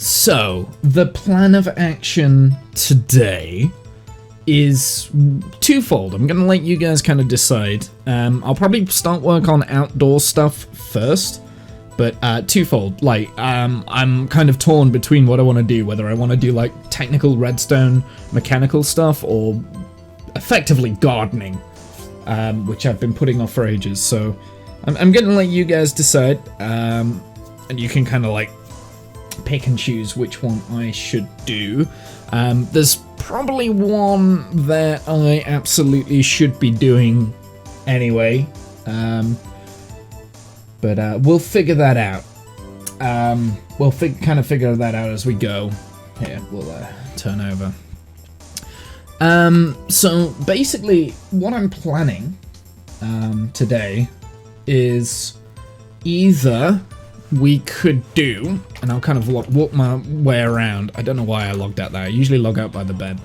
So, the plan of action today is twofold. I'm gonna let you guys kind of decide. I'll probably start work on outdoor stuff first, but twofold. Like, I'm kind of torn between what I want to do, whether I want to do like technical redstone mechanical stuff or effectively gardening, which I've been putting off for ages. So I'm gonna let you guys decide, and you can kind of like pick and choose which one I should do. There's probably one that I absolutely should be doing anyway, but we'll figure that out. We'll kind of figure that out as we go. Here, we'll turn over. So basically, what I'm planning today is either we could do, and I'll kind of walk my way around. I don't know why I logged out there. I usually log out by the bed.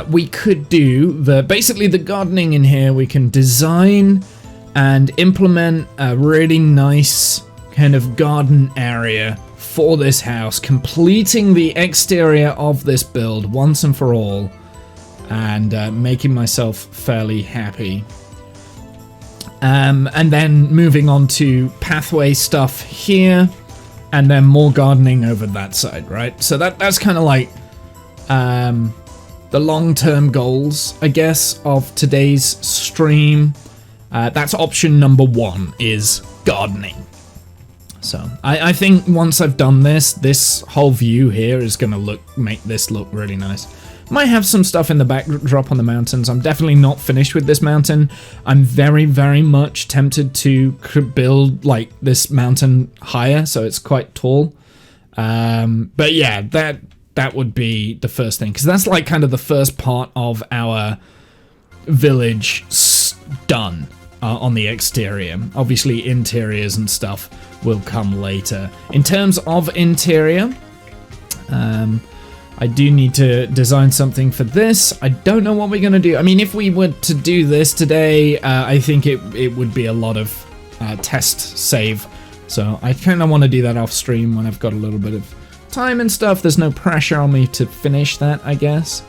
We could do basically the gardening in here. We can design and implement a really nice kind of garden area for this house, completing the exterior of this build once and for all, and making myself fairly happy. And then moving on to pathway stuff here, and then more gardening over that side, right? So that's kind of like the long-term goals, I guess, of today's stream. That's option number one, is gardening. So I think once I've done this whole view here is going to make this look really nice. Might have some stuff in the backdrop on the mountains. I'm definitely not finished with this mountain. I'm very, very much tempted to build like this mountain higher, so it's quite tall. But yeah, that would be the first thing, because that's like kind of the first part of our village done on the exterior. Obviously, interiors and stuff will come later. In terms of interior, I do need to design something for this. I don't know what we're going to do. I mean, if we were to do this today, I think it would be a lot of test save. So I kind of want to do that off stream when I've got a little bit of time and stuff. There's no pressure on me to finish that, I guess.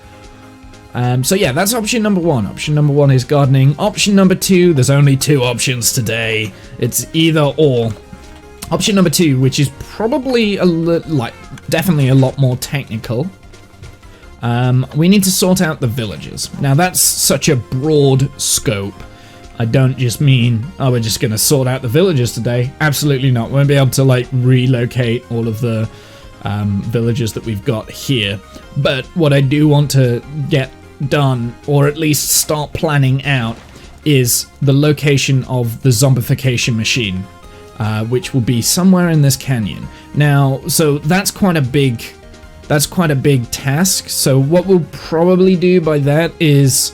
So yeah, that's option number one. Option number one is gardening. Option number two, there's only two options today. It's either or. Option number two, which is probably definitely a lot more technical. We need to sort out the villages. Now that's such a broad scope. I don't just mean, oh, we're just going to sort out the villages today. Absolutely not. We won't be able to like relocate all of the villages that we've got here. But what I do want to get done, or at least start planning out, is the location of the zombification machine, which will be somewhere in this canyon. Now, so that's quite a big task. So what we'll probably do by that is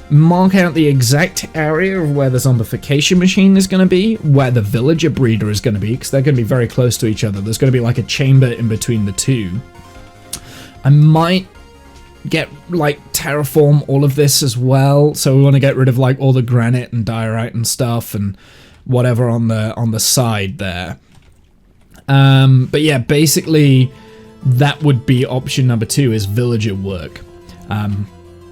mark out the exact area of where the zombification machine is going to be, where the villager breeder is going to be, because they're going to be very close to each other. There's going to be like a chamber in between the two. I might get like terraform all of this as well, so we want to get rid of like all the granite and diorite and stuff and whatever on the side there. But yeah, basically that would be option number two, is villager work.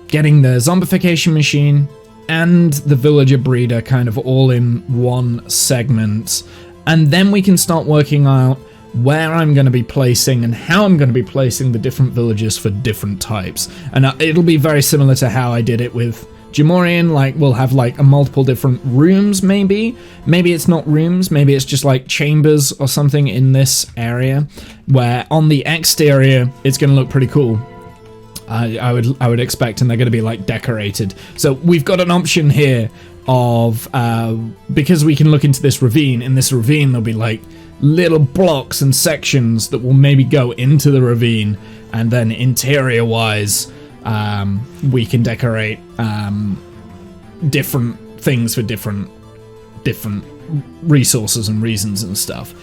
Getting the zombification machine and the villager breeder kind of all in one segment, and then we can start working out where I'm going to be placing and how I'm going to be placing the different villagers for different types. And it'll be very similar to how I did it with Jamorian. Like, we'll have like a multiple different rooms, maybe it's not rooms, maybe it's just like chambers or something in this area, where on the exterior it's going to look pretty cool. I would expect, and they're going to be like decorated. So we've got an option here of because we can look into this ravine. In this ravine there'll be like little blocks and sections that will maybe go into the ravine, and then interior wise we can decorate different things for different resources and reasons and stuff.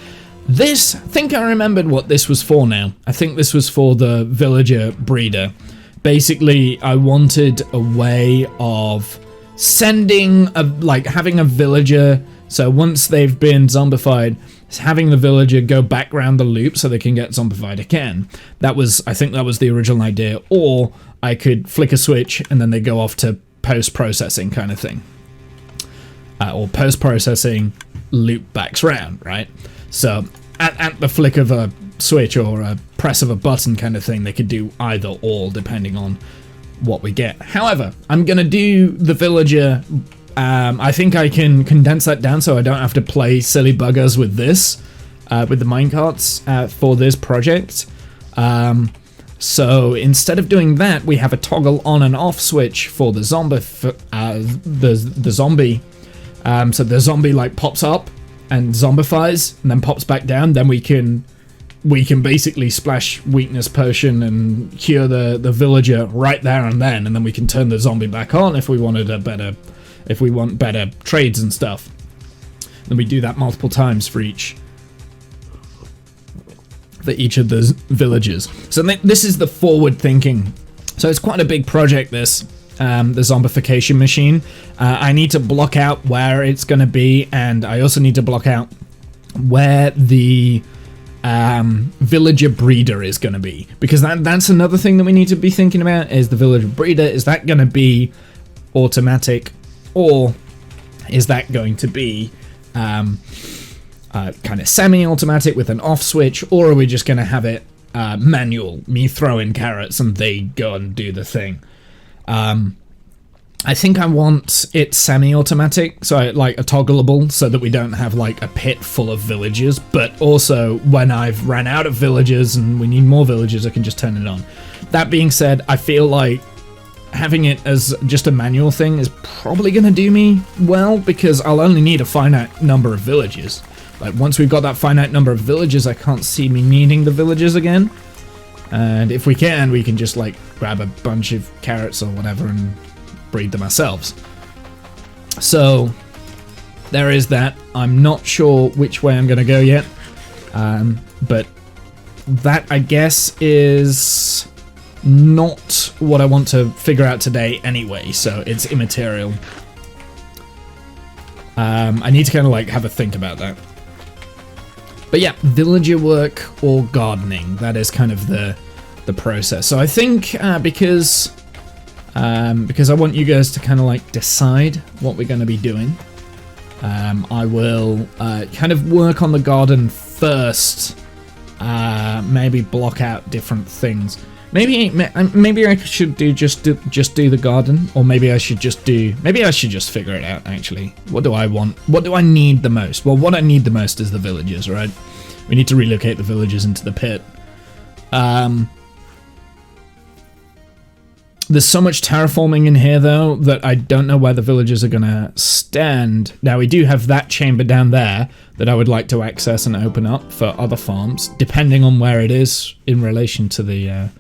This, I think I remembered what this was for now. I think this was for the villager breeder. Basically, I wanted a way of sending having a villager, so once they've been zombified, is having the villager go back round the loop so they can get zombified again. I think that was the original idea. Or I could flick a switch and then they go off to post-processing kind of thing. Or post-processing loop backs round, right? So at the flick of a switch or a press of a button kind of thing, they could do either or depending on what we get. However, I'm going to do the villager. I think I can condense that down so I don't have to play silly buggers with this, with the minecarts for this project. So instead of doing that, we have a toggle on and off switch for the zombie. The zombie. So the zombie like pops up and zombifies and then pops back down. Then we can basically splash weakness potion and cure the villager right there and then we can turn the zombie back on if we wanted if we want better trades and stuff. Then we do that multiple times for each of the villagers. So this is the forward thinking. So it's quite a big project, this, the zombification machine. I need to block out where it's going to be, and I also need to block out where the villager breeder is going to be, because that's another thing that we need to be thinking about, is the villager breeder. Is that going to be automatic, or is that going to be kind of semi-automatic with an off switch, or are we just going to have it manual, me throw in carrots and they go and do the thing? I think I want it semi-automatic, so like a toggleable, so that we don't have like a pit full of villagers, but also when I've ran out of villagers and we need more villagers, I can just turn it on. That being said, I feel like having it as just a manual thing is probably going to do me well, because I'll only need a finite number of villagers. Like, once we've got that finite number of villagers, I can't see me needing the villagers again. And if we can just like grab a bunch of carrots or whatever and breed them ourselves. So there is that. I'm not sure which way I'm going to go yet, but that, I guess, is not what I want to figure out today anyway, so it's immaterial. I need to kind of like have a think about that. But yeah, villager work or gardening, that is kind of the process. So I think because I want you guys to kind of like decide what we're going to be doing, I will kind of work on the garden first, maybe block out different things. Maybe I should just do the garden, or maybe I should just figure it out actually. What do I want? What do I need the most? Well, what I need the most is the villagers, right? We need to relocate the villagers into the pit. There's so much terraforming in here, though, that I don't know where the villagers are going to stand. Now, we do have that chamber down there that I would like to access and open up for other farms, depending on where it is in relation to the...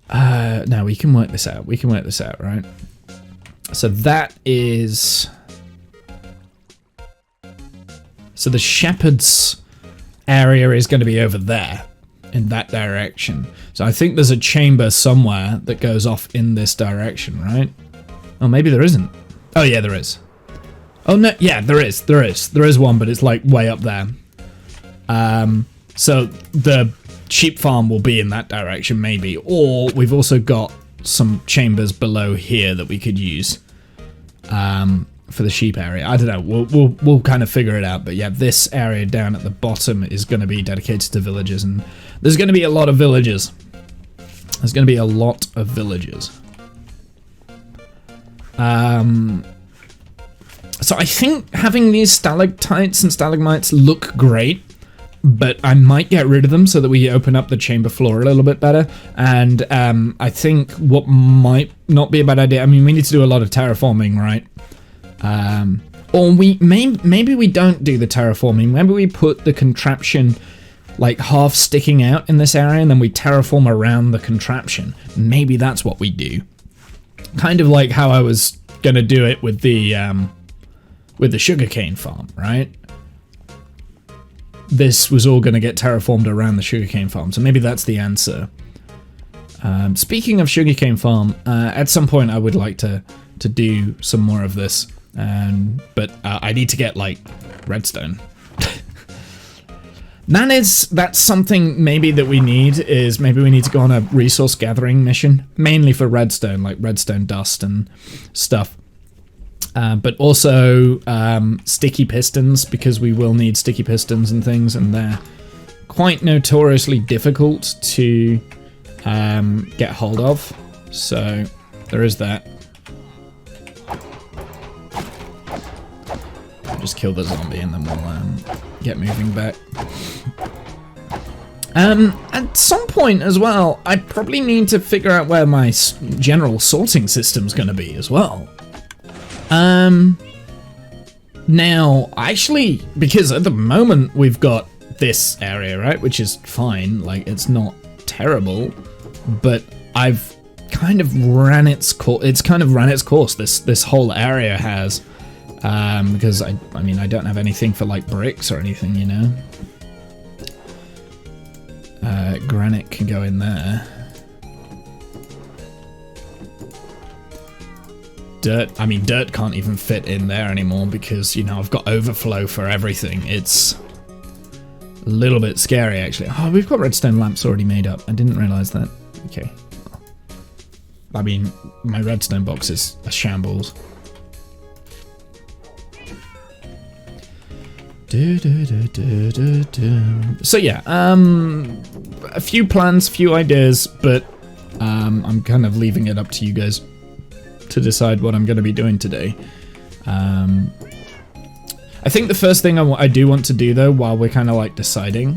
now, we can work this out. We can work this out, right? So that is... So the shepherd's area is going to be over there, in that direction. So I think there's a chamber somewhere that goes off in this direction, right? Oh, maybe there isn't. Oh, yeah, there is. Oh, no, yeah, there is. There is one, but it's like way up there. So the sheep farm will be in that direction, maybe. Or we've also got some chambers below here that we could use for the sheep area. I don't know. We'll kind of figure it out. But yeah, this area down at the bottom is going to be dedicated to villagers, and there's going to be a lot of villagers. There's going to be a lot of villagers. So I think having these stalactites and stalagmites look great, but I might get rid of them so that we open up the chamber floor a little bit better. And I think what might not be a bad idea, I mean, we need to do a lot of terraforming, right? Or maybe we don't do the terraforming. Maybe we put the contraption like half sticking out in this area, and then we terraform around the contraption. Maybe that's what we do. Kind of like how I was gonna do it with the sugarcane farm, right? This was all gonna get terraformed around the sugarcane farm, so maybe that's the answer. Speaking of sugarcane farm, at some point I would like to do some more of this. But I need to get like redstone. That's something maybe that we need, is maybe we need to go on a resource gathering mission, mainly for redstone, like redstone dust and stuff. But also sticky pistons, because we will need sticky pistons and things, and they're quite notoriously difficult to get hold of. So there is that. I'll just kill the zombie and then we'll get moving back. At some point as well, I probably need to figure out where my general sorting system's going to be as well. Now, actually, because at the moment we've got this area, right, which is fine, like, it's not terrible, but I've kind of ran its course. It's kind of ran its course, this whole area has, because I mean, I don't have anything for, like, bricks or anything, you know. Granite can go in there. Dirt can't even fit in there anymore because, you know, I've got overflow for everything. It's a little bit scary, actually. Oh, we've got redstone lamps already made up. I didn't realize that. Okay. I mean, my redstone box is a shambles. So yeah, a few plans, few ideas, but I'm kind of leaving it up to you guys to decide what I'm going to be doing today. I think the first thing I do want to do, though, while we're kind of like deciding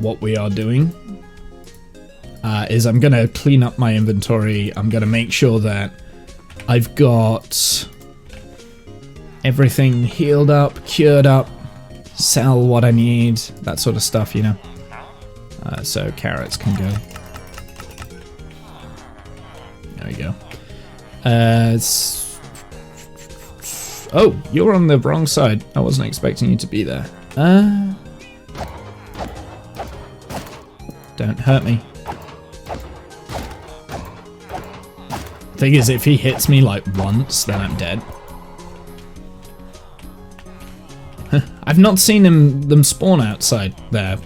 what we are doing, is I'm going to clean up my inventory. I'm going to make sure that I've got everything healed up, cured up, sell what I need, that sort of stuff, you know. So carrots can go. There we go. Oh, you're on the wrong side. I wasn't expecting you to be there. Don't hurt me. Thing is, if he hits me like once, then I'm dead. I've not seen them spawn outside there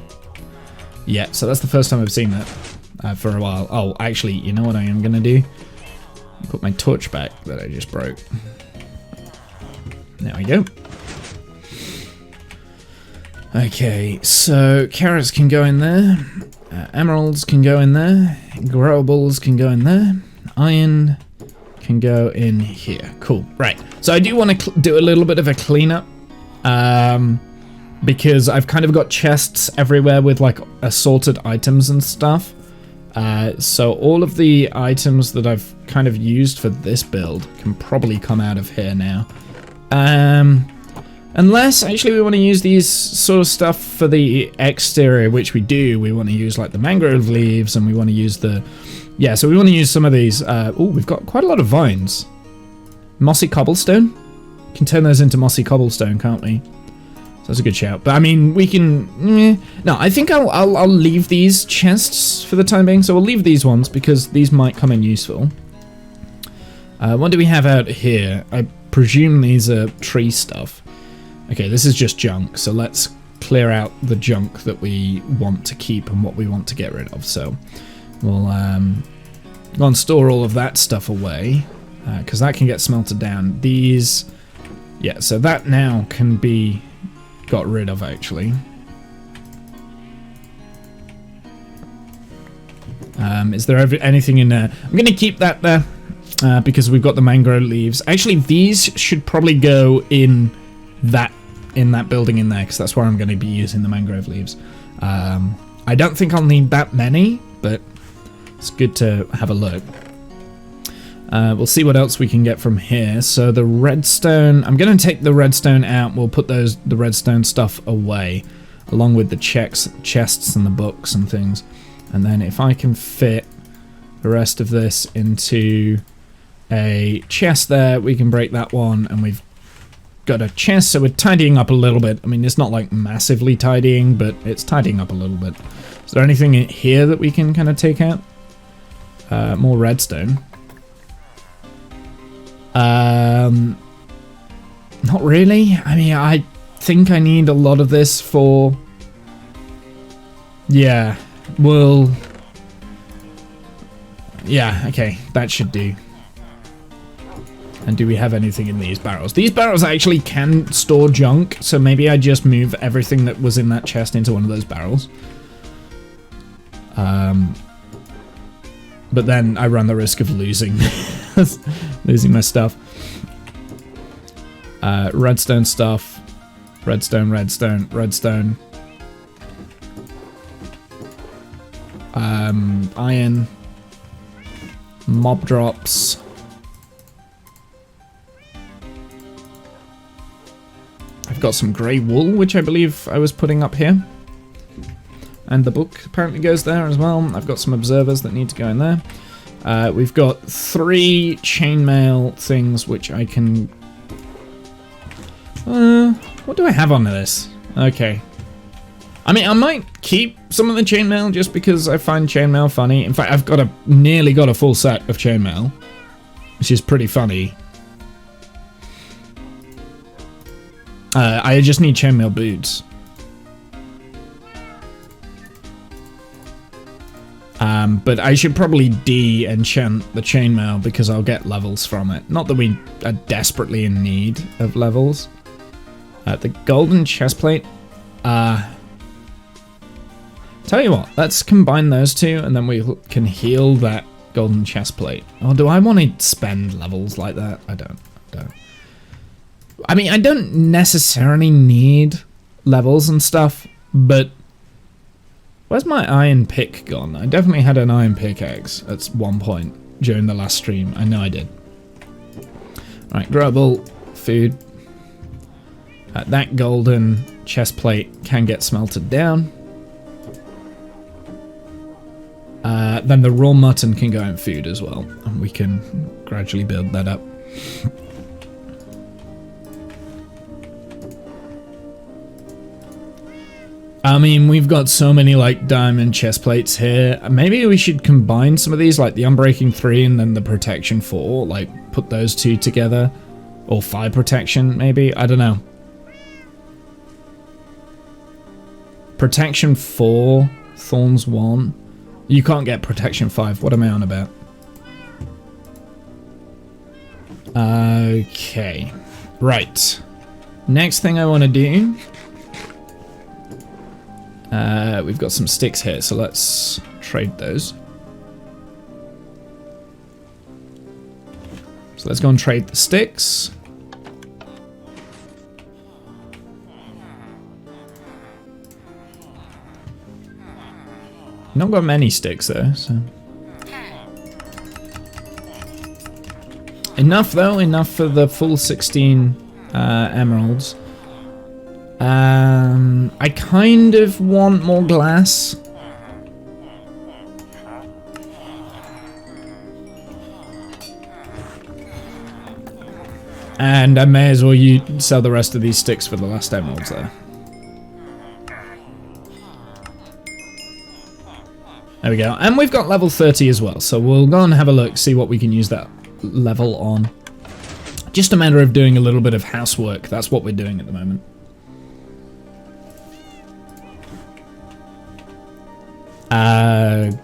yet, so that's the first time I've seen that for a while. Oh, actually, you know what I am gonna do? Put my torch back that I just broke. There we go. Okay, so carrots can go in there, emeralds can go in there, growables can go in there, iron can go in here. Cool, right. So I do want to do a little bit of a cleanup. Because I've kind of got chests everywhere with like assorted items and stuff. So all of the items that I've kind of used for this build can probably come out of here now. Unless actually we want to use these sort of stuff for the exterior, which we do. We want to use like the mangrove leaves, and we want to use the... Yeah, so we want to use some of these. Oh, we've got quite a lot of vines. Mossy cobblestone? Can turn those into mossy cobblestone, can't we? So that's a good shout. But I mean, we can... No, I think I'll leave these chests for the time being. So we'll leave these ones because these might come in useful. What do we have out here? I presume these are tree stuff. Okay, this is just junk. So let's clear out the junk that we want to keep and what we want to get rid of. So we'll go and store all of that stuff away because that can get smelted down. These... Yeah, so that now can be got rid of, actually. Is there anything in there? I'm going to keep that there because we've got the mangrove leaves. Actually, these should probably go in that building in there because that's where I'm going to be using the mangrove leaves. I don't think I'll need that many, but it's good to have a look. We'll see what else we can get from here. So the redstone, I'm going to take the redstone out. We'll put the redstone stuff away, along with the chests and the books and things. And then if I can fit the rest of this into a chest there, we can break that one, and we've got a chest. So we're tidying up a little bit. I mean, it's not like massively tidying, but it's tidying up a little bit. Is there anything in here that we can kind of take out? More redstone. Not really. I mean, I think I need a lot of this for... Yeah, well... Yeah, okay, that should do. And do we have anything in these barrels? These barrels actually can store junk, so maybe I just move everything that was in that chest into one of those barrels. But then I run the risk of losing losing my stuff. Redstone stuff. Redstone, redstone, redstone. Iron. Mob drops. I've got some grey wool, which I believe I was putting up here. And the book apparently goes there as well. I've got some observers that need to go in there. We've got 3 chainmail things, which I can... what do I have on this? Okay. I mean, I might keep some of the chainmail just because I find chainmail funny. In fact, I've got nearly got a full set of chainmail, which is pretty funny. I just need chainmail boots. But I should probably de-enchant the chainmail because I'll get levels from it. Not that we are desperately in need of levels. The golden chestplate. Tell you what, let's combine those two and then we can heal that golden chestplate. Or do I want to spend levels like that? I don't. I mean, I don't necessarily need levels and stuff, but... Where's my iron pick gone? I definitely had an iron pickaxe at one point during the last stream. I know I did. Alright, growable food. That golden chest plate can get smelted down. Then the raw mutton can go in food as well. And we can gradually build that up. I mean, we've got so many, like, diamond chest plates here. Maybe we should combine some of these, like the Unbreaking 3 and then the Protection 4. Like, put those two together. Or Fire Protection, maybe? I don't know. Protection 4, Thorns 1. You can't get Protection 5. What am I on about? Okay. Right. Next thing I want to do... we've got some sticks here, so let's trade those. So let's go and trade the sticks. Not got many sticks though, so... Enough though, enough for the full 16 emeralds. I kind of want more glass. And I may as well sell the rest of these sticks for the last emeralds there. There we go. And we've got level 30 as well, so we'll go and have a look, see what we can use that level on. Just a matter of doing a little bit of housework. That's what we're doing at the moment.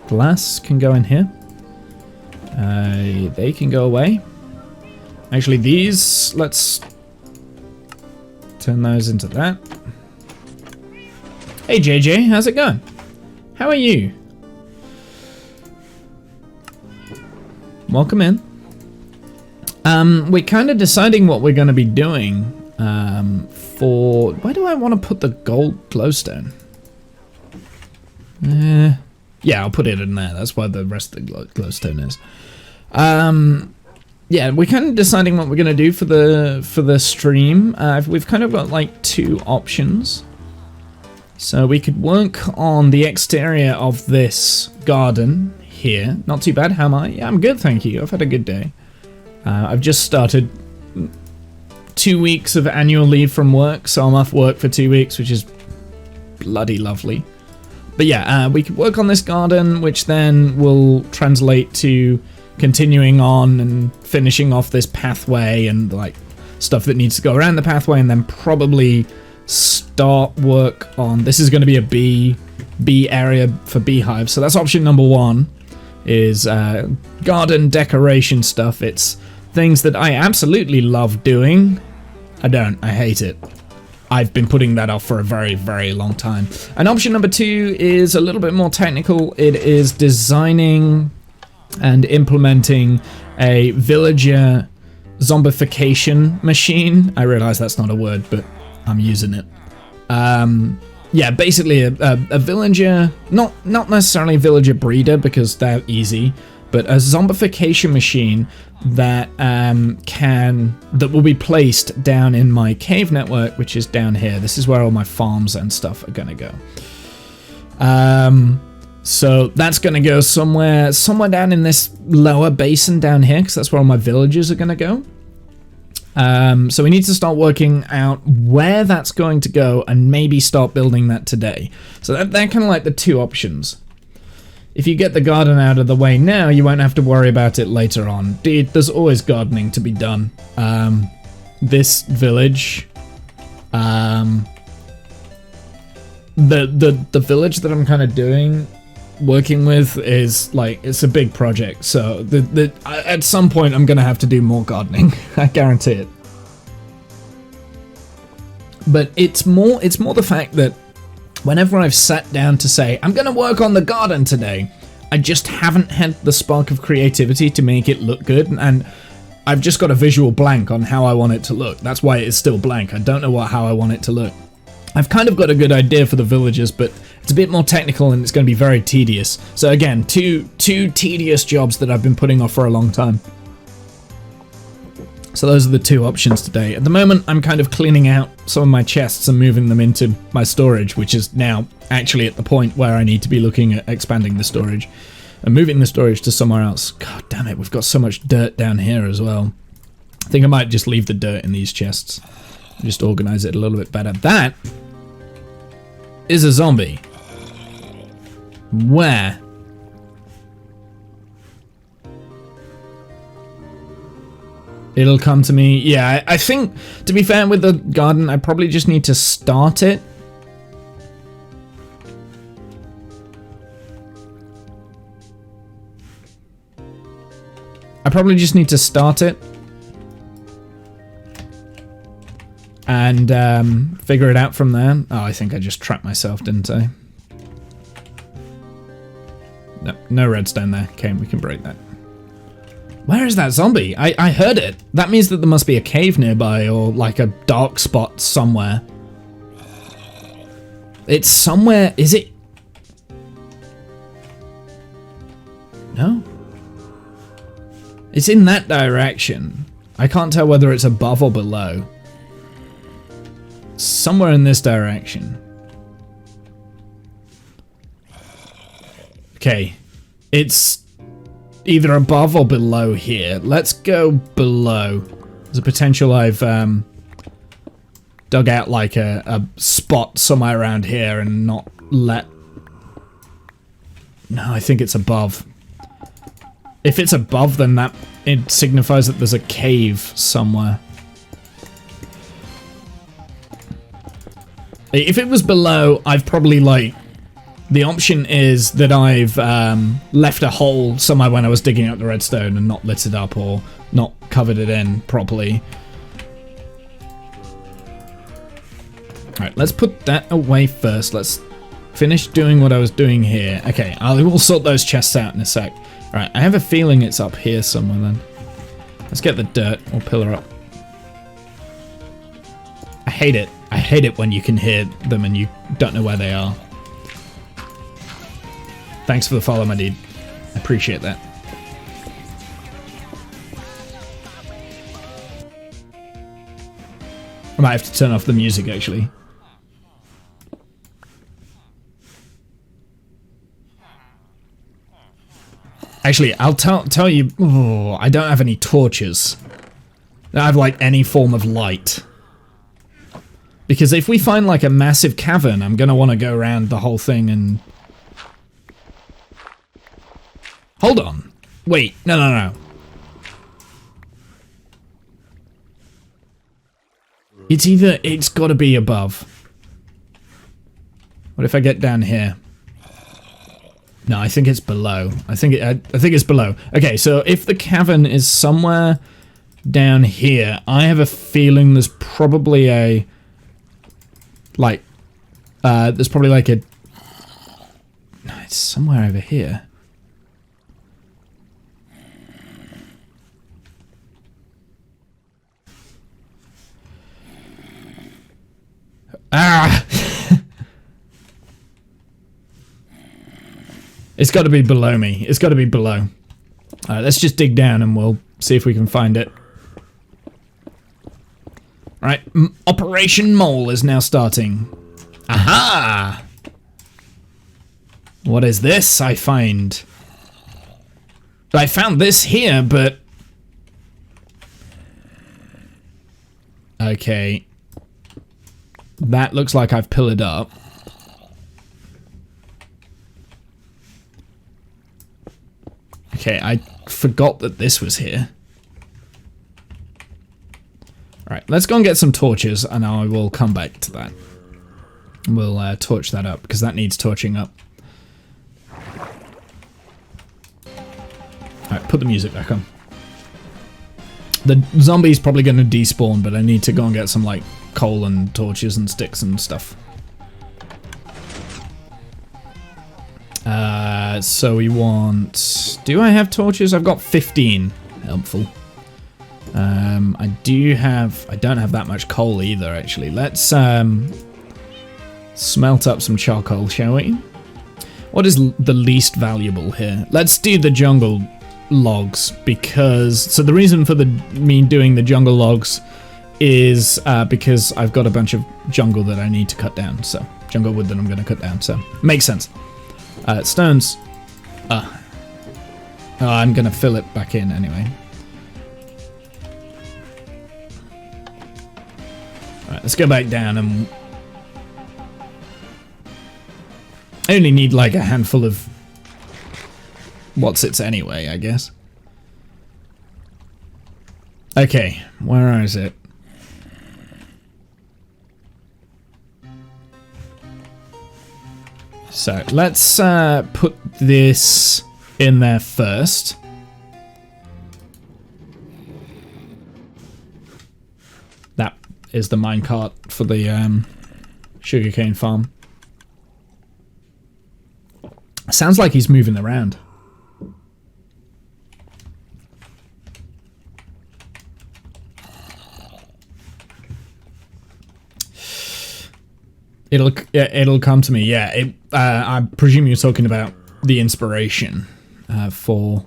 Glass can go in here. They can go away. Actually, these, let's turn those into that. Hey JJ, how's it going? How are you? Welcome in. We're kind of deciding what we're going to be doing for... Where do I want to put the gold glowstone? Yeah, I'll put it in there. That's why the rest of the glowstone is. Yeah, we're kind of deciding what we're going to do for the stream. We've kind of got like 2 options. So we could work on the exterior of this garden here. Not too bad, how am I? Yeah, I'm good, thank you. I've had a good day. I've just started 2 weeks of annual leave from work, so I'm off work for 2 weeks, which is bloody lovely. But yeah, we could work on this garden, which then will translate to continuing on and finishing off this pathway and like stuff that needs to go around the pathway, and then probably start work on, this is going to be a bee area for beehives. So that's option number 1, is garden decoration stuff. It's things that I absolutely love doing. I hate it. I've been putting that off for a very, very long time. And option number 2 is a little bit more technical. It is designing and implementing a villager zombification machine. I realize that's not a word, but I'm using it. Yeah, basically a villager, not necessarily a villager breeder because they're easy, but a zombification machine that that will be placed down in my cave network, which is down here. This is where all my farms and stuff are gonna go. So that's gonna go somewhere down in this lower basin down here, because that's where all my villagers are gonna go. So we need to start working out where that's going to go and maybe start building that today. So they're kind of like the 2 options. If you get the garden out of the way now, you won't have to worry about it later on. Dude, there's always gardening to be done. This village, the village that I'm kind of working with is like, it's a big project. So at some point I'm gonna have to do more gardening. I guarantee it. But it's more the fact that whenever I've sat down to say, I'm going to work on the garden today, I just haven't had the spark of creativity to make it look good, and I've just got a visual blank on how I want it to look. That's why it's still blank. I don't know how I want it to look. I've kind of got a good idea for the villagers, but it's a bit more technical and it's going to be very tedious. So again, two tedious jobs that I've been putting off for a long time. So those are the 2 options today. At the moment, I'm kind of cleaning out some of my chests and moving them into my storage, which is now actually at the point where I need to be looking at expanding the storage and moving the storage to somewhere else. God damn it, we've got so much dirt down here as well. I think I might just leave the dirt in these chests. Just organize it a little bit better. That is a zombie. Where? It'll come to me. Yeah, I think, to be fair with the garden, I probably just need to start it. And figure it out from there. Oh, I think I just trapped myself, didn't I? No redstone there. Okay, we can break that. Where is that zombie? I heard it. That means that there must be a cave nearby or like a dark spot somewhere. It's somewhere. Is it? No. It's in that direction. I can't tell whether it's above or below. Somewhere in this direction. Okay. It's either above or below here. Let's go below. There's a potential I've dug out like a spot somewhere around here and not let... No, I think it's above. If it's above, then that it signifies that there's a cave somewhere. If it was below, I've probably like... The option is that I've left a hole somewhere when I was digging up the redstone and not lit it up or not covered it in properly. Alright, let's put that away first. Let's finish doing what I was doing here. Okay, I will sort those chests out in a sec. Alright, I have a feeling it's up here somewhere then. Let's get the dirt. We'll pillar up. I hate it. I hate it when you can hear them and you don't know where they are. Thanks for the follow, my dude. I appreciate that. I might have to turn off the music, actually. Actually, I'll tell you... Oh, I don't have any torches. I don't have, like, any form of light. Because if we find, like, a massive cavern, I'm gonna want to go around the whole thing and... Hold on. Wait, no. It's gotta be above. What if I get down here? No, I think it's below. I think it's below. Okay, so if the cavern is somewhere down here, I have a feeling there's probably a... Like... there's probably like a... No, it's somewhere over here. Ah! It's got to be below me. It's got to be below. Alright, let's just dig down and we'll see if we can find it. Right, Operation Mole is now starting. Aha! What is this I find? I found this here, but... Okay. That looks like I've pillared up. Okay, I forgot that this was here. Alright, let's go and get some torches, and I will come back to that. We'll torch that up, because that needs torching up. Alright, put the music back on. The zombie's probably going to despawn, but I need to go and get some, like, coal and torches and sticks and stuff. So we want... Do I have torches? I've got 15. Helpful. I don't have that much coal either, actually. Let's smelt up some charcoal, shall we? What is the least valuable here? Let's do the jungle logs, because... So the reason for me doing the jungle logs is because I've got a bunch of jungle that I need to cut down. So, jungle wood that I'm going to cut down. So, makes sense. Stones. Oh, I'm going to fill it back in anyway. Alright, let's go back down and... I only need like a handful of... What's-its anyway, I guess. Okay, where is it? So, let's put this in there first. That is the minecart for the sugarcane farm. Sounds like he's moving around. It'll come to me. Yeah, I presume you're talking about the inspiration for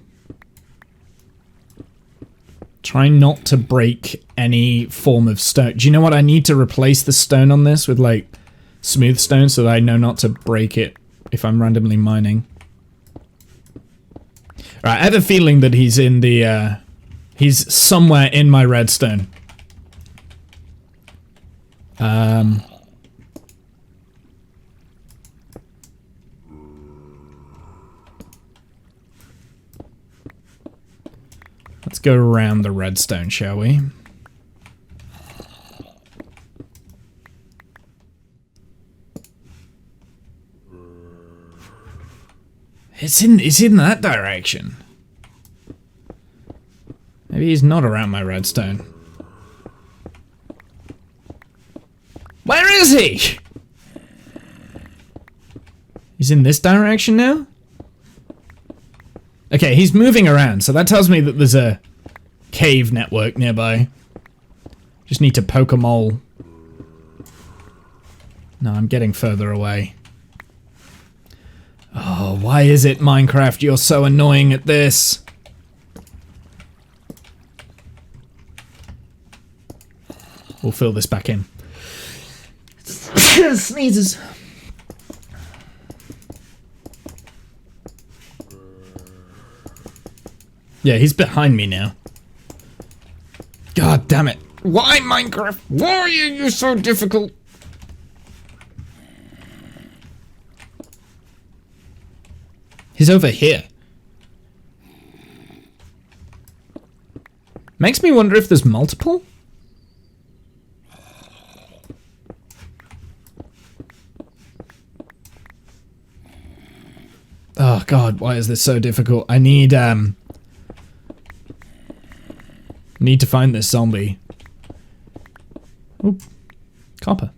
trying not to break any form of stone. Do you know what? I need to replace the stone on this with like smooth stone so that I know not to break it if I'm randomly mining. Right, I have a feeling that he's in the he's somewhere in my redstone. Let's go around the redstone, shall we? It's in that direction. Maybe he's not around my redstone. Where is he? He's in this direction now? Okay, he's moving around, so that tells me that there's a cave network nearby. Just need to poke a mole. No, I'm getting further away. Oh, why is it, Minecraft? You're so annoying at this. We'll fill this back in. Sneezes. Yeah, he's behind me now. God damn it. Why, Minecraft? Why are you so difficult? He's over here. Makes me wonder if there's multiple. Oh god, why is this so difficult? I need to find this zombie. Oop. Copper.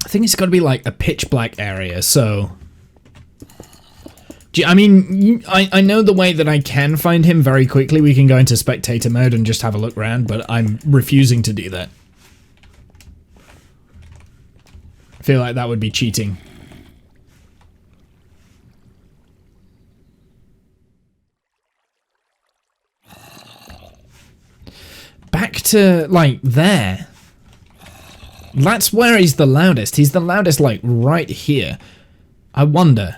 I think it's got to be like a pitch black area, so... I mean, I know the way that I can find him very quickly. We can go into spectator mode and just have a look around, but I'm refusing to do that. I feel like that would be cheating. Back to, like, there. That's where he's the loudest. He's the loudest, like, right here. I wonder.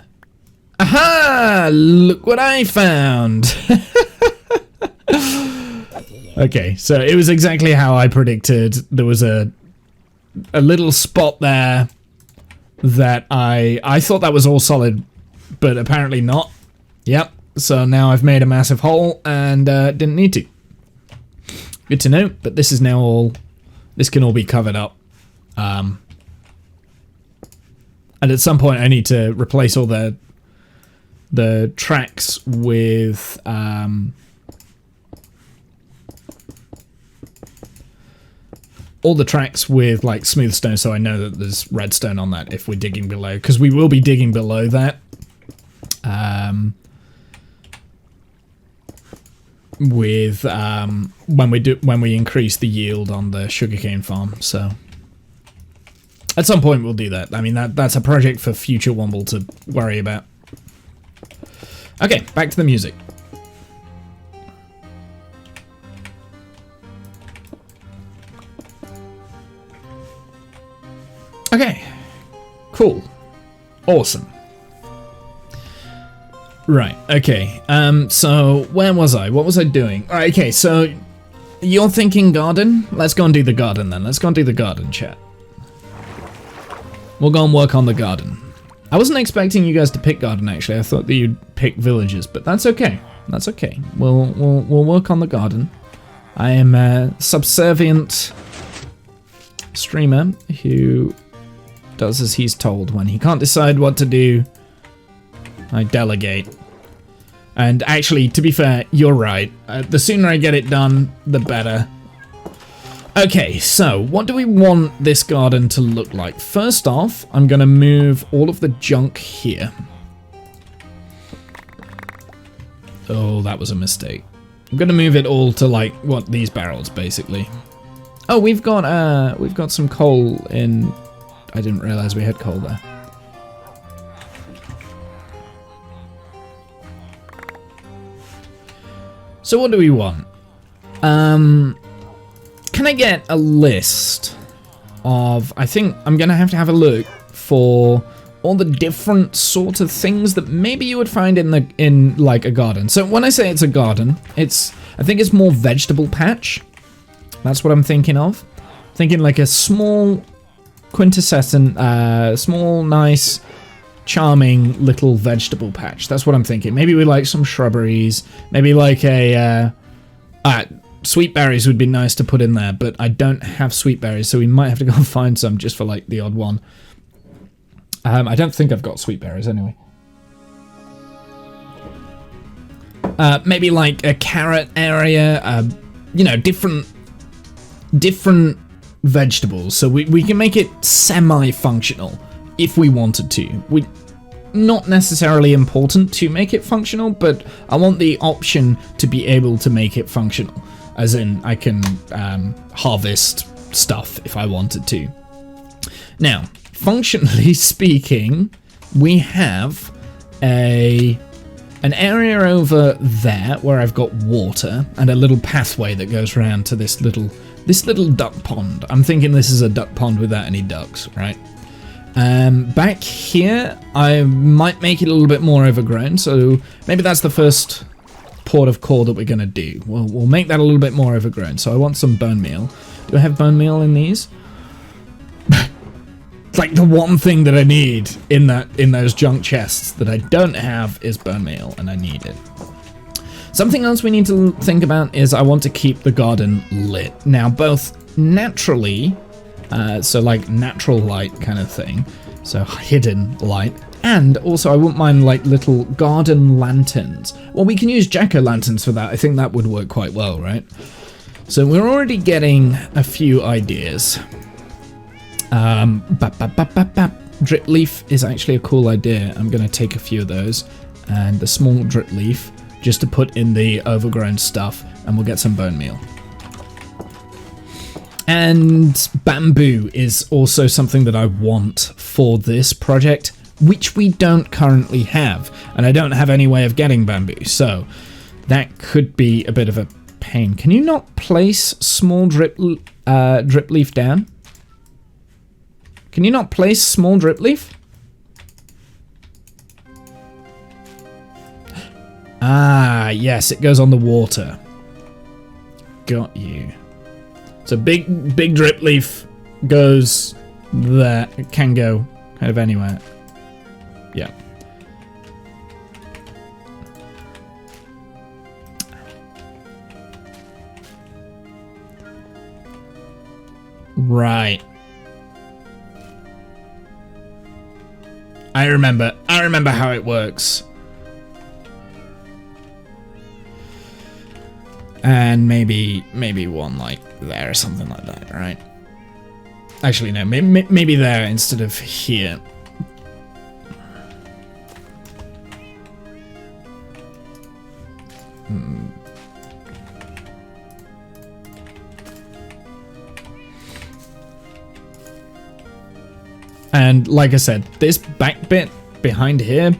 Aha! Look what I found! Okay, so it was exactly how I predicted. There was a little spot there that I thought that was all solid, but apparently not. Yep, so now I've made a massive hole and didn't need to. Good to know, but this is now all... This can all be covered up. And at some point I need to replace all the tracks with... all the tracks with like smooth stone, so I know that there's redstone on that if we're digging below, because we will be digging below that with when we increase the yield on the sugarcane farm. So at some point we'll do that. I mean, that's a project for future Womble to worry about. Okay, back to the music. Okay, cool, awesome. Right, okay, so where was I? What was I doing? Alright, okay, so you're thinking garden? Let's go and do the garden then. Let's go and do the garden, chat. We'll go and work on the garden. I wasn't expecting you guys to pick garden, actually. I thought that you'd pick villages, but that's okay. That's okay. We'll work on the garden. I am a subservient streamer who does as he's told. When he can't decide what to do, I delegate. And actually, to be fair, you're right. The sooner I get it done, the better. Okay, so what do we want this garden to look like? First off, I'm going to move all of the junk here. Oh, that was a mistake. I'm going to move it all to, like, what, these barrels, basically. Oh, we've got some coal in... I didn't realize we had coal there. So what do we want? Can I get a list of... I think I'm going to have a look for all the different sort of things that maybe you would find in like a garden. So when I say it's a garden, I think it's more vegetable patch. That's what I'm thinking of. Thinking like a small quintessence, small, nice, charming little vegetable patch. That's what I'm thinking. Maybe we like some shrubberies. Maybe like a... sweet berries would be nice to put in there, but I don't have sweet berries, so we might have to go and find some just for like the odd one. I don't think I've got sweet berries anyway. Maybe like a carrot area, you know, different vegetables, so we can make it semi-functional if we wanted to. Not necessarily important to make it functional, but I want the option to be able to make it functional. As in, I can harvest stuff if I wanted to. Now, functionally speaking, we have an area over there where I've got water and a little pathway that goes around to this little duck pond. I'm thinking this is a duck pond without any ducks, right? Back here, I might make it a little bit more overgrown, so maybe that's the first port of call that we're going to do. We'll make that a little bit more overgrown. So I want some bone meal. Do I have bone meal in these? It's like the one thing that I need in those junk chests that I don't have is bone meal, and I need it. Something else we need to think about is I want to keep the garden lit. Now, both naturally, so like natural light kind of thing, so hidden light, and also I wouldn't mind like little garden lanterns. Well, we can use jack-o'-lanterns for that. I think that would work quite well, right? So we're already getting a few ideas. Drip leaf is actually a cool idea. I'm going to take a few of those, and the small drip leaf just to put in the overgrown stuff, and we'll get some bone meal. And bamboo is also something that I want for this project, which we don't currently have, and I don't have any way of getting bamboo, so that could be a bit of a pain. Can you not place small drip leaf down? Can you not place small drip leaf? Ah, yes, it goes on the water. Got you. So big drip leaf goes there. It can go kind of anywhere. Yeah. Right. I remember how it works. And maybe one like there or something like that, right? Actually, no, maybe there instead of here. And like I said, this back bit behind here,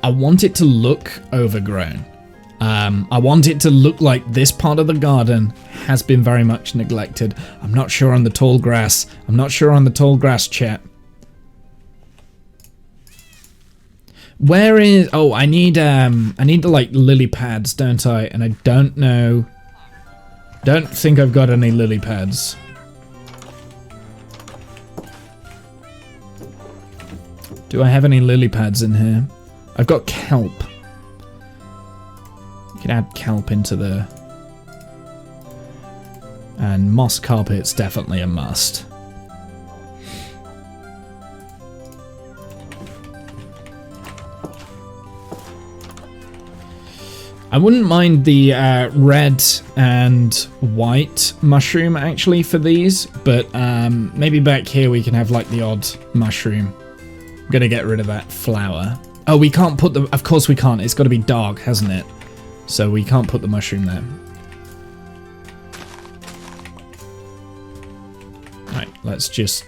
I want it to look overgrown. I want it to look like this part of the garden has been very much neglected. I'm not sure on the tall grass. I'm not sure on the tall grass, chat. Where is... Oh, I need the, like, lily pads, don't I? And I don't know... Don't think I've got any lily pads. Do I have any lily pads in here? I've got kelp. You can add kelp into the... And moss carpet's definitely a must. I wouldn't mind the red and white mushroom actually for these, but maybe back here we can have like the odd mushroom. I'm gonna get rid of that flower. Oh, we can't put the... Of course we can't. It's got to be dark, hasn't it? So we can't put the mushroom there. Right, let's just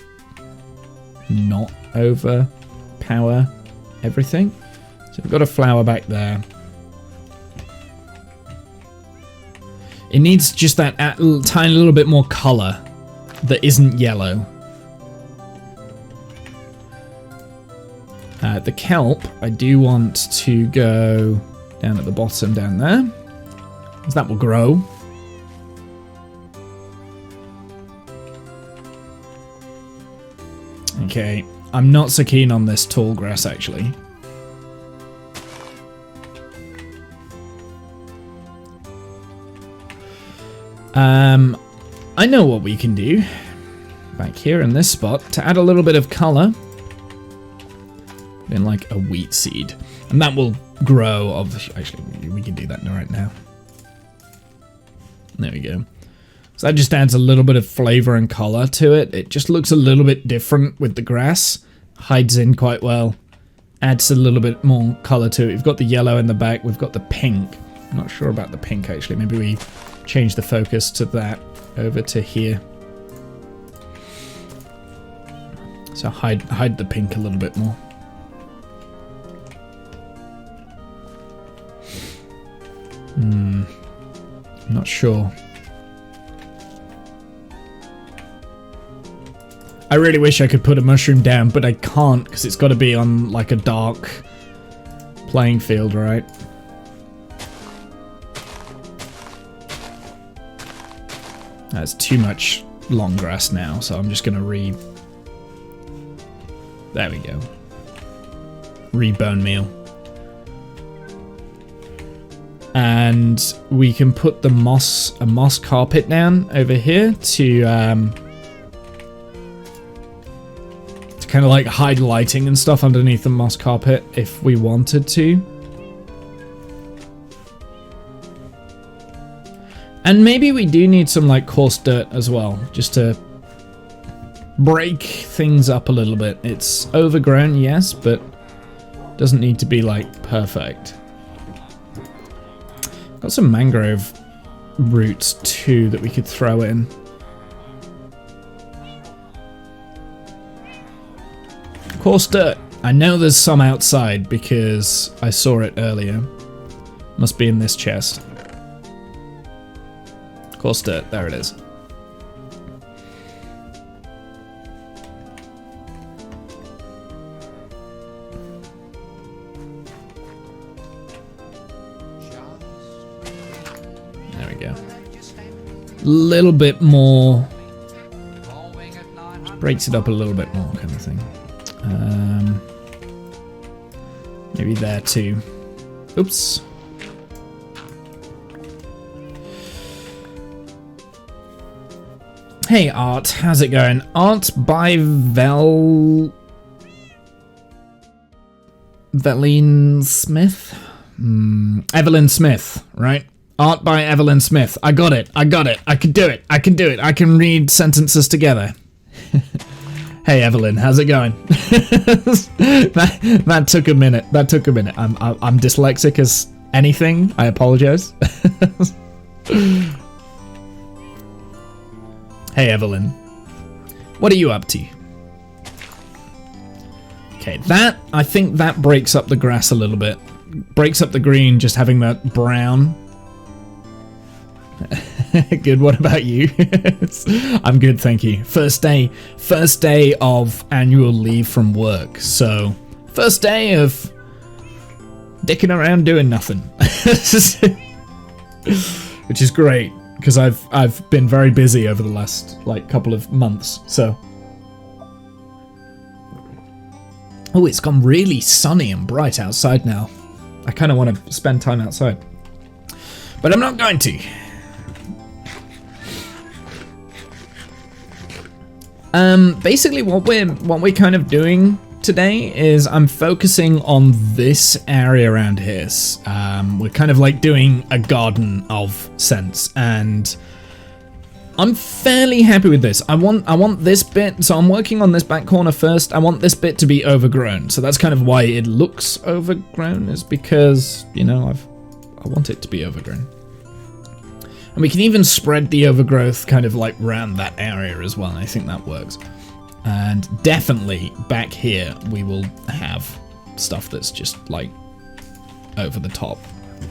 not overpower everything. So we've got a flower back there. It needs just that tiny little bit more colour that isn't yellow. The kelp, I do want to go down at the bottom down there, because that will grow. Okay, I'm not so keen on this tall grass actually. I know what we can do back here in this spot to add a little bit of colour. In like a wheat seed, and that will grow. Actually, we can do that right now. There we go. So that just adds a little bit of flavor and color to it. It just looks a little bit different with the grass. Hides in quite well. Adds a little bit more color to it. We've got the yellow in the back. We've got the pink. I'm not sure about the pink actually. Maybe we change the focus to that over to here. So hide the pink a little bit more. I'm not sure. I really wish I could put a mushroom down, but I can't because it's got to be on like a dark playing field, right? That's too much long grass now, so I'm just going to There we go. Bone meal. and we can put a moss carpet down over here to kind of like hide lighting and stuff underneath the moss carpet if we wanted to. And maybe we do need some like coarse dirt as well, just to break things up a little bit. It's overgrown, yes, but doesn't need to be like perfect. Got some mangrove roots too that we could throw in. Coarse dirt. I know there's some outside because I saw it earlier. Must be in this chest. Coarse dirt, there it is. There we go. Little bit more. Just breaks it up a little bit more, kind of thing. Maybe there too. Oops. Hey Art, how's it going? Art by Veline Smith? Evelyn Smith, right? Art by Evelyn Smith. I got it. I can do it. I can read sentences together. Hey Evelyn, how's it going? that took a minute. I'm dyslexic as anything. I apologize. Hey Evelyn, what are you up to? Okay, I think that breaks up the grass a little bit. Breaks up the green, just having that brown. Good, what about you? I'm good, thank you. First day of annual leave from work, so first day of dicking around doing nothing. Which is great. Because I've been very busy over the last like couple of months, so. Oh, it's gone really sunny and bright outside now. I kind of want to spend time outside, but I'm not going to. Basically, what we're kind of doing today is I'm focusing on this area around here. We're kind of like doing a garden of sense, and I'm fairly happy with this. I want this bit, so I'm working on this back corner first. I want this bit to be overgrown, so that's kind of why it looks overgrown, is because, you know, I want it to be overgrown. And we can even spread the overgrowth kind of like around that area as well, and I think that works. And definitely back here we will have stuff that's just like over the top.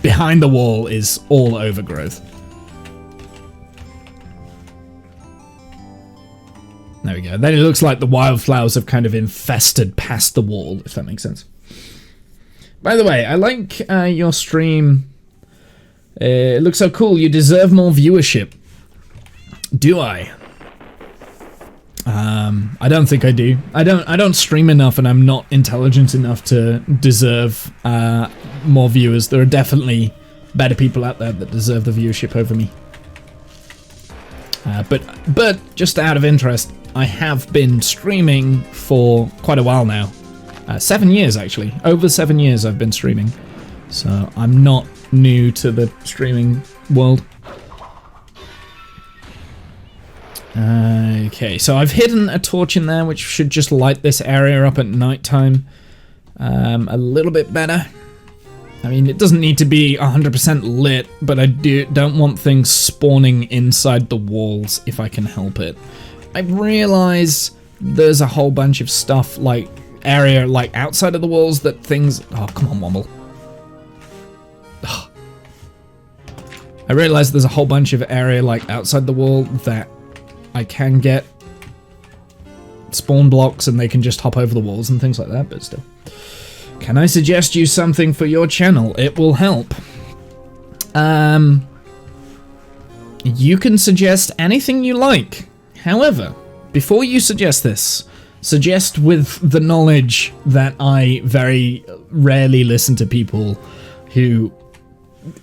Behind the wall is all overgrowth. There we go. Then it looks like the wildflowers have kind of infested past the wall, if that makes sense. By the way, I like your stream. It looks so cool. You deserve more viewership. Do I? I don't think I do. I don't stream enough, and I'm not intelligent enough to deserve more viewers. There are definitely better people out there that deserve the viewership over me. But just out of interest, I have been streaming for quite a while now. 7 years, actually. Over 7 years I've been streaming. So I'm not new to the streaming world. Okay, so I've hidden a torch in there, which should just light this area up at nighttime a little bit better. I mean, it doesn't need to be 100% lit, but I don't want things spawning inside the walls if I can help it. I realize there's a whole bunch of stuff, like area like outside of the walls that things... Oh, come on, Womble. Ugh. I realize there's a whole bunch of area like outside the wall that I can get spawn blocks and they can just hop over the walls and things like that, but still. Can I suggest you something for your channel? It will help. You can suggest anything you like. However, before you suggest this, suggest with the knowledge that I very rarely listen to people who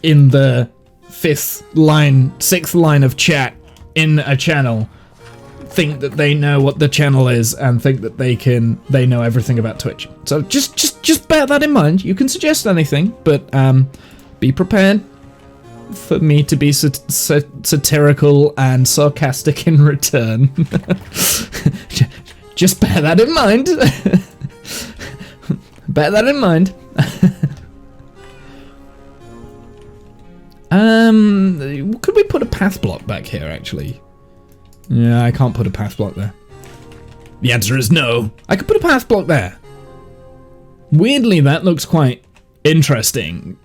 in the sixth line of chat in a channel think that they know what the channel is and think that they know everything about Twitch. So just bear that in mind. You can suggest anything, but be prepared for me to be satirical and sarcastic in return. Just bear that in mind. Bear that in mind. Could we put a path block back here, actually? Yeah, I can't put a path block there. The answer is no. I could put a path block there. Weirdly, that looks quite interesting.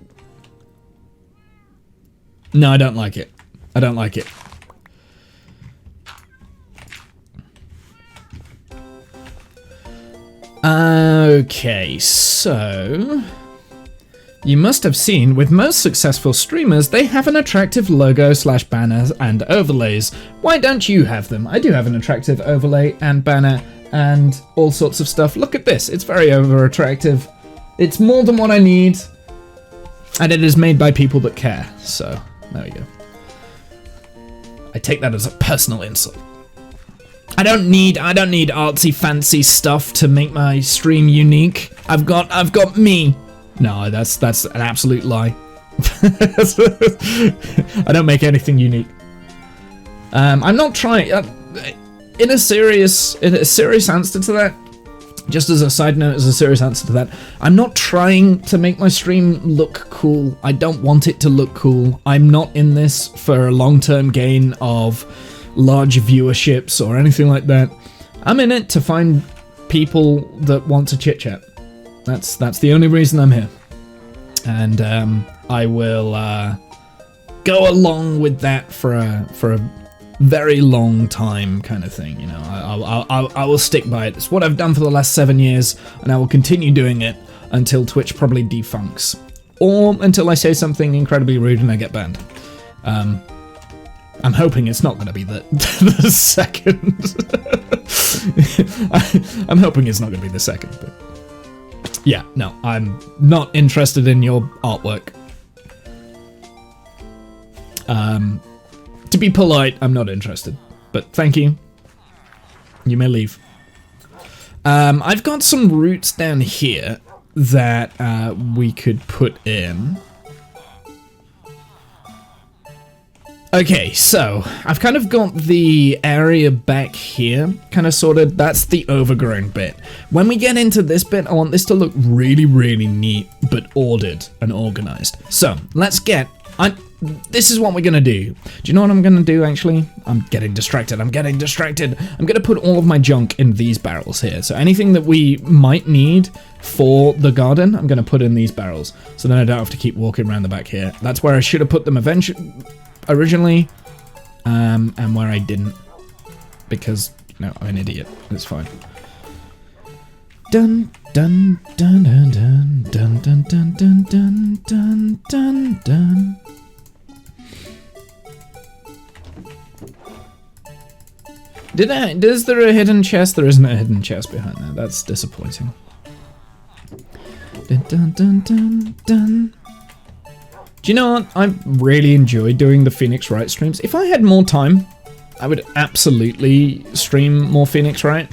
No, I don't like it. I don't like it. Okay, so... You must have seen, with most successful streamers, they have an attractive logo / banner and overlays. Why don't you have them? I do have an attractive overlay and banner and all sorts of stuff. Look at this, it's very over attractive. It's more than what I need. And it is made by people that care, so there we go. I take that as a personal insult. I don't need artsy fancy stuff to make my stream unique. I've got me. No, that's an absolute lie. I don't make anything unique. I'm not trying. In a serious answer to that, just as a side note, as a serious answer to that, I'm not trying to make my stream look cool. I don't want it to look cool. I'm not in this for a long-term gain of large viewerships or anything like that. I'm in it to find people that want to chit-chat. That's the only reason I'm here. And I will go along with that for a very long time, kind of thing. You know, I will stick by it. It's what I've done for the last 7 years, and I will continue doing it until Twitch probably defunks, or until I say something incredibly rude and I get banned. I'm hoping it's not going to be the second. I'm hoping it's not going to be the second, but yeah, no, I'm not interested in your artwork. To be polite, I'm not interested, but thank you. You may leave. I've got some roots down here that we could put in. Okay, so I've kind of got the area back here kind of sorted. That's the overgrown bit. When we get into this bit, I want this to look really, really neat, but ordered and organized. So let's get... this is what we're going to do. Do you know what I'm going to do, actually? I'm getting distracted. I'm going to put all of my junk in these barrels here. So anything that we might need for the garden, I'm going to put in these barrels. So then I don't have to keep walking around the back here. That's where I should have put them originally, and where I didn't, because, no, I'm an idiot. It's fine. Dun dun dun dun dun dun dun dun dun dun dun dun dun. Is there a hidden chest? There isn't a hidden chest behind there. That's disappointing. Dun dun dun dun dun. Do you know what? I've really enjoyed doing the Phoenix Wright streams. If I had more time, I would absolutely stream more Phoenix Wright.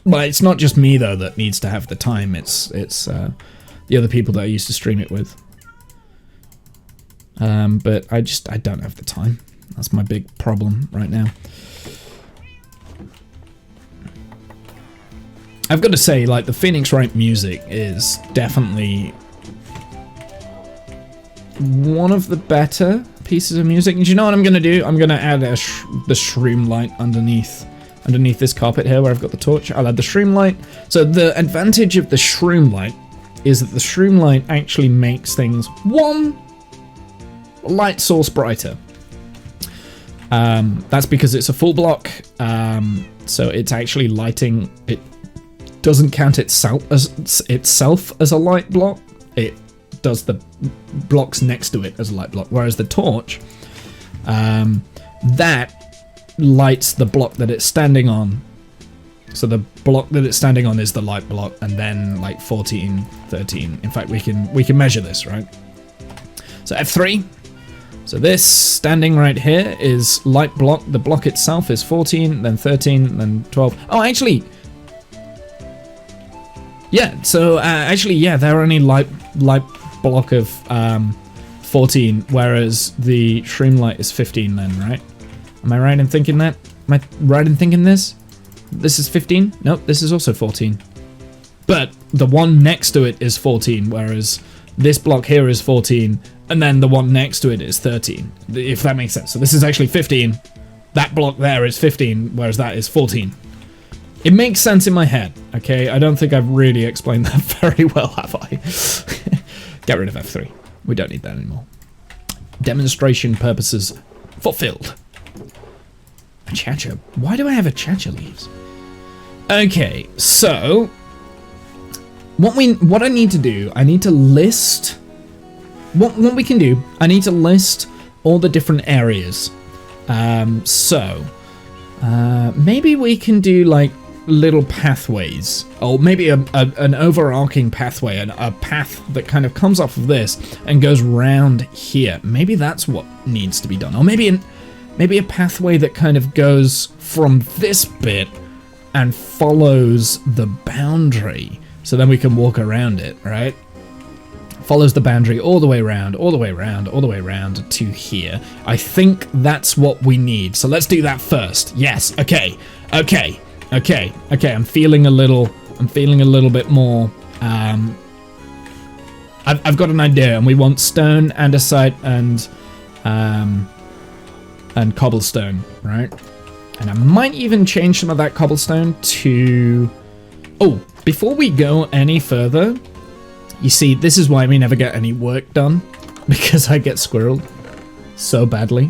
But it's not just me, though, that needs to have the time. It's the other people that I used to stream it with. But I don't have the time. That's my big problem right now. I've got to say, like, the Phoenix Wright music is definitely one of the better pieces of music. Do you know what I'm going to do? I'm going to add the shroom light underneath this carpet here where I've got the torch. I'll add the shroom light. So the advantage of the shroom light is that the shroom light actually makes things one light source brighter. That's because it's a full block, so it's actually lighting. It doesn't count itself as a light block. It does the blocks next to it as a light block, whereas the torch, that lights the block that it's standing on. So the block that it's standing on is the light block, and then like 14, 13. In fact, we can measure this, right? So F3. So this standing right here is light block. The block itself is 14, then 13, then 12. Oh, actually, yeah. So actually, yeah, they're only light block of 14, whereas the Shroomlight is 15. Then, right? Am I right in thinking that? Am I right in thinking this? This is 15. Nope, this is also 14. But the one next to it is 14, whereas this block here is 14. And then the one next to it is 13, if that makes sense. So this is actually 15. That block there is 15, whereas that is 14. It makes sense in my head, okay? I don't think I've really explained that very well, have I? Get rid of F3. We don't need that anymore. Demonstration purposes fulfilled. A Chacha. Why do I have a Chacha leaves? Okay, so what I need to do, I need to list. What we can do, I need to list all the different areas. Maybe we can do like little pathways, or maybe an overarching pathway, a path that kind of comes off of this and goes round here. Maybe that's what needs to be done, or maybe a pathway that kind of goes from this bit and follows the boundary, so then we can walk around it, right? Follows the boundary all the way around, all the way around, all the way around to here. I think that's what we need. So let's do that first. Yes. Okay. I'm feeling a little bit more. I've got an idea, and we want stone, andesite, and cobblestone, right? And I might even change some of that cobblestone to. Oh, before we go any further. You see, this is why we never get any work done, because I get squirreled so badly.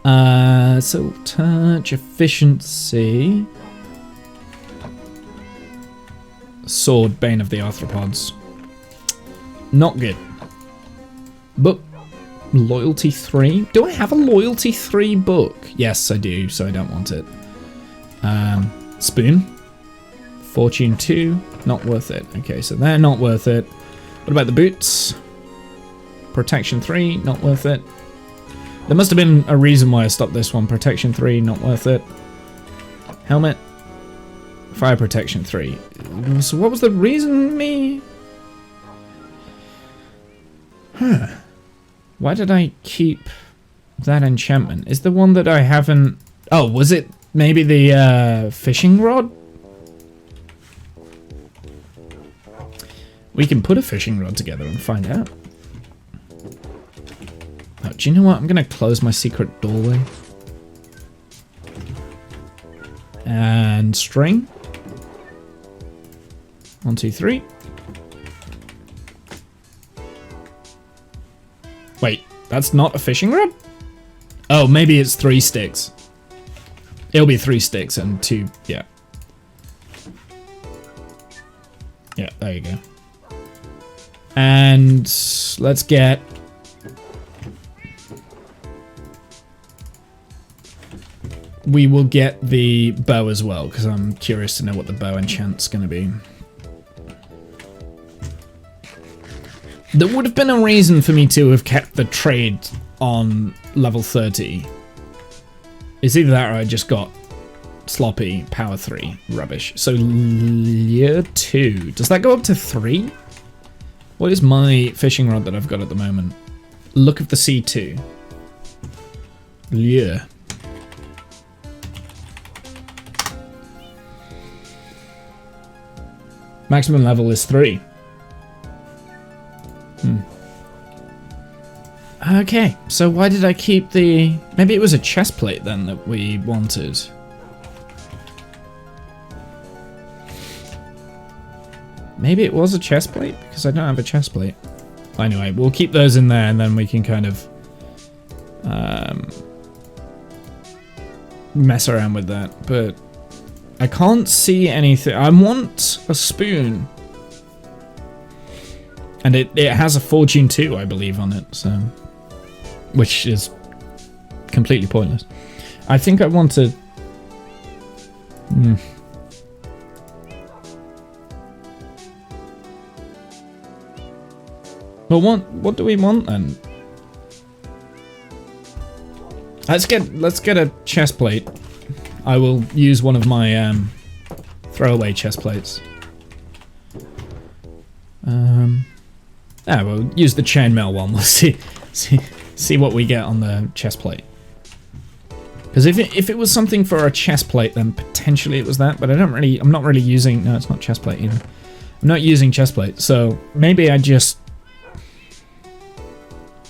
So touch efficiency. Sword, Bane of the Arthropods. Not good. But loyalty 3. Do I have a loyalty 3 book? Yes, I do, so I don't want it. Spoon. Fortune 2, not worth it. Okay, so they're not worth it. What about the boots? Protection 3, not worth it. There must have been a reason why I stopped this one. Protection 3, not worth it. Helmet. Fire protection 3. So what was the reason, me? Huh. Why did I keep that enchantment? Is the one that I haven't... Oh, was it maybe the fishing rod? We can put a fishing rod together and find out. Oh, do you know what? I'm going to close my secret doorway. And string. 1, 2, 3. Wait, that's not a fishing rod? Oh, maybe it's 3 sticks. It'll be 3 sticks and 2, yeah. Yeah, there you go. And let's get... We will get the bow as well, because I'm curious to know what the bow enchant's going to be. There would have been a reason for me to have kept the trade on level 30. It's either that or I just got sloppy power 3 rubbish. So year 2. Does that go up to 3? What is my fishing rod that I've got at the moment? Look of the Sea 2. Lure. Maximum level is 3. Okay, so why did I keep the... Maybe it was a chest plate then that we wanted. Maybe it was a chest plate, because I don't have a chest plate. Anyway, we'll keep those in there, and then we can kind of mess around with that. But I can't see anything. I want a spoon. And it has a Fortune 2, I believe, on it, so... Which is completely pointless. I think I want to... But what do we want then? Let's get a chest plate. I will use one of my throwaway chest plates. We'll use the chainmail one. We'll see what we get on the chest plate. Because if it was something for a chest plate, then potentially it was that. But I'm not really using. No, it's not chest plate either. I'm not using chest plate. So maybe I just.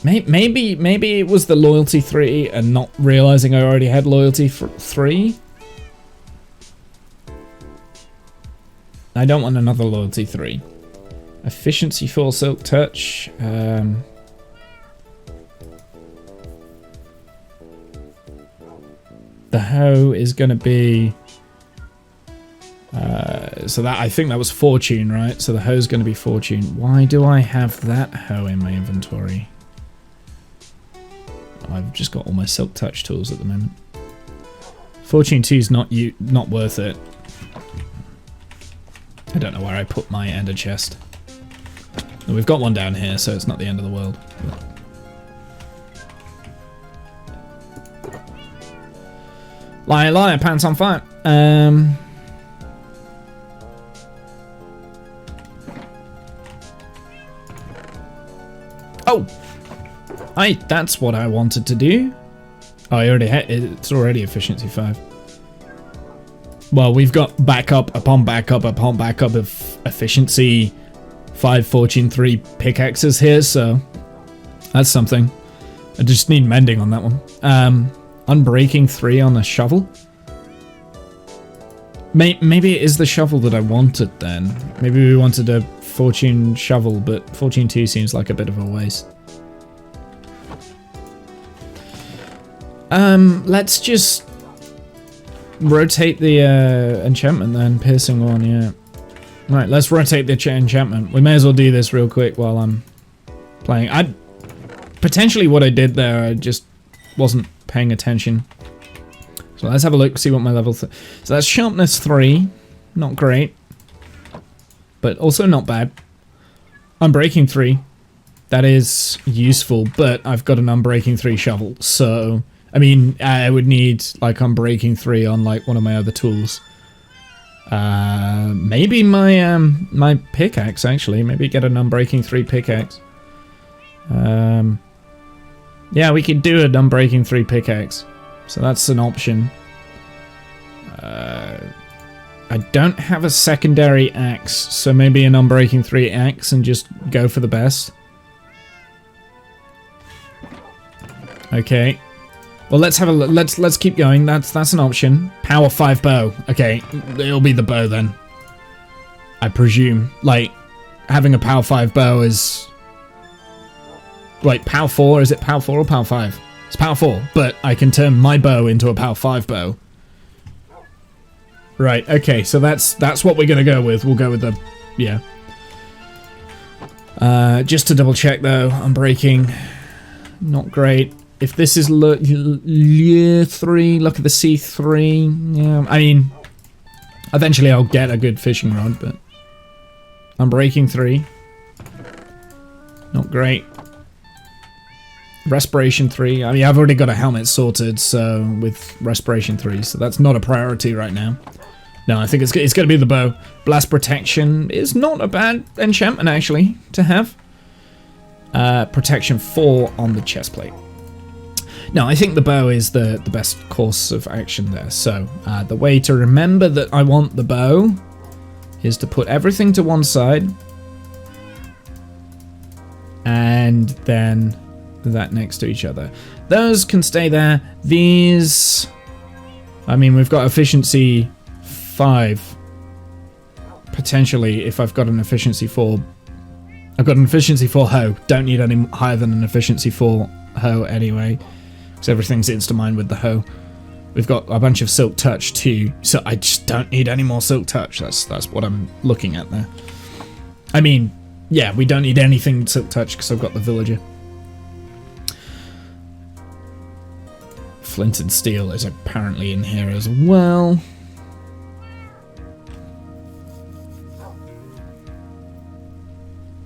Maybe it was the loyalty 3 and not realizing I already had loyalty 3. I don't want another loyalty 3. Efficiency 4 silk touch. The hoe is going to be... so that I think that was fortune, right? So the hoe's going to be fortune. Why do I have that hoe in my inventory? I've just got all my silk touch tools at the moment. Fortune 2 is not worth it. I don't know where I put my ender chest. We've got one down here, so it's not the end of the world. Liar, liar, pants on fire. Oh! That's what I wanted to do. Oh, I already had it's already efficiency 5. Well, we've got backup upon backup upon backup of efficiency 5, fortune 3 pickaxes here, so that's something. I just need mending on that one. Unbreaking 3 on the shovel. Maybe it is the shovel that I wanted then. Maybe we wanted a fortune shovel, but fortune 2 seems like a bit of a waste. Let's just rotate the enchantment then. Piercing 1, yeah. Right, let's rotate the enchantment. We may as well do this real quick while I'm playing. Potentially what I did there, I just wasn't paying attention. So let's have a look, see what my level... So that's sharpness 3. Not great. But also not bad. Unbreaking 3. That is useful, but I've got an Unbreaking 3 shovel, so... I mean, I would need, like, Unbreaking 3 on, like, one of my other tools. Maybe my, my pickaxe, actually. Maybe get an Unbreaking 3 pickaxe. Yeah, we could do an Unbreaking 3 pickaxe. So that's an option. I don't have a secondary axe, so maybe an Unbreaking 3 axe and just go for the best. Okay. Well, let's have a look. Let's keep going. That's an option. Power 5 bow. Okay, it'll be the bow then. I presume. Like, having a power 5 bow is... Wait, power 4? Is it power 4 or power 5? It's power 4, but I can turn my bow into a power 5 bow. Right, okay, so that's what we're gonna go with. We'll go with the... yeah. Just to double check though, Unbreaking. Not great. If this is Lure 3, look at the C3. Yeah, I mean, eventually I'll get a good fishing rod, but Unbreaking 3. Not great. Respiration 3. I mean, I've already got a helmet sorted, so with Respiration 3, so that's not a priority right now. No, I think it's going to be the bow. Blast Protection is not a bad enchantment, actually, to have. Protection 4 on the chest plate. No, I think the bow is the best course of action there. So, the way to remember that I want the bow is to put everything to one side. And then that next to each other. Those can stay there. These... I mean, we've got efficiency 5. Potentially, if I've got an efficiency 4... I've got an efficiency 4 hoe. Don't need any higher than an efficiency 4 hoe anyway. Because everything's insta-mine with the hoe. We've got a bunch of silk touch too. So I just don't need any more silk touch. That's what I'm looking at there. I mean, yeah, we don't need anything silk touch because I've got the villager. Flint and steel is apparently in here as well.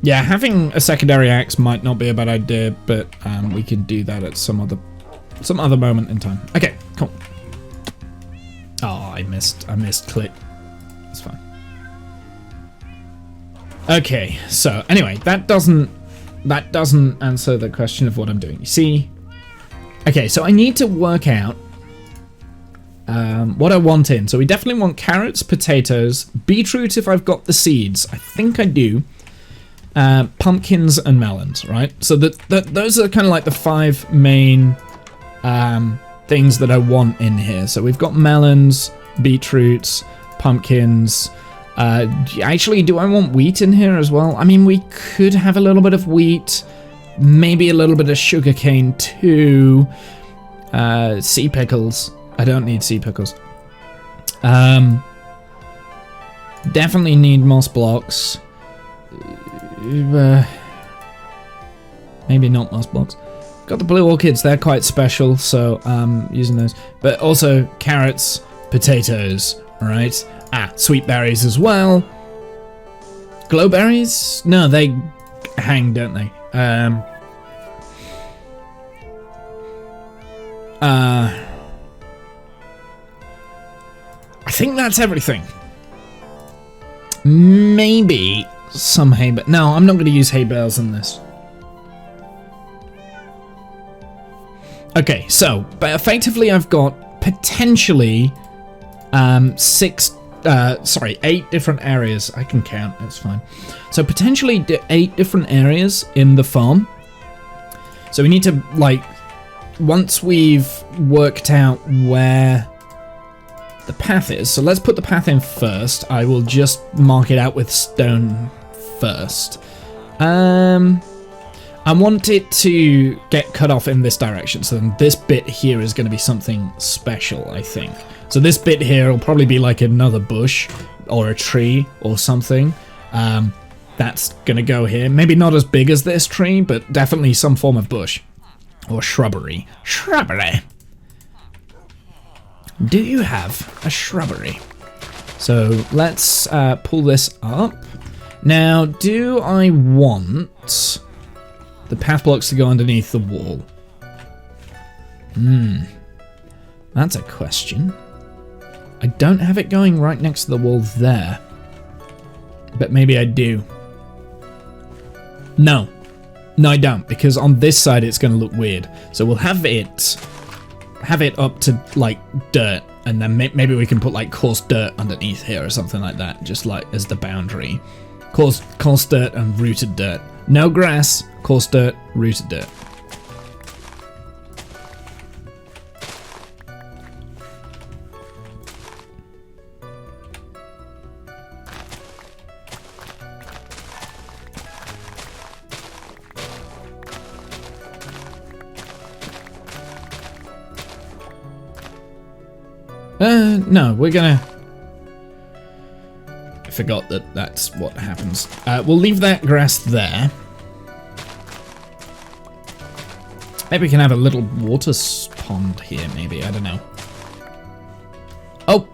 Yeah, having a secondary axe might not be a bad idea, but we can do that at some other moment in time. Okay, cool. Oh, I missed click. That's fine. Okay, so anyway, that doesn't answer the question of what I'm doing. You see? Okay, so I need to work out what I want in. So we definitely want carrots, potatoes, beetroot if I've got the seeds. I think I do. Pumpkins and melons, right? So those are kind of like the 5 main things that I want in here. So we've got melons, beetroots, pumpkins. Actually, do I want wheat in here as well? I mean, we could have a little bit of wheat, maybe a little bit of sugarcane too. Sea pickles. I don't need sea pickles. Definitely need moss blocks. Maybe not moss blocks. Got the blue orchids, they're quite special, so using those. But also carrots, potatoes, alright? Sweet berries as well. Glowberries? No, they hang, don't they? I think that's everything. Maybe some hay bales. No, I'm not going to use hay bales in this. Okay, so, but effectively I've got potentially 8 different areas. I can count, it's fine. So potentially 8 different areas in the farm. So we need to, like, once we've worked out where the path is, so let's put the path in first. I will just mark it out with stone first. I want it to get cut off in this direction, so then this bit here is going to be something special, I think. So this bit here will probably be like another bush or a tree or something. That's going to go here. Maybe not as big as this tree, but definitely some form of bush or shrubbery. Shrubbery. Do you have a shrubbery? So let's pull this up. Now, do I want the path blocks to go underneath the wall? That's a question. I don't have it going right next to the wall there. But maybe I do. No. No, I don't, because on this side it's going to look weird. So we'll have it up to, like, dirt, and then maybe we can put, like, coarse dirt underneath here or something like that, just, like, as the boundary. Coarse dirt and rooted dirt. No grass, coarse dirt, rooted dirt. No, we're gonna... I forgot that that's what happens. We'll leave that grass there. Maybe we can have a little water pond here, maybe, I don't know. Oh!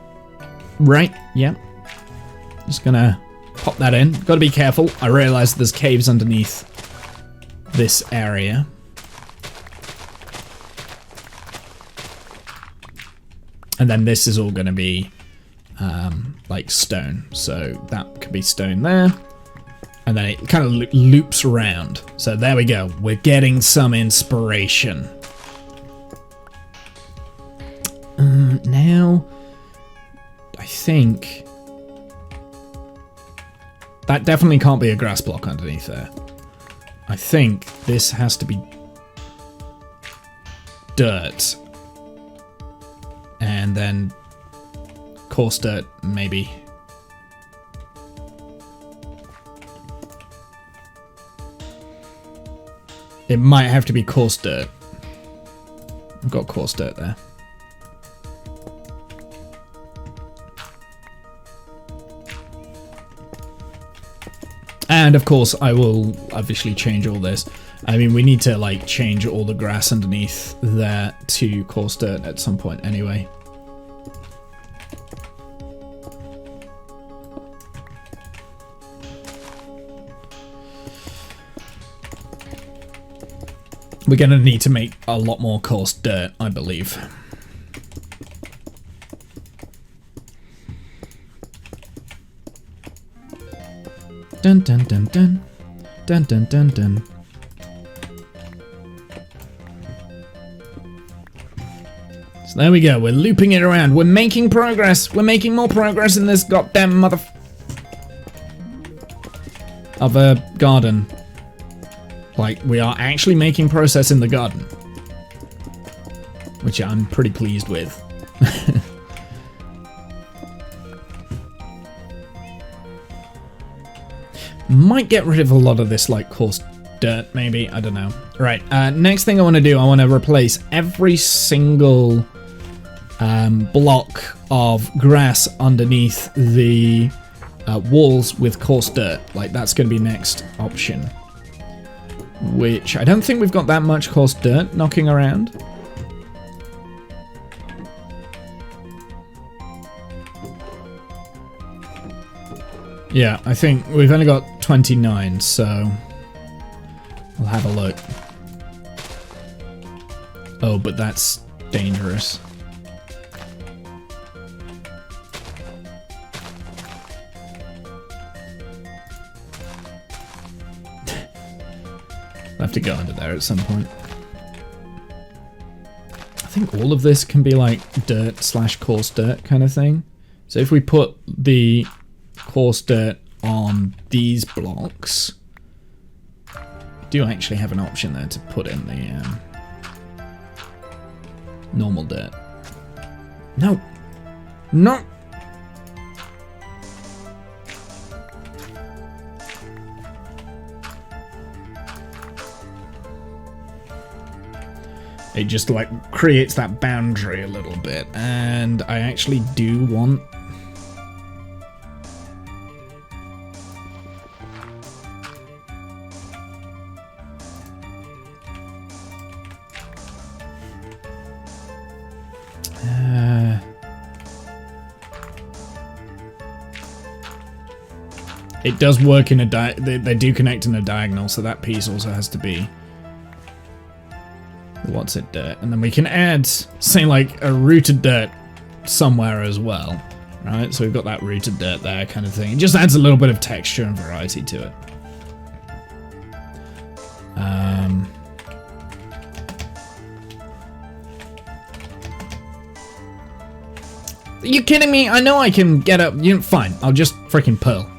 Right, yeah. Just gonna pop that in. Gotta be careful. I realise there's caves underneath this area. And then this is all going to be like stone, so that could be stone there, and then it kind of loops around. So there we go, we're getting some inspiration. Now I think that definitely can't be a grass block underneath there. I think this has to be dirt. And then coarse dirt, maybe. It might have to be coarse dirt. I've got coarse dirt there. And of course, I will obviously change all this. I mean, we need to, like, change all the grass underneath there to coarse dirt at some point anyway. We're going to need to make a lot more coarse dirt, I believe. Dun dun dun dun. Dun dun dun dun. So there we go, we're looping it around. We're making progress. We're making more progress in this goddamn mother... of a garden. Like, we are actually making progress in the garden. Which I'm pretty pleased with. Might get rid of a lot of this, like, coarse dirt, maybe. I don't know. Right, next thing I want to do, I want to replace every single block of grass underneath the walls with coarse dirt. Like, that's going to be next option. Which, I don't think we've got that much coarse dirt knocking around. Yeah, I think we've only got 29, so I'll have a look. Oh, but that's dangerous. I'll have to go under there at some point. I think all of this can be like dirt / coarse dirt kind of thing. So if we put the coarse dirt on these blocks, I do actually have an option there to put in the normal dirt. No! No! It just like creates that boundary a little bit, and I actually do want it does work in a they do connect in a diagonal, so that piece also has to be what's it dirt, and then we can add, say, like a rooted dirt somewhere as well, right? So we've got that rooted dirt there kind of thing. It just adds a little bit of texture and variety to it. Are you kidding me? I know I can get up. You know, fine, I'll just freaking pearl.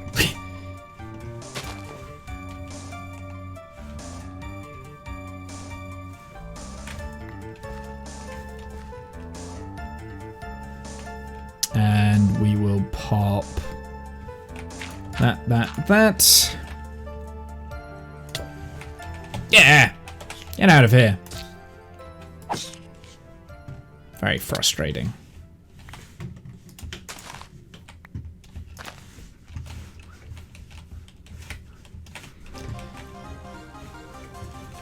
And we will pop that. Yeah! Get out of here. Very frustrating.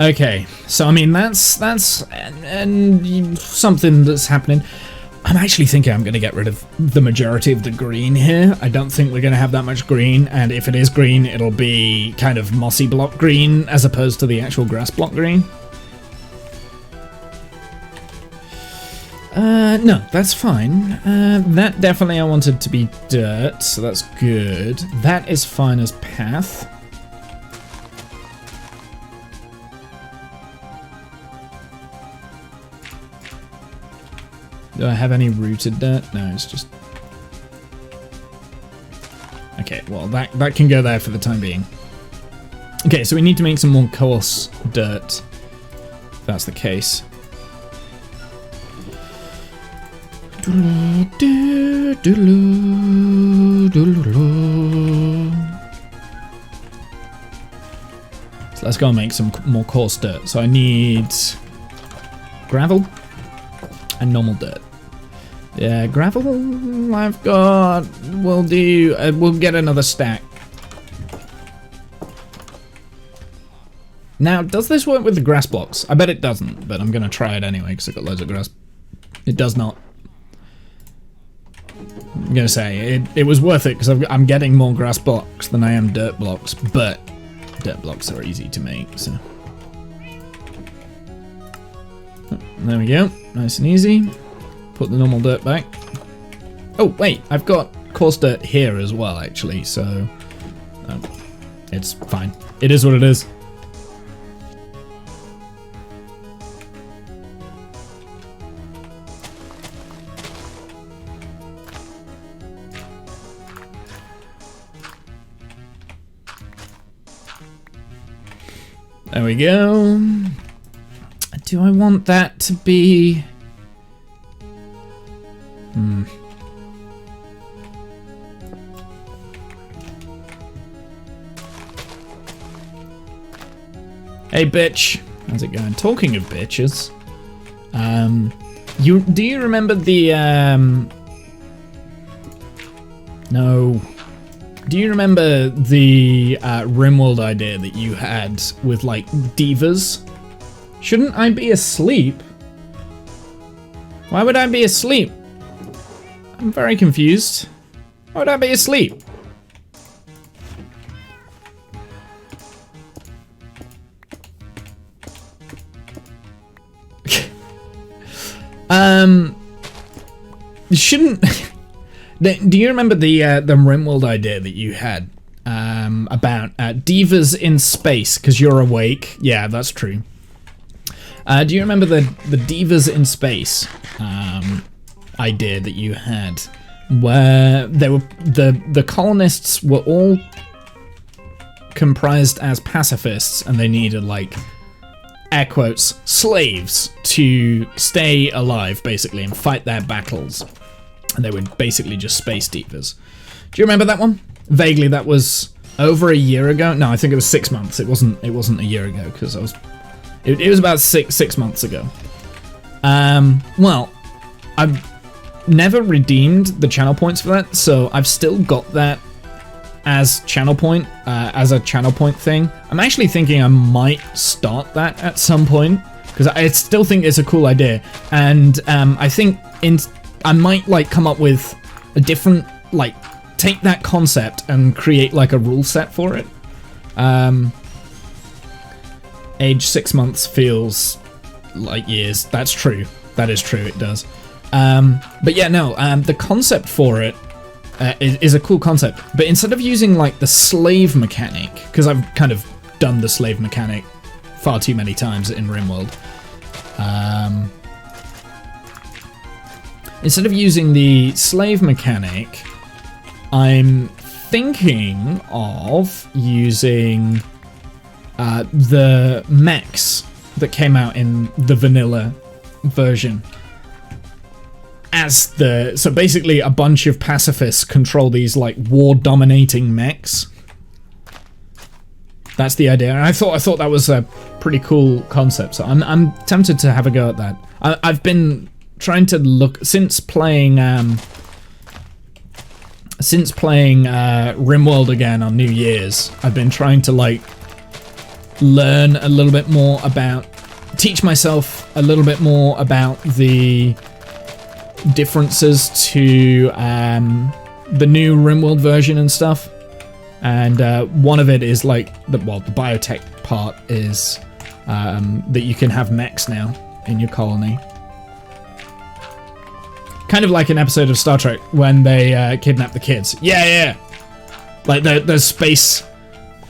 Okay, so I mean that's something that's happening. I'm actually thinking I'm going to get rid of the majority of the green here. I don't think we're going to have that much green, and if it is green, it'll be kind of mossy block green as opposed to the actual grass block green. No, that's fine. That definitely I wanted to be dirt, so that's good. That is fine as path. Do I have any rooted dirt? No, it's just... Okay, well, that can go there for the time being. Okay, so we need to make some more coarse dirt, if that's the case. So let's go and make some more coarse dirt. So I need gravel and normal dirt. Yeah, gravel I've got. We'll do. We'll get another stack. Now, does this work with the grass blocks? I bet it doesn't, but I'm gonna try it anyway because I've got loads of grass. It does not. I'm gonna say it was worth it because I'm getting more grass blocks than I am dirt blocks, but dirt blocks are easy to make, so. There we go. Nice and easy. Put the normal dirt back. Oh, wait. I've got coarse dirt here as well, actually. So, it's fine. It is what it is. There we go. Do I want that to be... Hey, bitch. How's it going? Talking of bitches, do you remember the no? Do you remember the Rimworld idea that you had with like divas? Shouldn't I be asleep? Why would I be asleep? I'm very confused. Why would I be asleep? Shouldn't... Do you remember the Rimworld idea that you had about divas in space? Because you're awake. Yeah, that's true. Do you remember the divas in space idea that you had, where they were the colonists were all comprised as pacifists, and they needed like air quotes slaves to stay alive basically and fight their battles, and they were basically just space divas. Do you remember that one? Vaguely. That was over a year ago. No, I think it was 6 months. It wasn't a year ago, because it was about six months ago. Well, I've never redeemed the channel points for that, so I've still got that as channel point, as a channel point thing. I'm actually thinking I might start that at some point, because I still think it's a cool idea, and I think I might like come up with a different, like, take that concept and create like a rule set for it. Age 6 months feels like years. That's true. That is true. It does. But yeah, no. The concept for it is a cool concept. But instead of using like the slave mechanic, because I've kind of done the slave mechanic far too many times in Rimworld. Instead of using the slave mechanic, I'm thinking of using the mechs that came out in the vanilla version as so basically a bunch of pacifists control these like war dominating mechs. That's the idea, and I thought that was a pretty cool concept, so I'm tempted to have a go at that. I've been trying to look since playing Rimworld again on New Year's. I've been trying to like learn a little bit more about, teach myself a little bit more about the differences to the new Rimworld version and stuff. And one of it is like the biotech part is that you can have mechs now in your colony. Kind of like an episode of Star Trek when they kidnap the kids. Yeah. Like the space.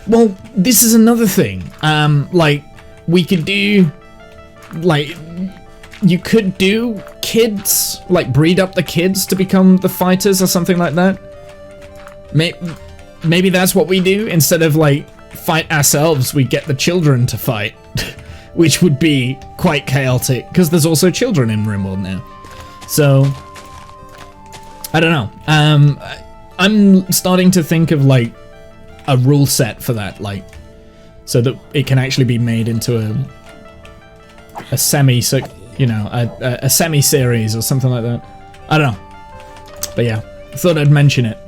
Well, this is another thing. Like we could do, like you could do kids, like breed up the kids to become the fighters or something like that. Maybe that's what we do. Instead of like fight ourselves, we get the children to fight, which would be quite chaotic because there's also children in Rimworld now. So I don't know. I'm starting to think of like a rule set for that, like so that it can actually be made into a semi, you know, a semi-series or something like that. I don't know. But yeah, I thought I'd mention it.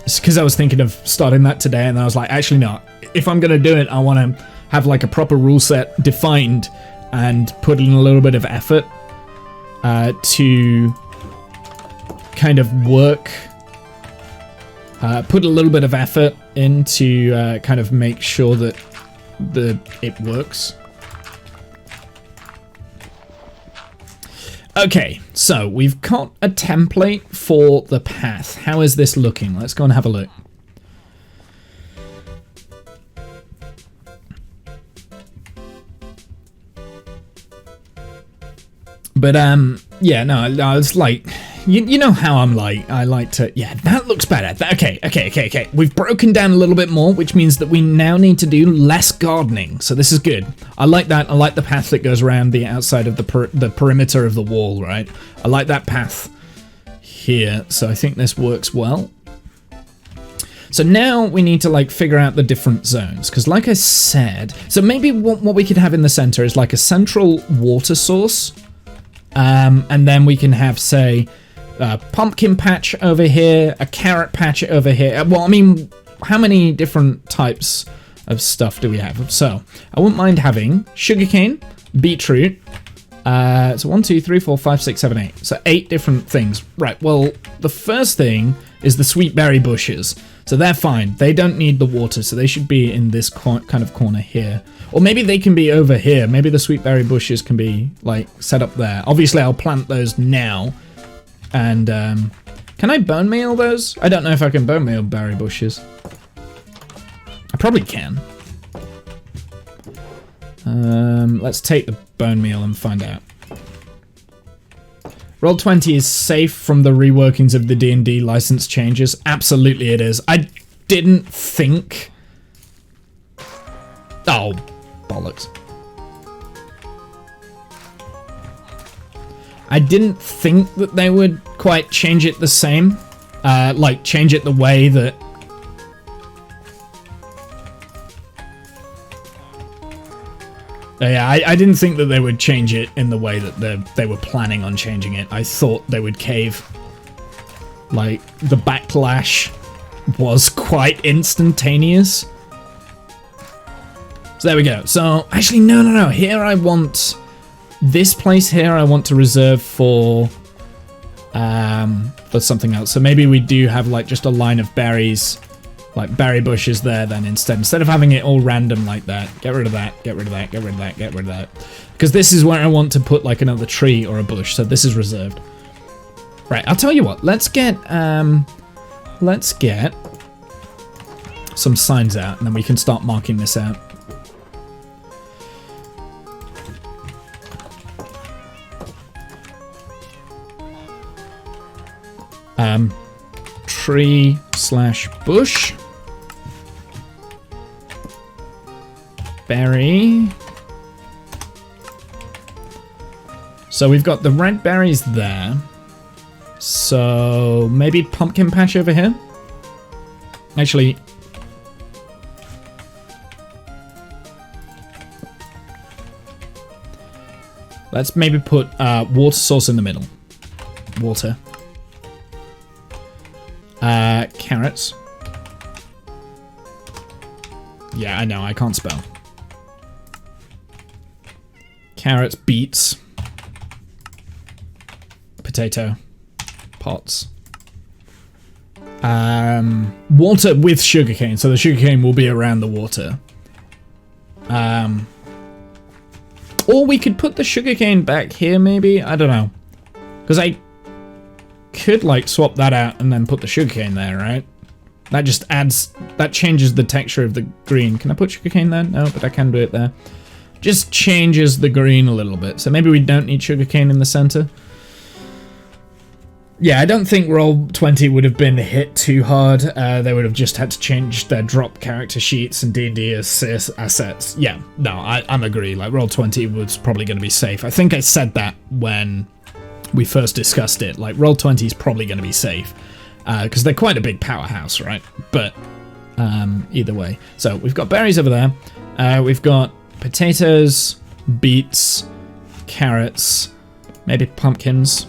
It's because I was thinking of starting that today, and then I was like, actually no, if I'm going to do it, I want to have like a proper rule set defined and put in a little bit of effort to kind of work, put a little bit of effort into kind of make sure that it works. Okay, so we've got a template for the path. How is this looking? Let's go and have a look. But, yeah, no, it's like, you know how I'm like, I like to, yeah, that looks better. Okay. We've broken down a little bit more, which means that we now need to do less gardening. So this is good. I like that. I like the path that goes around the outside of the perimeter of the wall, right? I like that path here. So I think this works well. So now we need to like figure out the different zones, because like I said, so maybe what we could have in the center is like a central water source. And then we can have, say, a pumpkin patch over here, a carrot patch over here. Well, I mean, how many different types of stuff do we have? So, I wouldn't mind having sugarcane, beetroot. So 1, 2, 3, 4, 5, 6, 7, 8. So 8 different things. Right, well, the first thing is the sweet berry bushes. So they're fine. They don't need the water, so they should be in this kind of corner here. Or maybe they can be over here. Maybe the sweet berry bushes can be, like, set up there. Obviously, I'll plant those now. And, can I bone meal those? I don't know if I can bone meal berry bushes. I probably can. Let's take the bone meal and find out. Roll20 is safe from the reworkings of the D&D license changes. Absolutely it is. I didn't think... Oh, bollocks. I didn't think that they would quite change it the same. Like, change it the way that... Yeah, I didn't think that they would change it in the way that they were planning on changing it. I thought they would cave. Like, the backlash was quite instantaneous. So there we go. So, actually, no. Here I want... This place here I want to reserve for something else. So maybe we do have, like, just a line of berries... Like berry bushes there then instead of having it all random like that. Get rid of that, get rid of that, get rid of that, get rid of that. Because this is where I want to put like another tree or a bush, so this is reserved. Right, I'll tell you what, let's get some signs out and then we can start marking this out. Tree/bush. Berry. So we've got the red berries there. So maybe pumpkin patch over here? Actually... Let's maybe put water source in the middle. Water. Carrots. Yeah, I know, I can't spell. Carrots, beets. Potato. Pots. Water with sugarcane, so the sugarcane will be around the water. Or we could put the sugarcane back here, maybe? I don't know. Because I could, like, swap that out and then put the sugarcane there, right? That just adds... That changes the texture of the green. Can I put sugarcane there? No, but I can do it there. Just changes the green a little bit. So maybe we don't need sugarcane in the center. Yeah, I don't think Roll20 would have been hit too hard. They would have just had to change their drop character sheets and D&D assets. Yeah, no, I'm agree. Like, Roll20 was probably going to be safe. I think I said that when we first discussed it. Like, Roll20 is probably going to be safe. Because they're quite a big powerhouse, right? But either way. So, we've got berries over there. We've got potatoes, beets, carrots, maybe pumpkins.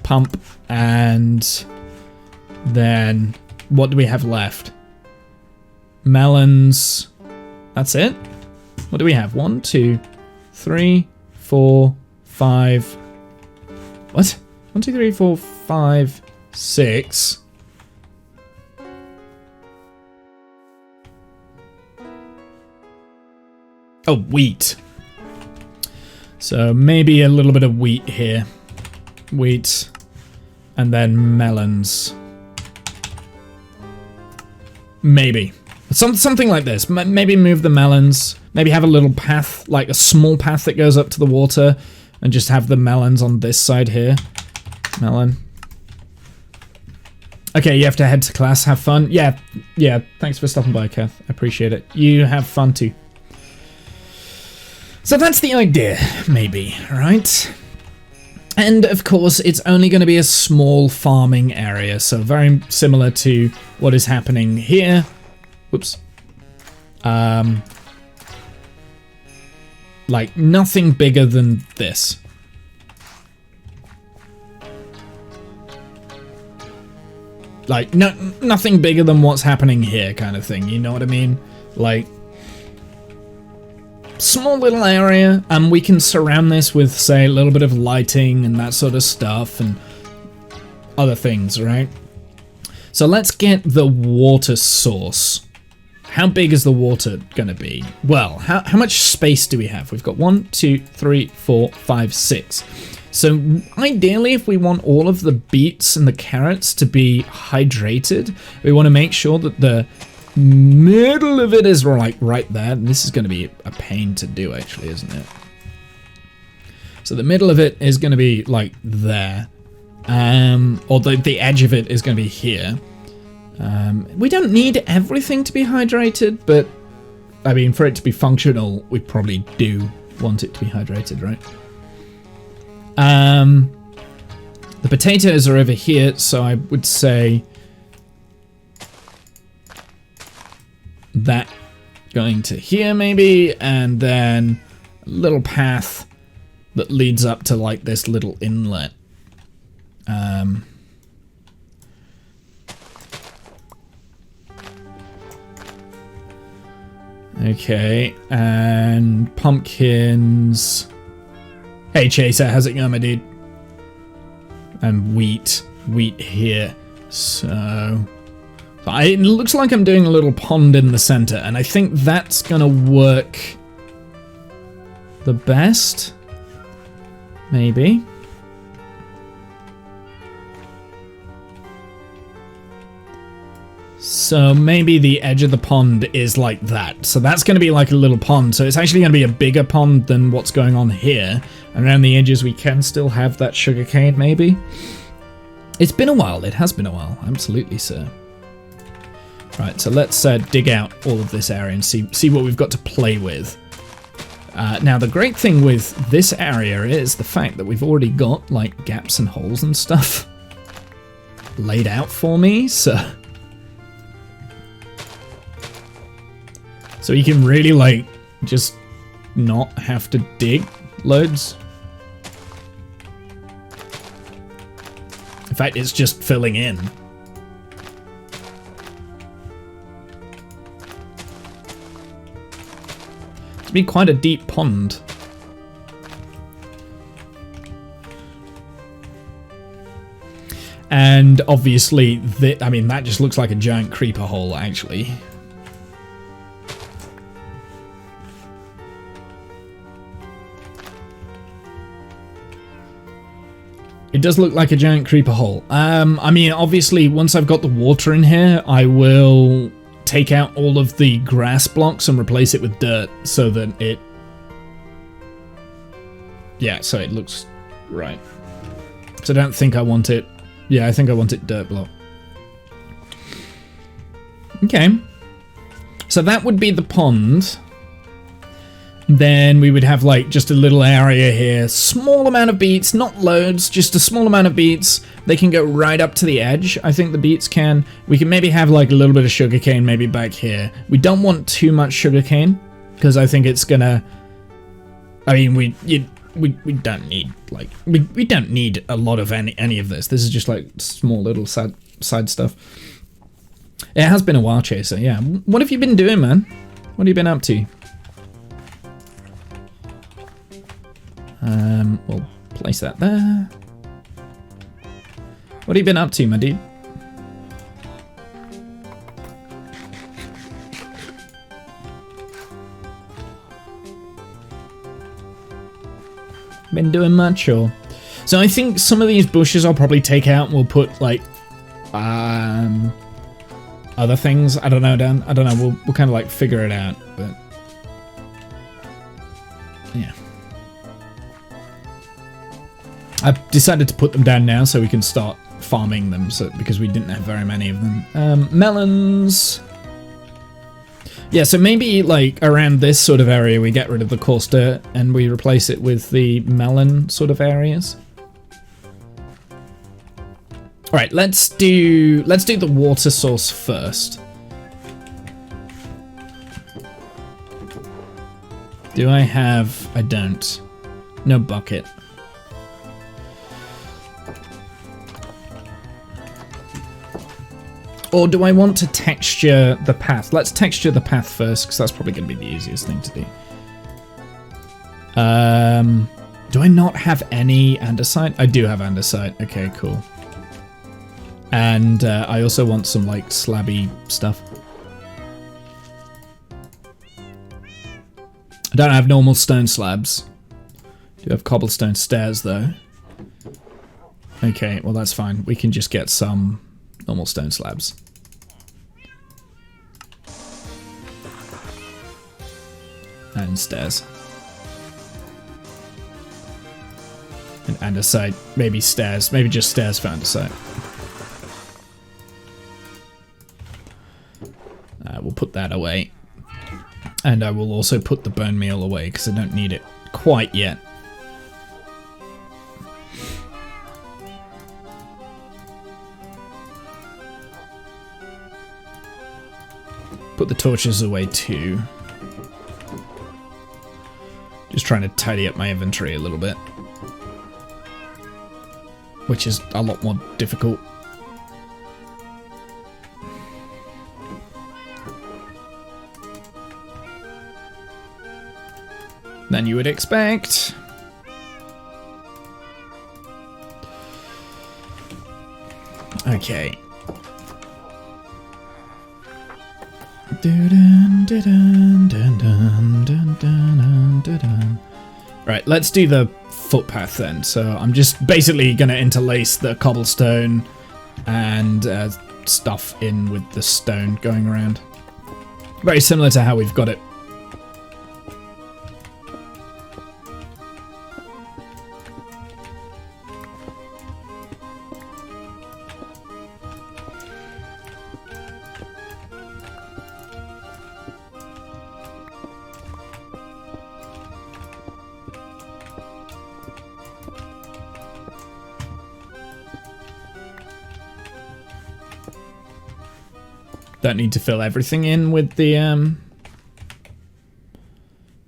Pump, and then what do we have left? Melons. That's it? What do we have? 1, 2, 3, 4, 5. What? 1, 2, 3, 4, 5, 6. Oh, wheat. So maybe a little bit of wheat here. Wheat. And then melons. Maybe. Something like this. Maybe move the melons. Maybe have a little path, like a small path that goes up to the water. And just have the melons on this side here. Melon. Okay, you have to head to class. Have fun. Yeah. Thanks for stopping by, Kath. I appreciate it. You have fun too. So that's the idea, maybe, right? And of course, it's only going to be a small farming area, so very similar to what is happening here. Whoops. Like nothing bigger than this. Like nothing bigger than what's happening here, kind of thing. You know what I mean? Like. Small little area, and we can surround this with, say, a little bit of lighting and that sort of stuff and other things, right? So let's get the water source. How big is the water going to be? Well, how much space do we have? We've got 1, 2, 3, 4, 5, 6. So ideally, if we want all of the beets and the carrots to be hydrated, we want to make sure that the middle of it is like right there. And this is going to be a pain to do, actually, isn't it? So the middle of it is going to be like there, or the edge of it is going to be here. We don't need everything to be hydrated, but I mean, for it to be functional, we probably do want it to be hydrated, right? The potatoes are over here, so I would say that going to here maybe, and then a little path that leads up to like this little inlet. Okay, and pumpkins. Hey Chaser, how's it going, my dude? And wheat here. So it looks like I'm doing a little pond in the center, and I think that's gonna work the best. Maybe. So maybe the edge of the pond is like that. So that's going to be like a little pond. So it's actually going to be a bigger pond than what's going on here. And around the edges we can still have that sugarcane, maybe. It's been a while. It has been a while. Absolutely, sir. Right, so let's dig out all of this area and see what we've got to play with. Now, the great thing with this area is the fact that we've already got like gaps and holes and stuff laid out for me, so you can really like just not have to dig loads. In fact, it's just filling in. It's be quite a deep pond. And obviously, I mean, that just looks like a giant creeper hole, actually. It does look like a giant creeper hole. I mean, obviously, once I've got the water in here, I will take out all of the grass blocks and replace it with dirt so that it... Yeah, so it looks right. So I don't think I want it... Yeah, I think I want it dirt block. Okay. So that would be the pond. Then we would have like just a little area here, small amount of beets, not loads, just a small amount of beets. They can go right up to the edge. I think the beets can. We can maybe have like a little bit of sugarcane maybe back here. We don't want too much sugarcane because I think it's gonna. I mean, we don't need like we don't need a lot of any of this. This is just like small little side stuff. It has been a while, Chaser. Yeah. What have you been doing, man? What have you been up to? We'll place that there. What have you been up to, my dude? been doing much, or? So I think some of these bushes I'll probably take out and we'll put, like, other things. I don't know, Dan. I don't know. We'll kind of, like, figure it out, but... yeah. I've decided to put them down now so we can start farming them, because we didn't have very many of them. Melons... yeah, so maybe, like, around this sort of area we get rid of the coarse dirt and we replace it with the melon sort of areas. Alright, let's do the water source first. Do I have... I don't. No bucket. Or do I want to texture the path? Let's texture the path first, because that's probably going to be the easiest thing to do. Do I not have any andesite? I do have andesite. Okay, cool. And I also want some, like, slabby stuff. I don't have normal stone slabs. I do have cobblestone stairs, though. Okay, well, that's fine. We can just get some normal stone slabs. And stairs. And andesite. Maybe stairs. Maybe just stairs for andesite. We'll put that away. And I will also put the bone meal away because I don't need it quite yet. Put the torches away too. Just trying to tidy up my inventory a little bit. Which is a lot more difficult. Than you would expect. Okay. Right, let's do the footpath then. So I'm just basically going to interlace the cobblestone and stuff in with the stone going around. Very similar to how we've got it. Don't need to fill everything in with the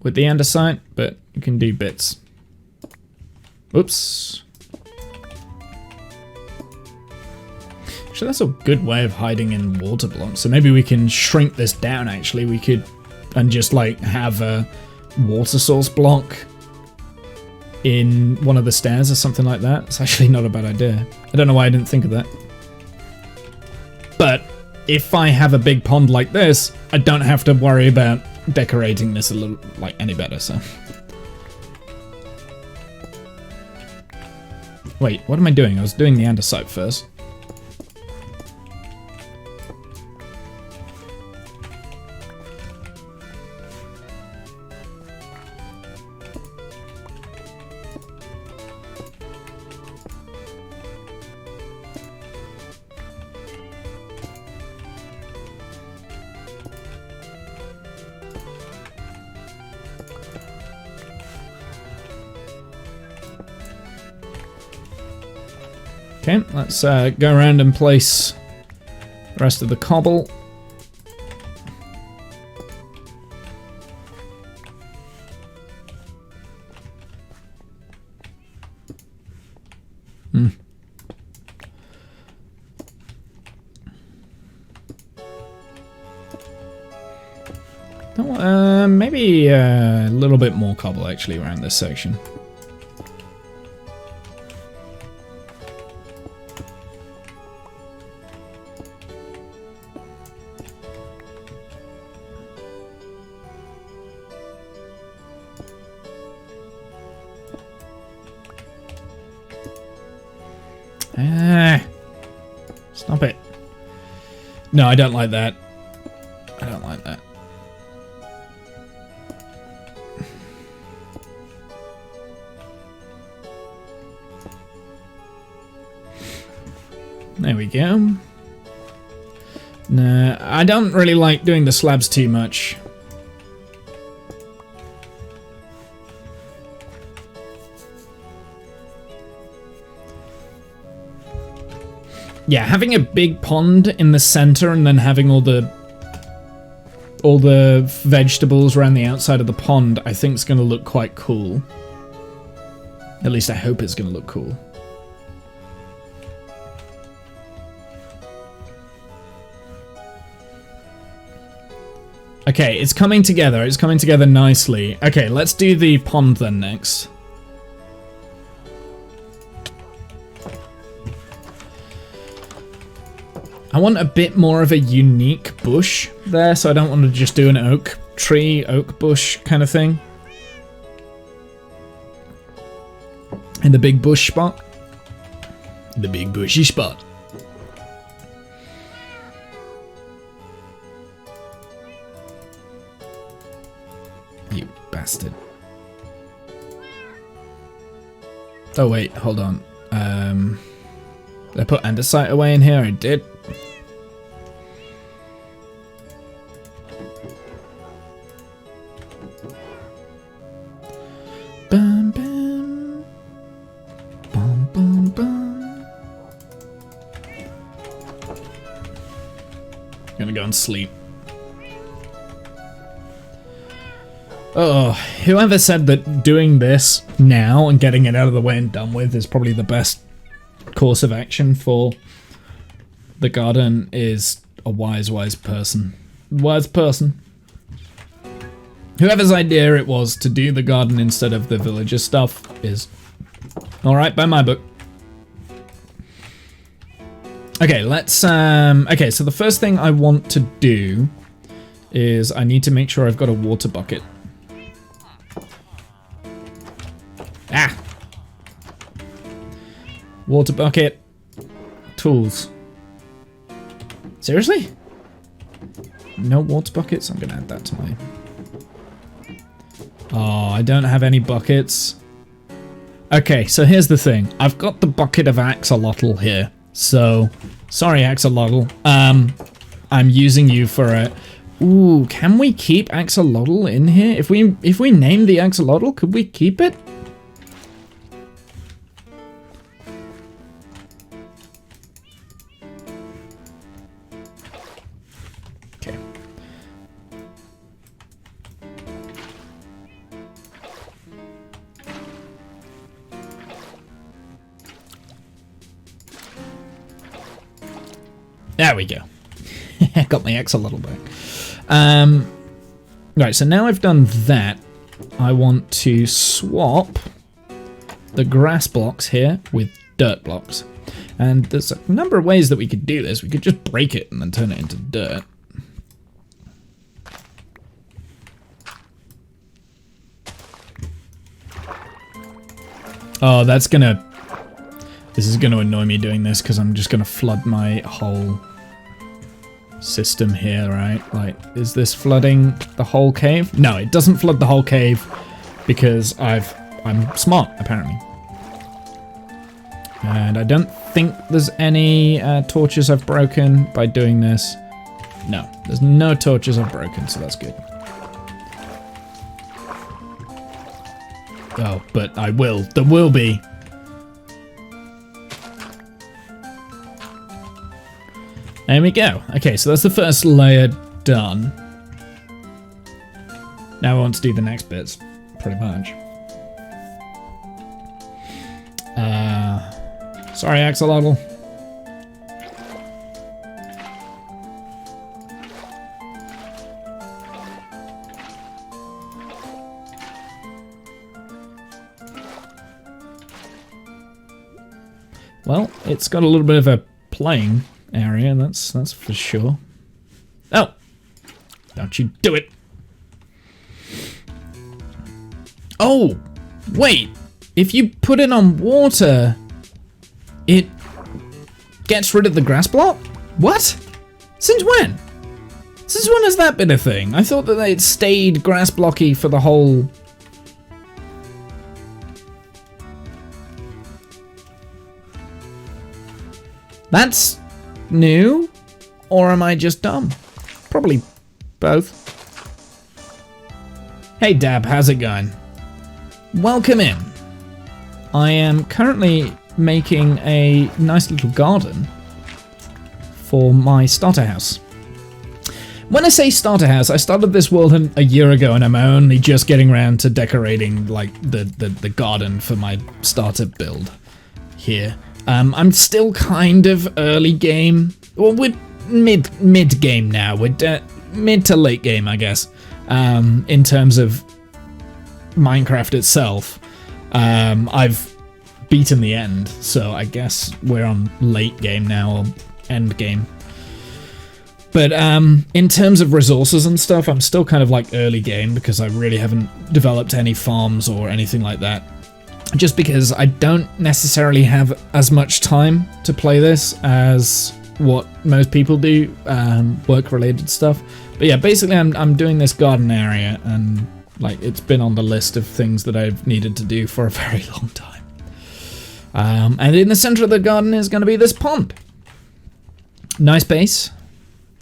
andesite, but you can do bits. Oops. Actually, that's a good way of hiding in water blocks. So maybe we can shrink this down, actually. We could, and just like have a water source block in one of the stairs or something like that. It's actually not a bad idea. I don't know why I didn't think of that. But if I have a big pond like this, I don't have to worry about decorating this a little, like, any better, so. Wait, what am I doing? I was doing the andesite first. Okay, let's go around and place the rest of the cobble. Maybe a little bit more cobble actually around this section. Stop it. No, I don't like that. I don't like that. There we go. Nah, I don't really like doing the slabs too much. Yeah, having a big pond in the center and then having all the vegetables around the outside of the pond, I think is going to look quite cool. At least I hope it's going to look cool. Okay, it's coming together. It's coming together nicely. Okay, let's do the pond then next. I want a bit more of a unique bush there, so I don't want to just do an oak tree, oak bush kind of thing. In the big bush spot. The big bushy spot. You bastard. Oh wait, hold on. Did I put andesite away in here? I did. Bum, bum. Bum, bum, bum. Gonna go and sleep. Oh, whoever said that doing this now and getting it out of the way and done with is probably the best course of action for the garden is a wise person. Wise person. Whoever's idea it was to do the garden instead of the villager stuff is alright by my book. Okay, let's okay, so the first thing I want to do is I need to make sure I've got a water bucket. Ah! Water bucket. Tools. Seriously? No water buckets? I'm gonna add that to my... Oh, I don't have any buckets. Okay, so here's the thing. I've got the bucket of axolotl here. So, sorry axolotl. I'm using you for a... Ooh, can we keep axolotl in here? If we name the axolotl, could we keep it? Okay. There we go. Got my axolotl back. Right, so now I've done that, I want to swap the grass blocks here with dirt blocks. And there's a number of ways that we could do this. We could just break it and then turn it into dirt. Oh, that's gonna... This is gonna annoy me doing this because I'm just gonna flood my whole system here, right? Like, is this flooding the whole cave? No, it doesn't flood the whole cave because I'm smart, apparently. And I don't think there's any torches I've broken by doing this. No, there's no torches I've broken, so that's good. Oh, but I will. There will be. There we go. Okay, so that's the first layer done. Now I want to do the next bits, pretty much. Sorry, axolotl. Well, it's got a little bit of a playing area, that's for sure. Oh! Don't you do it! Oh! Wait! If you put it on water, it gets rid of the grass plot? What? Since when? Since when has that been a thing? I thought that it stayed grass blocky for the whole... That's new? Or am I just dumb? Probably both. Hey Dab, how's it going? Welcome in. I am currently making a nice little garden for my starter house. When I say starter house, I started this world a year ago and I'm only just getting around to decorating like the garden for my starter build here. I'm still kind of early game. Well, we're mid game now. We're mid to late game, I guess, in terms of Minecraft itself. I've beaten the end, so I guess we're on late game now, or end game. But in terms of resources and stuff, I'm still kind of like early game because I really haven't developed any farms or anything like that. Just because I don't necessarily have as much time to play this as what most people do, work-related stuff. But yeah, basically I'm doing this garden area, and like it's been on the list of things that I've needed to do for a very long time. And in the center of the garden is going to be this pond. Nice base.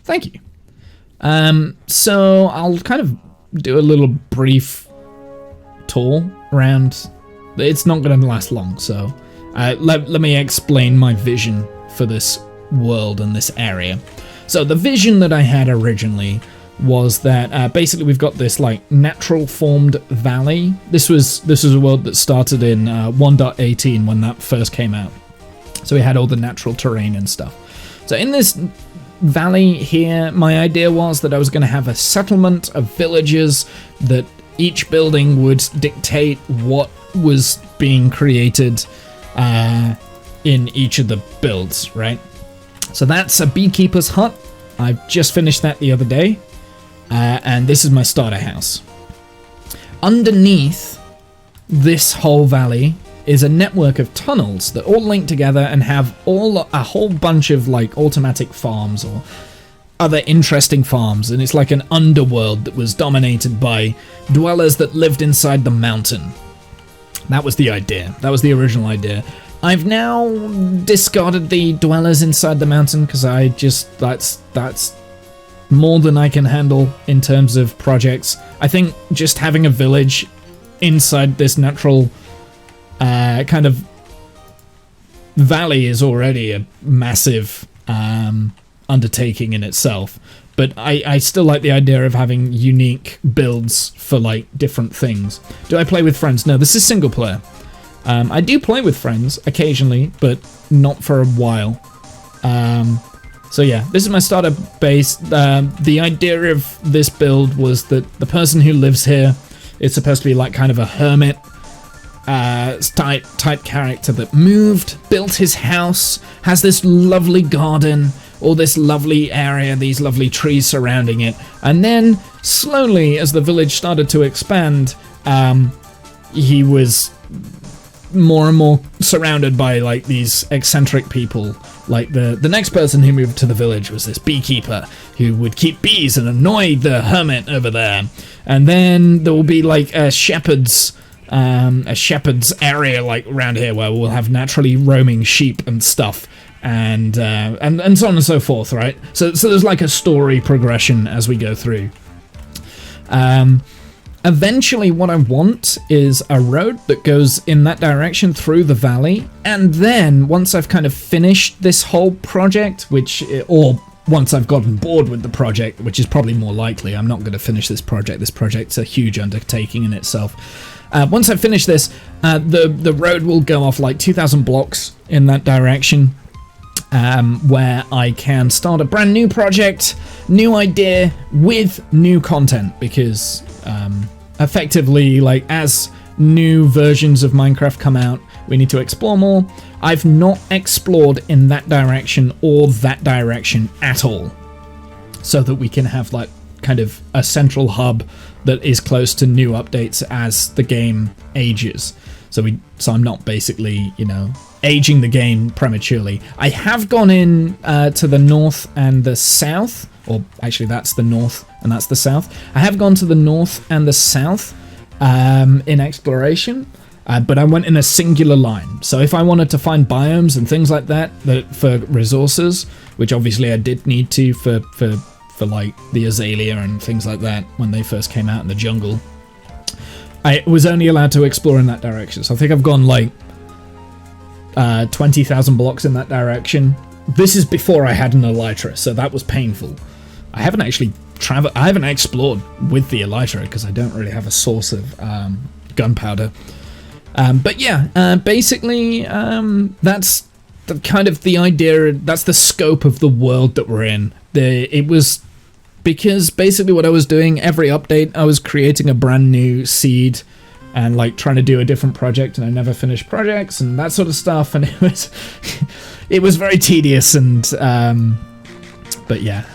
Thank you. So I'll kind of do a little brief tour around. It's not going to last long, so let me explain my vision for this world and this area. So the vision that I had originally was that basically we've got this like natural formed valley. This was a world that started in 1.18 when that first came out. So we had all the natural terrain and stuff. So in this valley here, my idea was that I was going to have a settlement of villagers, that each building would dictate what was being created in each of the builds, right? So that's a beekeeper's hut. I've just finished that the other day. And this is my starter house. Underneath this whole valley is a network of tunnels that all link together and have a whole bunch of like automatic farms or other interesting farms, and it's like an underworld that was dominated by dwellers that lived inside the mountain. That was the idea. That was the original idea. I've now discarded the dwellers inside the mountain because I just that's more than I can handle in terms of projects. I think just having a village inside this natural kind of valley is already a massive undertaking in itself. But I still like the idea of having unique builds for like different things. Do I play with friends? No, this is single player. I do play with friends occasionally, but not for a while. So yeah, this is my starter base. The idea of this build was that the person who lives here is supposed to be like kind of a hermit type character that moved, built his house, has this lovely garden, all this lovely area, these lovely trees surrounding it, and then slowly, as the village started to expand, he was more and more surrounded by like these eccentric people. Like the next person who moved to the village was this beekeeper who would keep bees and annoy the hermit over there. And then there will be like a shepherd's area like around here where we'll have naturally roaming sheep and stuff, and so on and so forth, right? So there's like a story progression as we go through. Eventually what I want is a road that goes in that direction through the valley, and then once I've kind of finished this whole project, or once I've gotten bored with the project, which is probably more likely, I'm not going to finish this project. This project's a huge undertaking in itself. Once I finish this, the road will go off like 2,000 blocks in that direction, where I can start a brand new project, new idea, with new content, because effectively, like, as new versions of Minecraft come out, we need to explore more. I've not explored in that direction or that direction at all, so that we can have like kind of a central hub that is close to new updates as the game ages. So I'm not basically, aging the game prematurely. I have gone in to the north and the south, or actually that's the north and that's the south. I have gone to the north and the south in exploration, but I went in a singular line. So if I wanted to find biomes and things like that, for resources, which obviously I did need to for like the azalea and things like that when they first came out in the jungle, I was only allowed to explore in that direction. So I think I've gone like 20,000 blocks in that direction. This is before I had an elytra, so that was painful. I haven't actually I haven't explored with the elytra because I don't really have a source of gunpowder. But yeah, basically that's the kind of the idea. That's the scope of the world that we're in. It was because basically what I was doing, every update, I was creating a brand new seed and like trying to do a different project, and I never finished projects and that sort of stuff, and it was very tedious. And but yeah,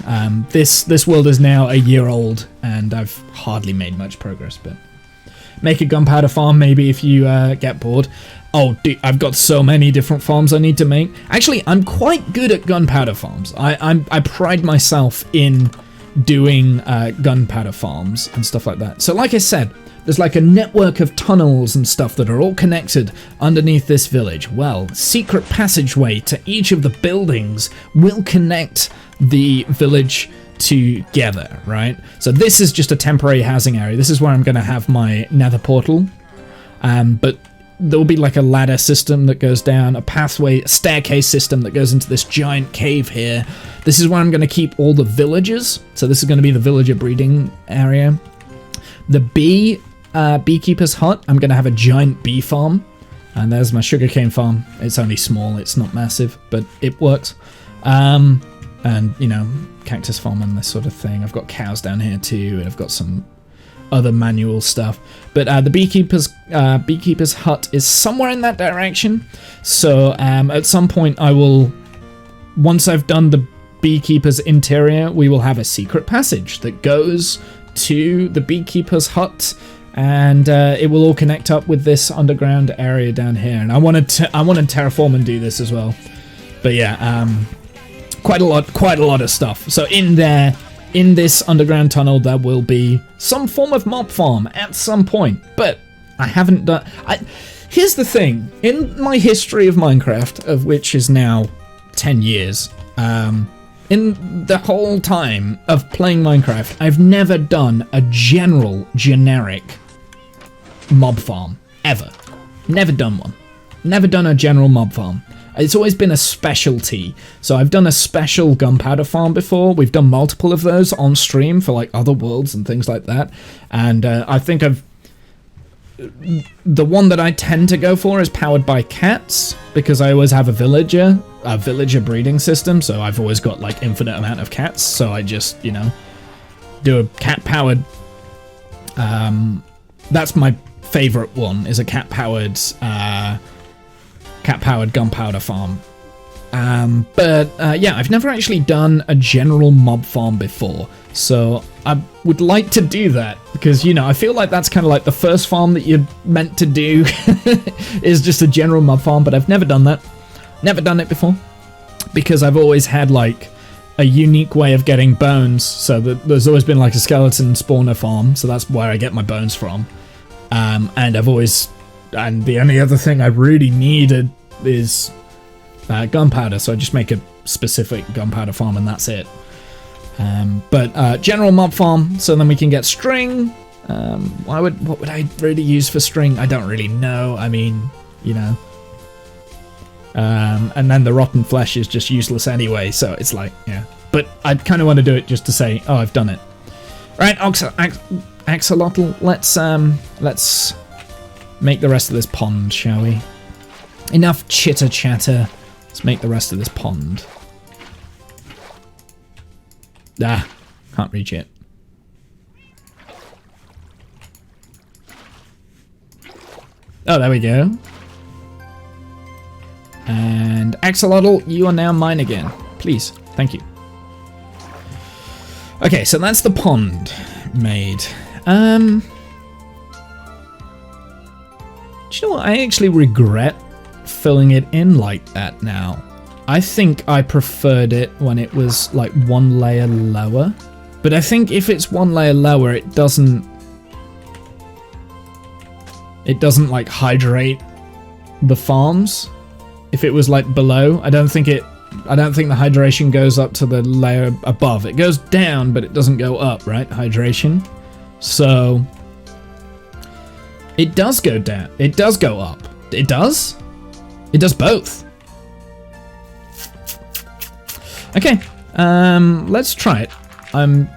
this world is now a year old, and I've hardly made much progress. But make a gunpowder farm maybe if you get bored. Oh, dude, I've got so many different farms I need to make. Actually, I'm quite good at gunpowder farms. I pride myself in doing gunpowder farms and stuff like that. So like I said, there's like a network of tunnels and stuff that are all connected underneath this village. Well, secret passageway to each of the buildings will connect the village together, right? So this is just a temporary housing area. This is where I'm going to have my nether portal. But there'll be like a ladder system that goes down, a pathway, a staircase system that goes into this giant cave here. This is where I'm going to keep all the villagers. So this is going to be the villager breeding area. The beekeeper's hut, I'm going to have a giant bee farm. And there's my sugarcane farm. It's only small, it's not massive, but it works. And, you know, cactus farm and this sort of thing. I've got cows down here too, and I've got some other manual stuff. But the beekeeper's hut is somewhere in that direction. So at some point I will, once I've done the beekeeper's interior, we will have a secret passage that goes to the beekeeper's hut, and it will all connect up with this underground area down here. And I wanted terraform and do this as well. But yeah, quite a lot of stuff. So in there, in this underground tunnel, there will be some form of mob farm at some point, but I haven't done. Here's the thing: in my history of Minecraft, of which is now 10 years, in the whole time of playing Minecraft, I've never done a generic mob farm ever. Never done one. Never done a general mob farm. It's always been a specialty. So I've done a special gunpowder farm before. We've done multiple of those on stream for like other worlds and things like that. And I think the one that I tend to go for is powered by cats, because I always have a villager breeding system. So I've always got like infinite amount of cats. So I just, you know, do a cat powered. That's my favorite one, is a cat powered gunpowder farm. But yeah, I've never actually done a general mob farm before, so I would like to do that, because, you know, I feel like that's kind of like the first farm that you're meant to do is just a general mob farm. But I've never done that, never done it before, because I've always had like a unique way of getting bones. So there's always been like a skeleton spawner farm, so that's where I get my bones from. And the only other thing I really needed is gunpowder, so I just make a specific gunpowder farm and that's it. But general mob farm, so then we can get string. What would I really use for string? I don't really know. I mean, you know. And then the rotten flesh is just useless anyway, so it's like, yeah. But I kind of want to do it just to say, oh, I've done it. Right, axolotl, let's make the rest of this pond, shall we? Enough chitter chatter. Let's make the rest of this pond. Ah, can't reach it. Oh, there we go. And axolotl, you are now mine again. Please, thank you. Okay, so that's the pond made. Do you know what? I actually regret filling it in like that now. I think I preferred it when it was like one layer lower. But I think if it's one layer lower, it doesn't like hydrate the farms. If it was like below, I don't think the hydration goes up to the layer above. It goes down, but it doesn't go up, right? Hydration. So it does go down. It does go up. It does? It does both. Okay. Let's try it. I'm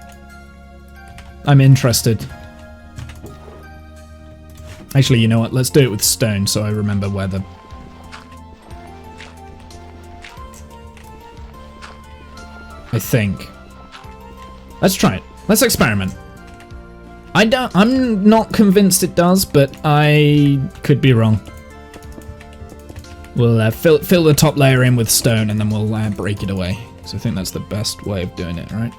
interested. Actually, you know what? Let's do it with stone so I remember where the... I think. Let's try it. Let's experiment. I'm not convinced it does, but I could be wrong. We'll fill the top layer in with stone and then we'll break it away. So I think that's the best way of doing it, right?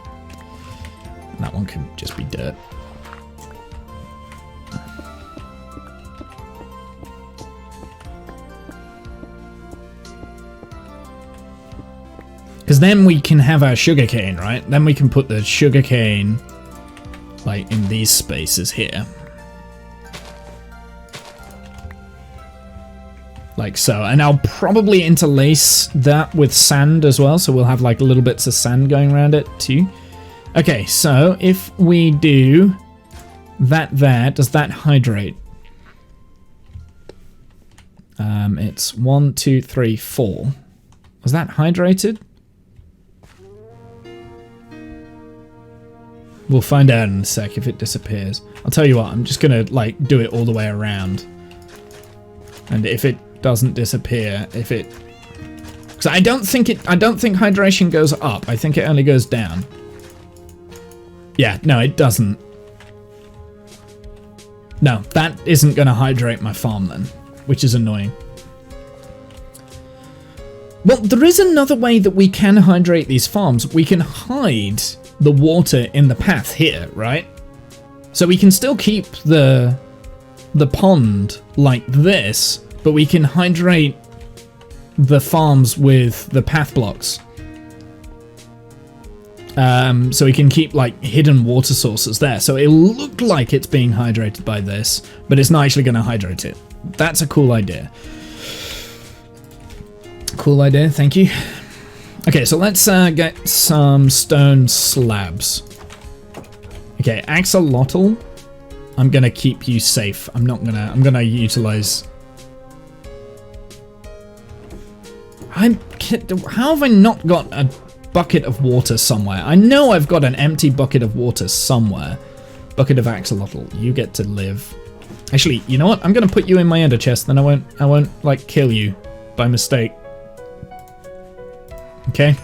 And that one can just be dirt. Because then we can have our sugarcane, right? Then we can put the sugarcane like in these spaces here. Like so. And I'll probably interlace that with sand as well. So we'll have like little bits of sand going around it too. Okay, so if we do that there, does that hydrate? It's 1, 2, 3, 4. Was that hydrated? We'll find out in a sec if it disappears. I'll tell you what, I'm just gonna like do it all the way around. And if it doesn't disappear, because I don't think hydration goes up. I think it only goes down. Yeah, no, it doesn't. No, that isn't gonna hydrate my farm then, which is annoying. Well, there is another way that we can hydrate these farms. We can hide the water in the path here, right? So we can still keep the pond like this, but we can hydrate the farms with the path blocks. So we can keep like hidden water sources there. So it'll look like it's being hydrated by this, but it's not actually going to hydrate it. That's a cool idea. Cool idea, thank you. Okay, so let's get some stone slabs. Okay, axolotl. I'm gonna keep you safe. I'm gonna utilize... how have I not got a bucket of water somewhere? I know I've got an empty bucket of water somewhere. Bucket of axolotl, you get to live. Actually, you know what? I'm gonna put you in my ender chest, then I won't like kill you by mistake. Okay,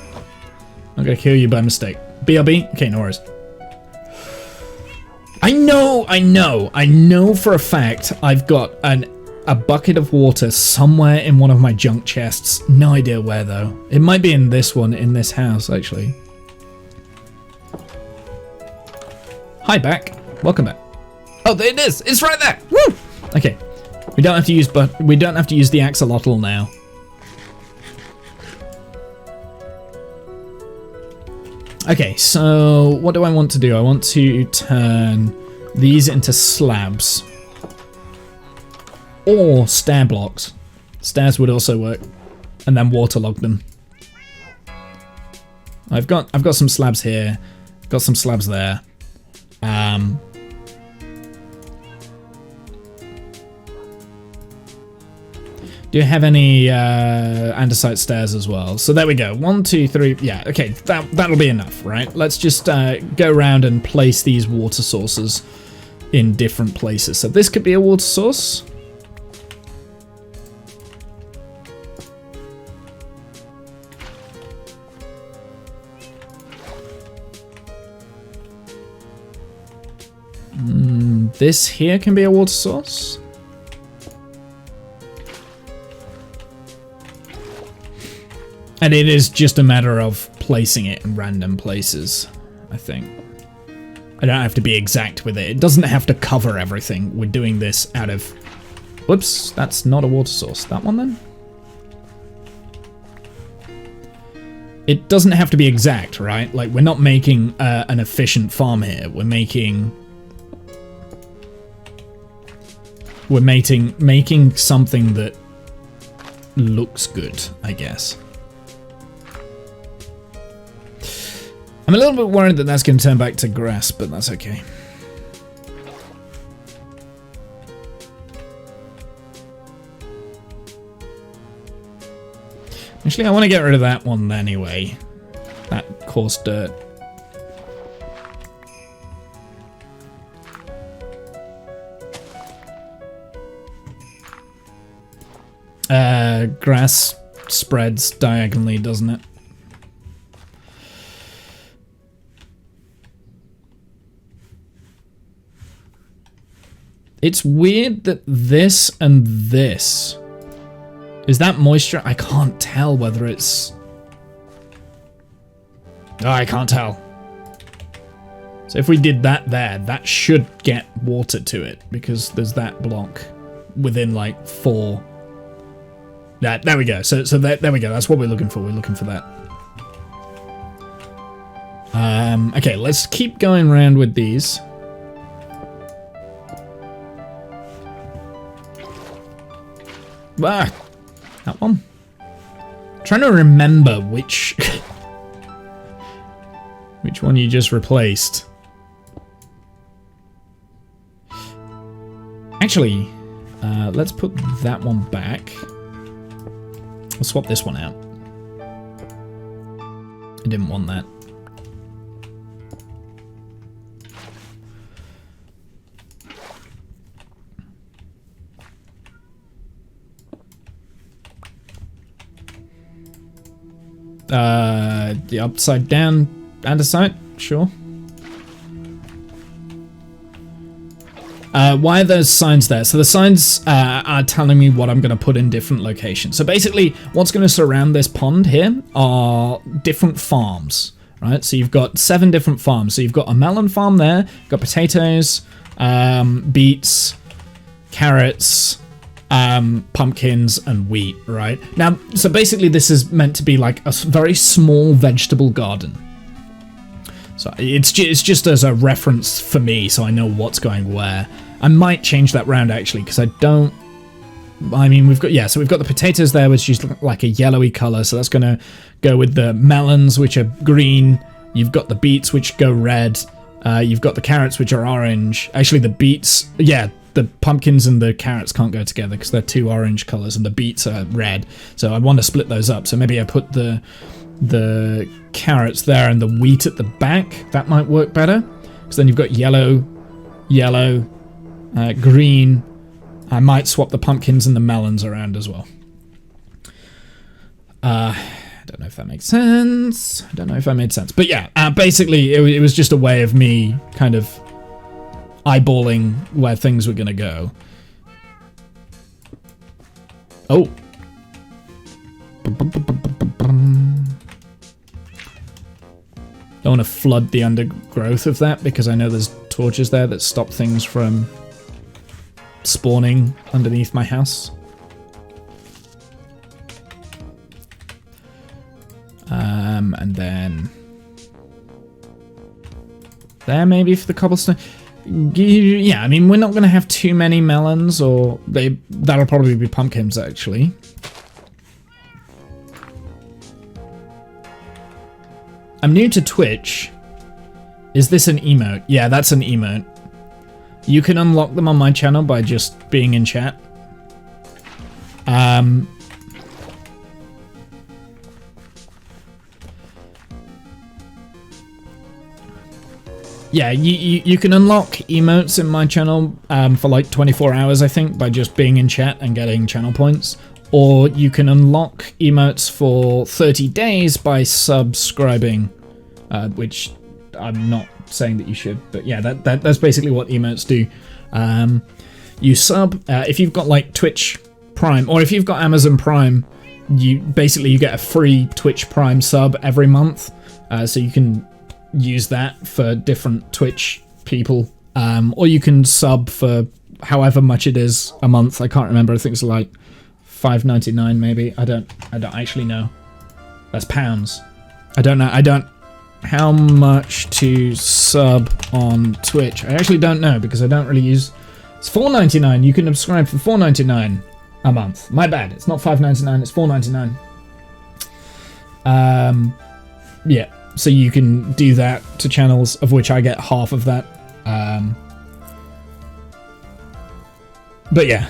I'm gonna kill you by mistake. BRB? Okay, no worries. I know for a fact I've got a bucket of water somewhere in one of my junk chests. No idea where though. It might be in this one, in this house actually. Hi back. Welcome back. Oh, there it is. It's right there. Woo! Okay. We don't have to use the axolotl now. Okay, so what do I want to do? I want to turn these into slabs. Or stair blocks. Stairs would also work. And then waterlog them. I've got some slabs here. Got some slabs there. Do you have any andesite stairs as well? So there we go. 1, 2, 3. Yeah, okay. That'll be enough, right? Let's just go around and place these water sources in different places. So this could be a water source. This here can be a water source. And it is just a matter of placing it in random places, I think. I don't have to be exact with it. It doesn't have to cover everything. We're doing this out of... Whoops, that's not a water source. That one then? it doesn't have to be exact, right? Like, we're not making an efficient farm here. We're making something that looks good, I guess. I'm a little bit worried that that's going to turn back to grass, but that's okay. Actually, I want to get rid of that one anyway. That coarse dirt. Grass spreads diagonally, doesn't it? It's weird that this and this... Is that moisture? I can't tell whether it's... Oh, I can't tell. So if we did that there, that should get water to it, because there's that block within like 4... There we go. So there we go. That's what we're looking for. We're looking for that. Okay, let's keep going around with these. Ah, that one. I'm trying to remember which which one you just replaced. Actually, let's put that one back. I'll swap this one out. I didn't want that. The upside down andesite, sure. Why are those signs there? So the signs are telling me what I'm going to put in different locations. So basically, what's going to surround this pond here are different farms, right? So you've got 7 different farms. So you've got a melon farm there, you've got potatoes, beets, carrots, pumpkins, and wheat, right? Now, so basically this is meant to be like a very small vegetable garden. So it's just as a reference for me, so I know what's going where. I might change that round actually, because I mean, we've got the potatoes there, which is like a yellowy color, so that's going to go with the melons, which are green. You've got the beets, which go red. You've got the carrots, which are orange. Actually, the beets, yeah, the pumpkins and the carrots can't go together because they're 2 orange colors, and the beets are red. So I want to split those up. So maybe I put the carrots there and the wheat at the back. That might work better, because then you've got yellow, green. I might swap the pumpkins and the melons around as well. I don't know if that makes sense. I don't know if that made sense. But yeah, basically it was just a way of me kind of eyeballing where things were going to go. Oh. Don't want to flood the undergrowth of that, because I know there's torches there that stop things from spawning underneath my house. And then there maybe for the cobblestone. Yeah, I mean, we're not going to have too many melons, or that'll probably be pumpkins actually. I'm new to Twitch. Is this an emote? Yeah, that's an emote. You can unlock them on my channel by just being in chat. Yeah, you can unlock emotes in my channel for like 24 hours, I think, by just being in chat and getting channel points. Or you can unlock emotes for 30 days by subscribing, which I'm not saying that you should, but yeah, that's basically what emotes do. You sub, if you've got like Twitch Prime, or if you've got Amazon Prime, you get a free Twitch Prime sub every month, so you can use that for different Twitch people, or you can sub for however much it is a month. I can't remember. I think it's like $5.99 maybe. I don't actually know. That's pounds. I don't know. How much to sub on Twitch? I actually don't know because I don't really use. It's $4.99. You can subscribe for $4.99 a month. My bad. It's not $5.99. It's $4.99. Yeah. So you can do that to channels of which I get half of that. But yeah.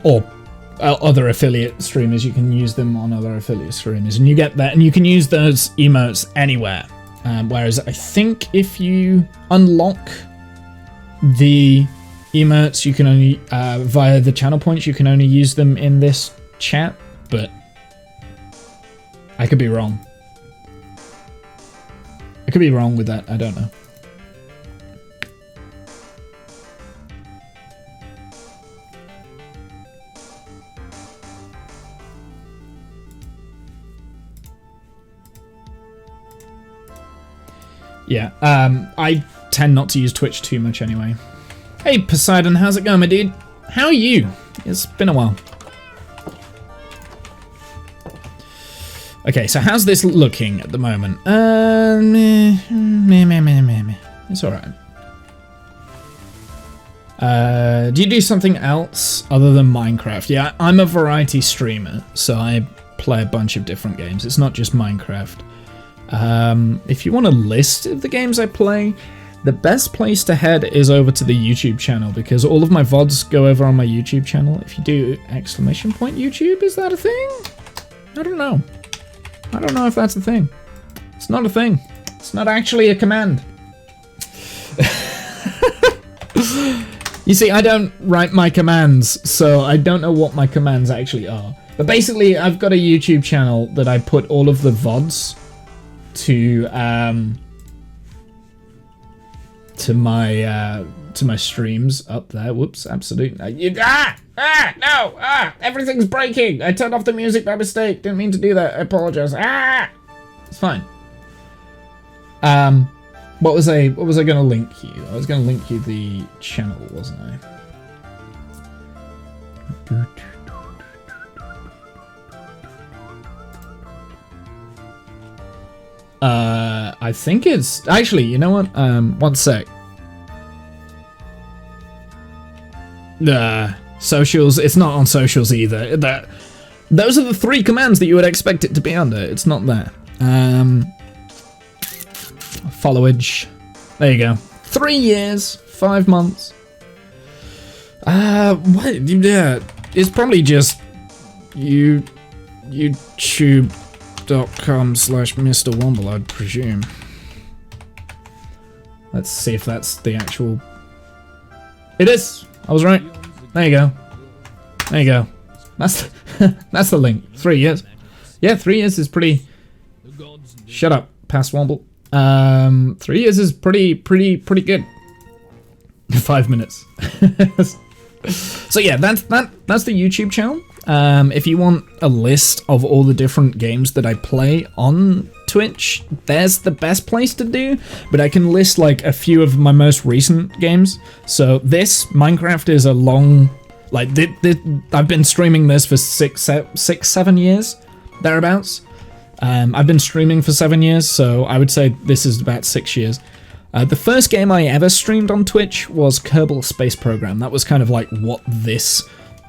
Or other affiliate streamers, you can use them on other affiliate streamers, and you get that, and you can use those emotes anywhere. Whereas I think if you unlock the emotes, you can only via the channel points, you can only use them in this chat. But I could be wrong. I could be wrong with that. I don't know. Yeah, I tend not to use Twitch too much anyway. Hey Poseidon, how's it going, my dude? How are you? It's been a while. Okay, so how's this looking at the moment? It's alright. Do you do something else other than Minecraft? Yeah, I'm a variety streamer, so I play a bunch of different games. It's not just Minecraft. If you want a list of the games I play, the best place to head is over to the YouTube channel, because all of my VODs go over on my YouTube channel. If you do exclamation point YouTube, is that a thing? I don't know. I don't know if that's a thing. It's not a thing. It's not actually a command. You see, I don't write my commands, so I don't know what my commands actually are. But basically, I've got a YouTube channel that I put all of the VODs to my streams up there. Whoops, absolutely. Everything's breaking. I turned off the music by mistake. Didn't mean to do that. I apologize. It's fine. What was I gonna link you? I was gonna link you the channel, wasn't I? I think it's actually, you know what? One sec. Socials. It's not on socials either. Those are the 3 commands that you would expect it to be under. It's not there. Followage. There you go. 3 years, 5 months. What? Yeah, it's probably just YouTube.com/Mr. Womble, I'd presume. Let's see if that's the actual. It is. I was right. There you go. There you go. That's that's the link. 3 years. Yeah, 3 years is pretty. Shut up, past Womble. 3 years is pretty good. 5 minutes. So yeah, that's the YouTube channel. If you want a list of all the different games that I play on Twitch, there's the best place to do, but I can list like a few of my most recent games. So this, Minecraft, is a long, like, I've been streaming this for 7 years, thereabouts. I've been streaming for 7 years, so I would say this is about 6 years. The first game I ever streamed on Twitch was Kerbal Space Program. That was kind of like what this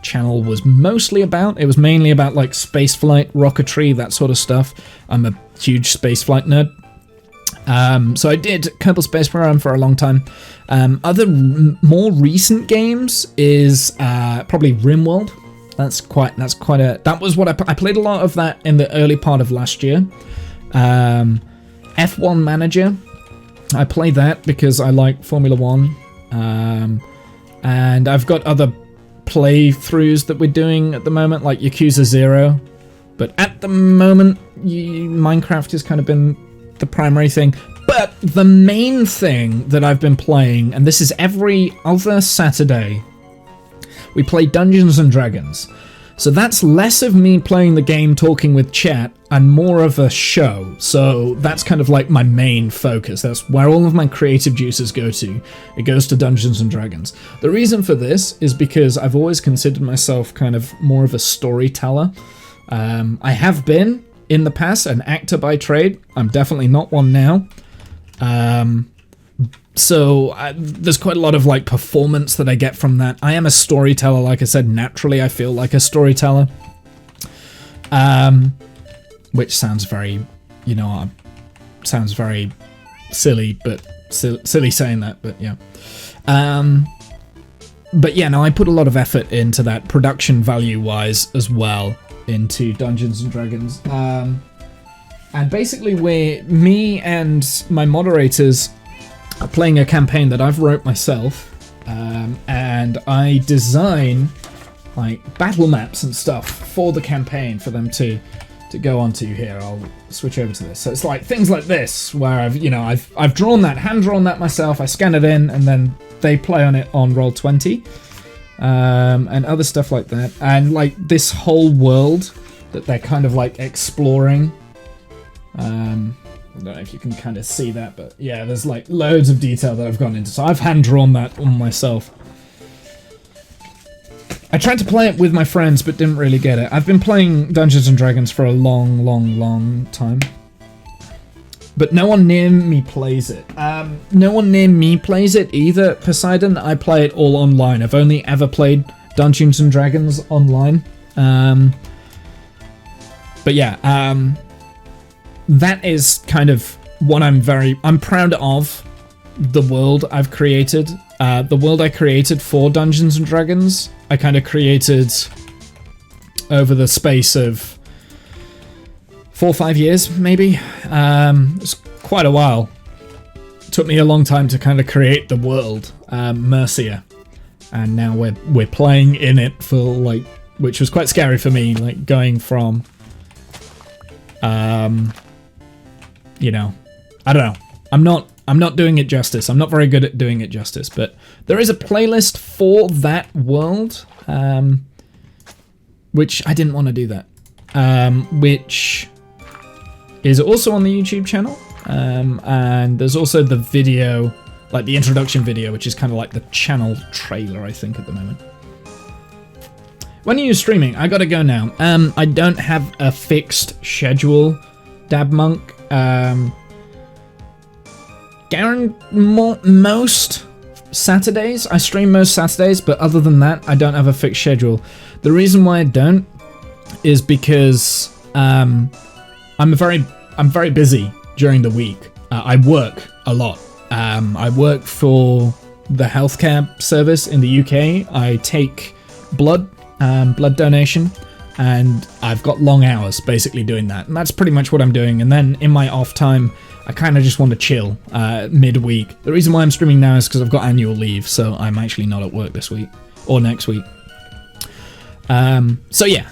channel was mostly about. It was mainly about like spaceflight, rocketry, that sort of stuff. I'm a huge spaceflight nerd. So I did Kerbal Space Program for a long time. Other more recent games is probably RimWorld. That was what I played a lot of that in the early part of last year. F1 Manager. I play that because I like Formula 1. And I've got other playthroughs that we're doing at the moment, like Yakuza 0. But at the moment, Minecraft has kind of been the primary thing. But the main thing that I've been playing, and this is every other Saturday, we play Dungeons and Dragons. So that's less of me playing the game, talking with chat, and more of a show. So that's kind of like my main focus. That's where all of my creative juices go to. It goes to Dungeons and Dragons. The reason for this is because I've always considered myself kind of more of a storyteller. I have been in the past an actor by trade. I'm definitely not one now. So there's quite a lot of like performance that I get from that. I am a storyteller, like I said. Naturally, I feel like a storyteller. Which sounds very, you know, sounds very silly, but silly saying that, but yeah. But yeah, no, I put a lot of effort into that production value-wise as well into Dungeons and Dragons. And basically, me and my moderators are playing a campaign that I've wrote myself, and I design like battle maps and stuff for the campaign for them to go onto. Here, I'll switch over to this. So it's like things like this where I've drawn that, hand drawn that myself. I scan it in, and then they play on it on Roll20, and other stuff like that. And like this whole world that they're kind of like exploring. I don't know if you can kind of see that, but yeah, there's like loads of detail that I've gone into. So I've hand drawn that on myself. I tried to play it with my friends, but didn't really get it. I've been playing Dungeons and Dragons for a long, long, long time. But no one near me plays it. No one near me plays it either, Poseidon. I play it all online. I've only ever played Dungeons and Dragons online. But yeah, that is kind of what I'm proud of, the world I've created. The world I created for Dungeons and Dragons, I kind of created over the space of 4 or 5 years, maybe. It's quite a while. It took me a long time to kind of create the world, Mercia, and now we're playing in it for like, which was quite scary for me, like going from, you know, I don't know. I'm not doing it justice. I'm not very good at doing it justice, but there is a playlist for that world, which I didn't want to do that, which is also on the YouTube channel, and there's also the video, like the introduction video, which is kind of like the channel trailer, I think, at the moment. When are you streaming? I gotta go now. I don't have a fixed schedule, Dabmonk. Most Saturdays. I stream most Saturdays, but other than that, I don't have a fixed schedule. The reason why I don't is because I'm very busy during the week. I work a lot. I work for the healthcare service in the UK. I take blood donation, and I've got long hours basically doing that. And that's pretty much what I'm doing. And then in my off time, I kind of just want to chill midweek. The reason why I'm streaming now is because I've got annual leave, so I'm actually not at work this week or next week. So yeah,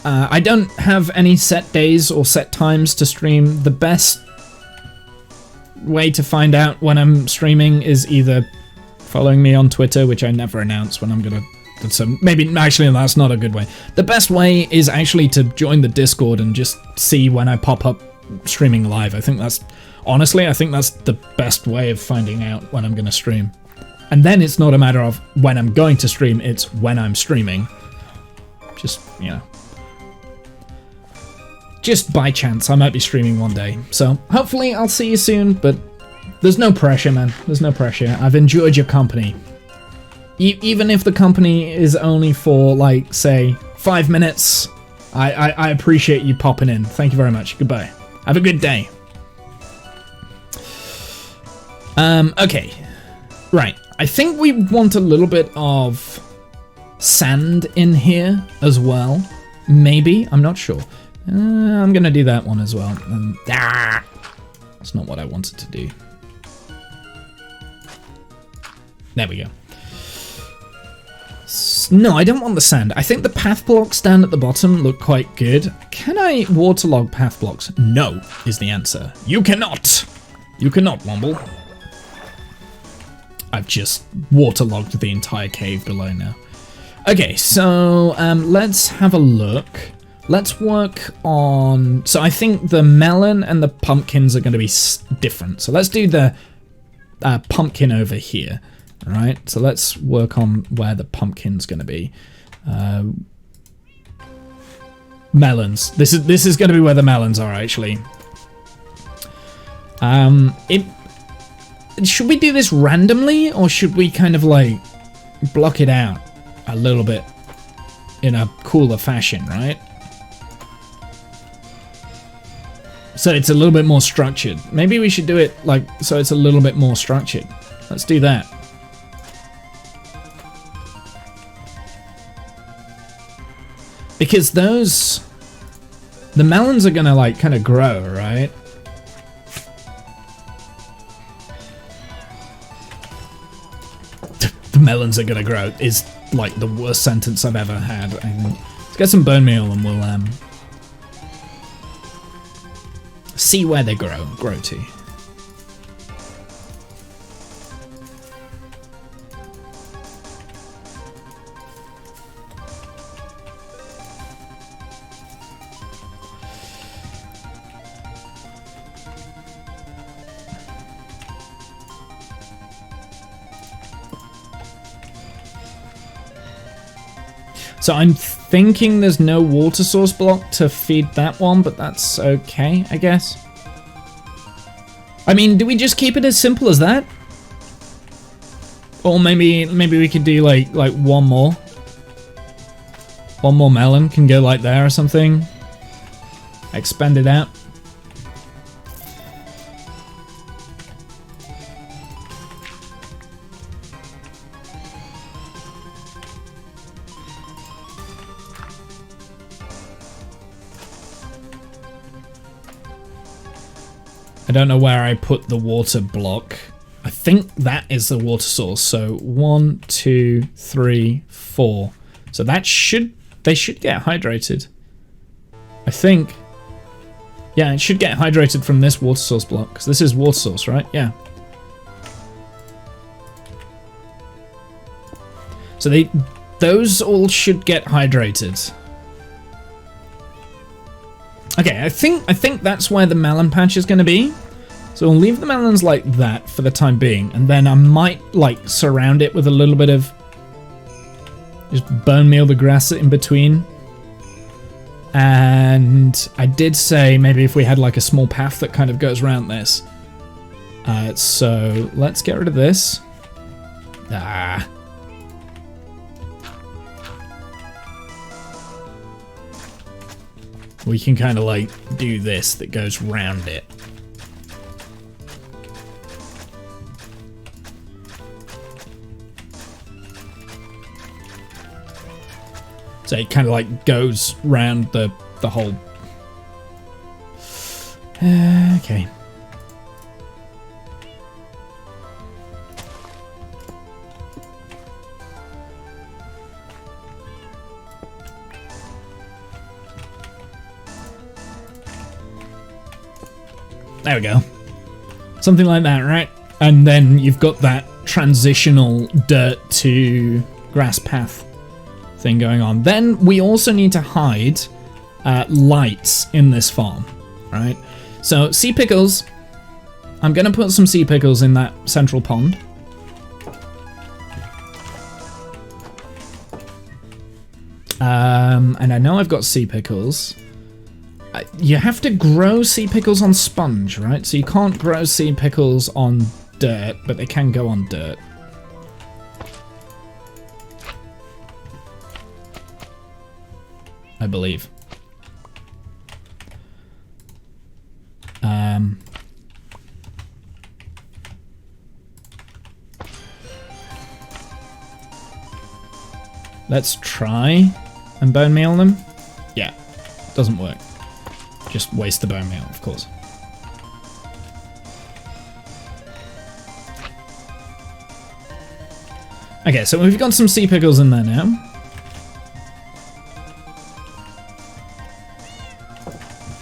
I don't have any set days or set times to stream. The best way to find out when I'm streaming is either following me on Twitter, which I never announce when I'm gonna. So maybe actually that's not a good way. The best way is actually to join the Discord and just see when I pop up streaming live. I think that's the best way of finding out when I'm going to stream. And then it's not a matter of when I'm going to stream, it's when I'm streaming. Just, you know. Just by chance, I might be streaming one day. So hopefully I'll see you soon, but there's no pressure, man. There's no pressure. I've enjoyed your company. Even if the company is only for, like, say, 5 minutes, I appreciate you popping in. Thank you very much. Goodbye. Have a good day. Okay. Right. I think we want a little bit of sand in here as well. Maybe. I'm not sure. I'm going to do that one as well. That's not what I wanted to do. There we go. No, I don't want the sand. I think the path blocks down at the bottom look quite good. Can I waterlog path blocks? No, is the answer. You cannot! You cannot, Womble. I've just waterlogged the entire cave below now. Okay, so let's have a look. Let's work on... So I think the melon and the pumpkins are going to be different. So let's do the pumpkin over here. All right, so let's work on where the pumpkin's going to be. melons. This is going to be where the melons are, actually. Should we do this randomly, or should we kind of like block it out a little bit in a cooler fashion, right? So it's a little bit more structured. Maybe we should do it like so it's a little bit more structured. Let's do that. Because the melons are gonna like kind of grow, right? The melons are gonna grow is like the worst sentence I've ever had. Let's get some bone meal and we'll see where they grow to. So I'm thinking there's no water source block to feed that one, but that's okay, I guess. I mean, do we just keep it as simple as that? Or maybe we could do like one more. One more melon can go like there or something. Expand it out. I don't know where I put the water block. I think that is the water source. So 1, 2, 3, 4. So that they should get hydrated. I think. Yeah, it should get hydrated from this water source block, because this is water source, right? Yeah. So those all should get hydrated. Okay, I think that's where the melon patch is going to be. So we'll leave the melons like that for the time being, and then I might like surround it with a little bit of just bone meal the grass in between. And I did say maybe if we had like a small path that kind of goes around this. So let's get rid of this. We can kind of like do this that goes round it. So it kind of like goes round the whole. Okay. There we go. Something like that, right? And then you've got that transitional dirt to grass path thing going on. Then we also need to hide lights in this farm, right? So sea pickles. I'm going to put some sea pickles in that central pond. And I know I've got sea pickles. You have to grow sea pickles on sponge, right? So you can't grow sea pickles on dirt, but they can go on dirt. I believe. Let's try and bone meal them. Yeah, doesn't work. Just waste the bone meal, of course. Okay, so we've got some sea pickles in there now.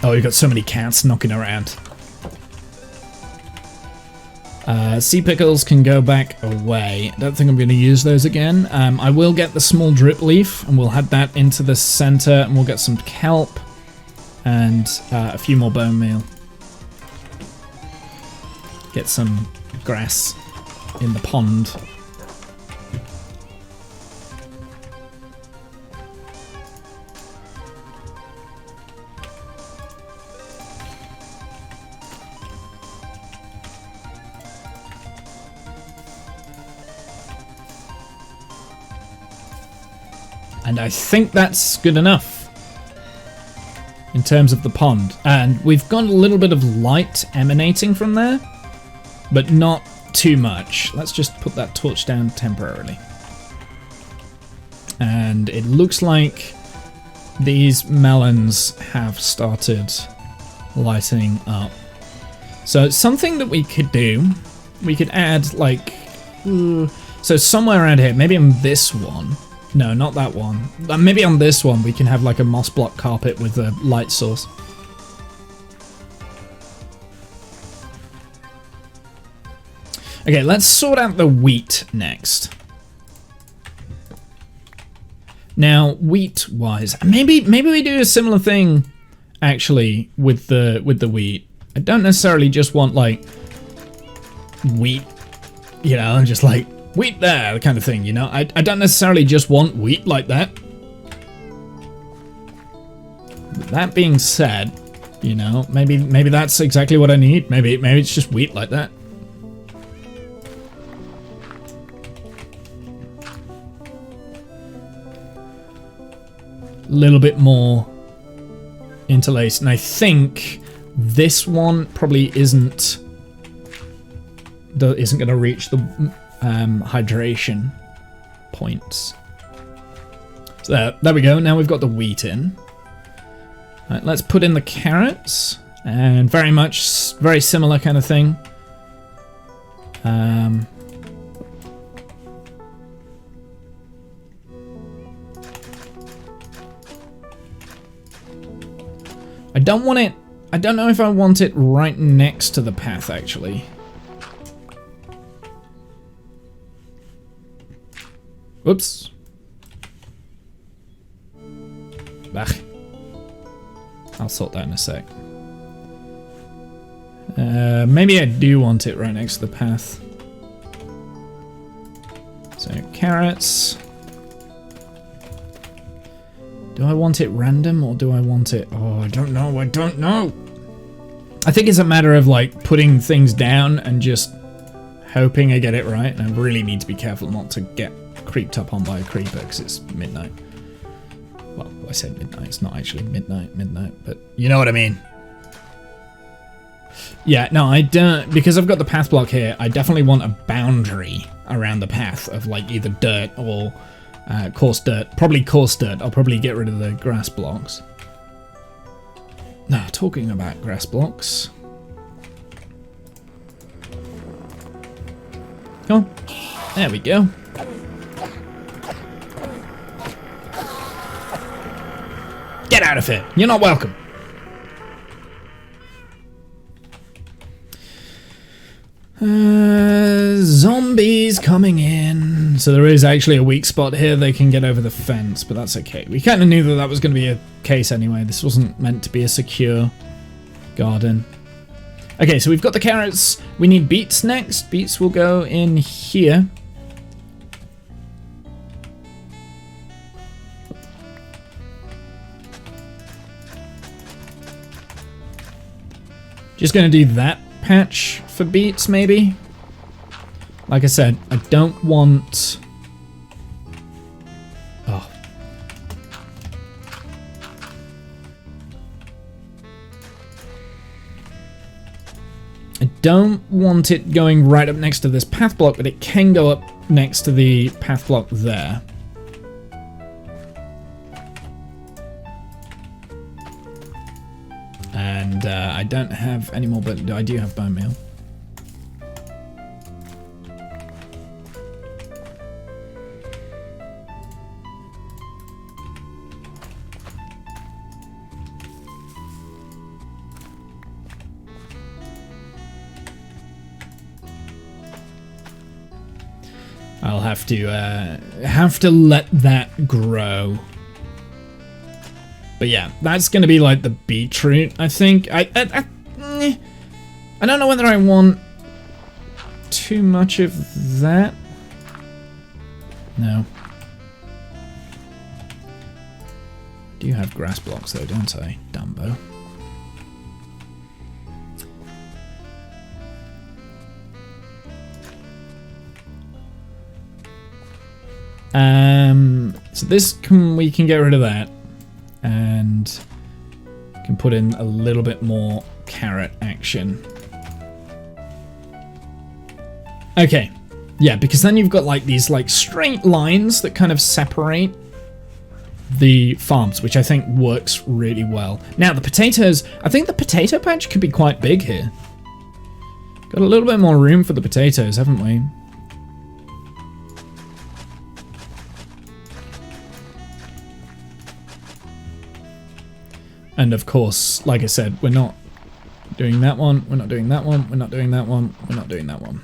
Oh, we've got so many cats knocking around. Sea pickles can go back away. I don't think I'm going to use those again. I will get the small drip leaf, and we'll add that into the center, and we'll get some kelp. And a few more bone meal. Get some grass in the pond. And I think that's good enough in terms of the pond. And we've got a little bit of light emanating from there, but not too much. Let's just put that torch down temporarily. And it looks like these melons have started lighting up. So something that we could do, we could add like, so somewhere around here, maybe on this one. No, not that one. Maybe on this one we can have like a moss block carpet with a light source. Okay, let's sort out the wheat next. Now, wheat-wise, maybe we do a similar thing actually with the wheat. I don't necessarily just want like wheat, you know, and just like wheat there kind of thing, you know. I don't necessarily just want wheat like that. But that being said, you know, maybe that's exactly what I need. Maybe it's just wheat like that. Little bit more interlaced, and I think this one probably isn't going to reach the hydration points. So there we go. Now we've got the wheat in. Right, let's put in the carrots, and very similar kind of thing. I don't want it. I don't know if I want it right next to the path, actually. Whoops. Bah. I'll sort that in a sec. Maybe I do want it right next to the path. So, carrots. Do I want it random or do I want it... Oh, I don't know. I don't know. I think it's a matter of like putting things down and just hoping I get it right. And I really need to be careful not to get creeped up on by a creeper because it's midnight. Well, I say midnight. It's not actually midnight, but you know what I mean. Yeah, no, I don't... Because I've got the path block here, I definitely want a boundary around the path of like either dirt or... coarse dirt. Probably coarse dirt. I'll probably get rid of the grass blocks. Now, talking about grass blocks. Come on. There we go. Get out of here. You're not welcome. Zombies coming in. So there is actually a weak spot here. They can get over the fence, but that's okay. We kind of knew that was going to be a case anyway. This wasn't meant to be a secure garden. Okay, so we've got the carrots. We need beets next. Beets will go in here. Just going to do that patch for beets, maybe. Like I said, I don't want... Oh. I don't want it going right up next to this path block, but it can go up next to the path block there. And I don't have any more, but I do have bone meal. I'll have to let that grow. But yeah, that's going to be like the beetroot, I think. I don't know whether I want too much of that. No. I do have grass blocks though, don't I, Dumbo? So this we can get rid of that, and can put in a little bit more carrot action. Okay, yeah, because then you've got like these like straight lines that kind of separate the farms, which I think works really well. Now the potatoes, I think the potato patch could be quite big here. Got a little bit more room for the potatoes, haven't we? And of course, like I said, we're not doing that one, we're not doing that one, we're not doing that one, we're not doing that one.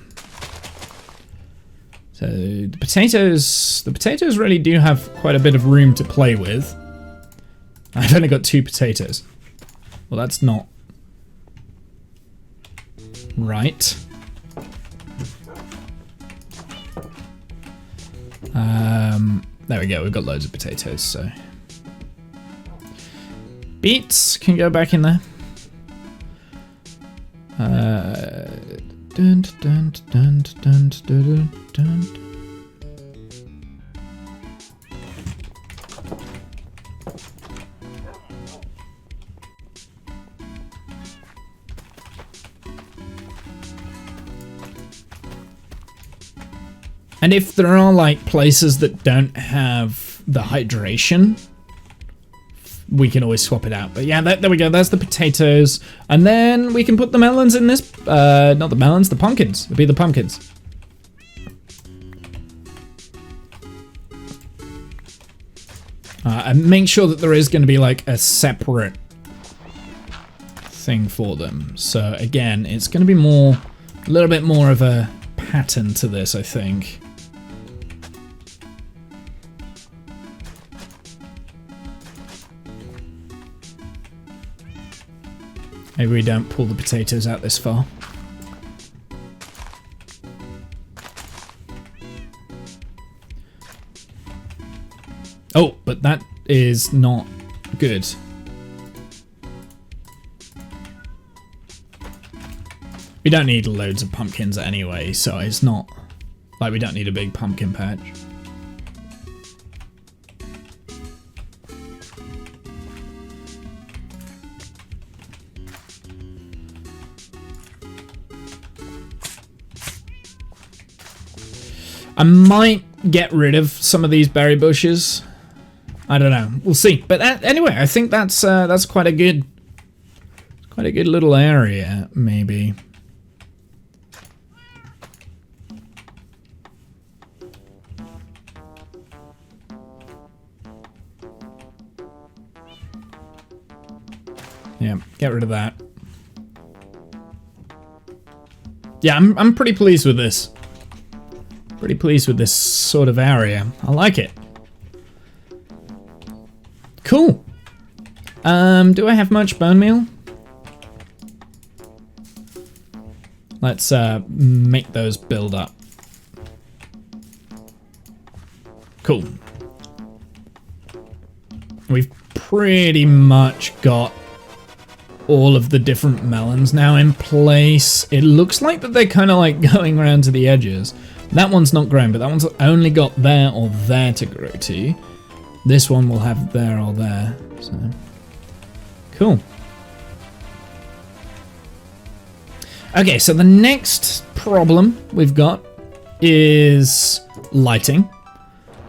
So the potatoes really do have quite a bit of room to play with. I've only got 2 potatoes. Well, that's not right. There we go, we've got loads of potatoes, so. Beets can go back in there. Dun, dun, dun, dun, dun, dun. And if there are like places that don't have the hydration, we can always swap it out. But yeah, there we go. That's the potatoes. And then we can put the melons in this. Not the melons, the pumpkins. It'll be the pumpkins. And make sure that there is going to be like a separate thing for them. So again, it's going to be a little bit more of a pattern to this, I think. Maybe we don't pull the potatoes out this far. Oh, but that is not good. We don't need loads of pumpkins anyway, so it's not like we don't need a big pumpkin patch. I might get rid of some of these berry bushes. I don't know. We'll see. But anyway, I think that's quite a good little area, maybe. Yeah, get rid of that. Yeah, I'm pretty pleased with this. Pretty pleased with this sort of area. I like it. Cool. Do I have much bone meal? Let's make those build up. Cool. We've pretty much got all of the different melons now in place. It looks like that they're kind of like going around to the edges. That one's not grown, but that one's only got there or there to grow to. This one will have there or there. So, cool. Okay, so the next problem we've got is lighting.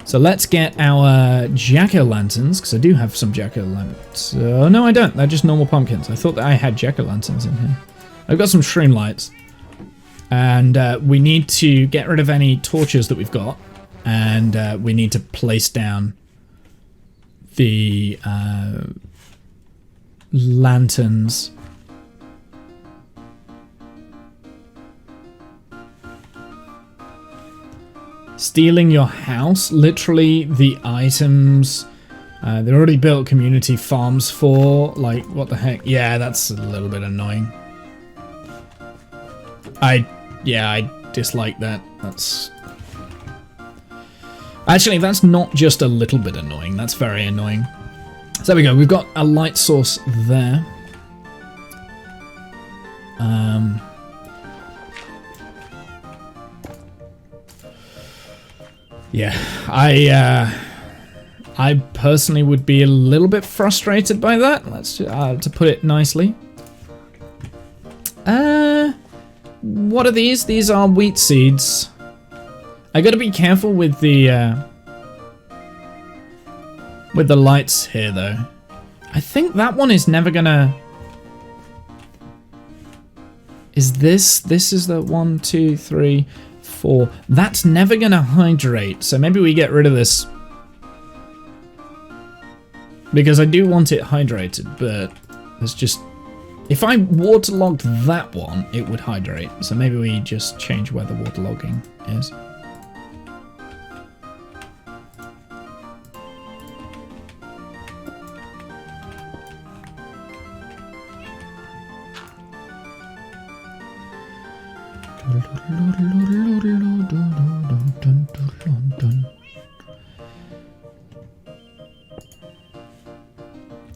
So let's get our jack-o'-lanterns, because I do have some jack-o'-lanterns. No, I don't. They're just normal pumpkins. I thought that I had jack-o'-lanterns in here. I've got some stream lights. And we need to get rid of any torches that we've got. And we need to place down the lanterns. Stealing your house, literally the items they're already built community farms for. Like, what the heck? Yeah, that's a little bit annoying. I dislike that. That's actually, that's not just a little bit annoying. That's very annoying. So there we go. We've got a light source there. Yeah, I personally would be a little bit frustrated by that. Let's to put it nicely. What are these? These are wheat seeds. I gotta be careful with the lights here, though. I think that one is never gonna. Is this? This is the 1, 2, 3, 4. That's never gonna hydrate. So maybe we get rid of this. Because I do want it hydrated, but there's just... If I waterlogged that one, it would hydrate. So maybe we just change where the waterlogging is.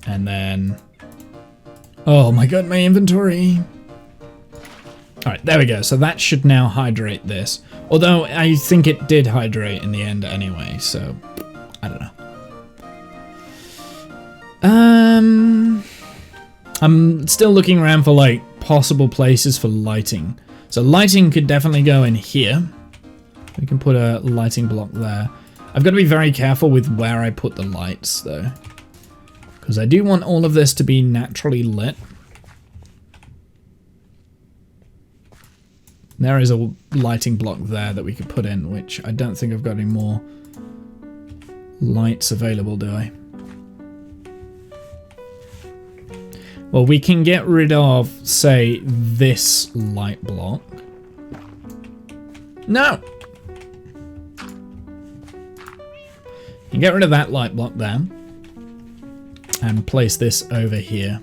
And then... Oh my god, my inventory! Alright, there we go. So that should now hydrate this. Although, I think it did hydrate in the end anyway, so... I don't know. I'm still looking around for, like, possible places for lighting. So lighting could definitely go in here. We can put a lighting block there. I've got to be very careful with where I put the lights, though. Because I do want all of this to be naturally lit. There is a lighting block there that we could put in, which I don't think I've got any more lights available, do I? Well, we can get rid of, say, this light block. No! You can get rid of that light block there. And place this over here.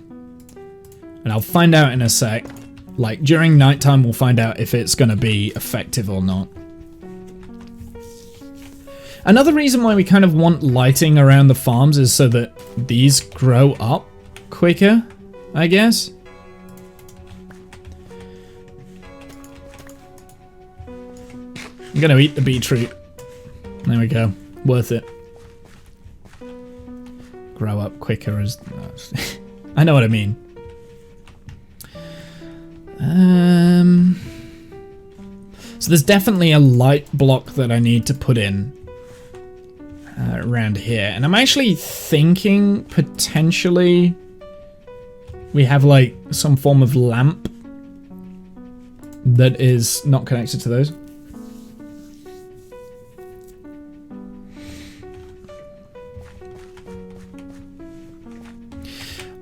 And I'll find out in a sec. Like, during nighttime, we'll find out if it's going to be effective or not. Another reason why we kind of want lighting around the farms is so that these grow up quicker, I guess. I'm going to eat the beetroot. There we go. Worth it. Grow up quicker as... I know what I mean. So there's definitely a light block that I need to put in around here. And I'm actually thinking potentially we have like some form of lamp that is not connected to those.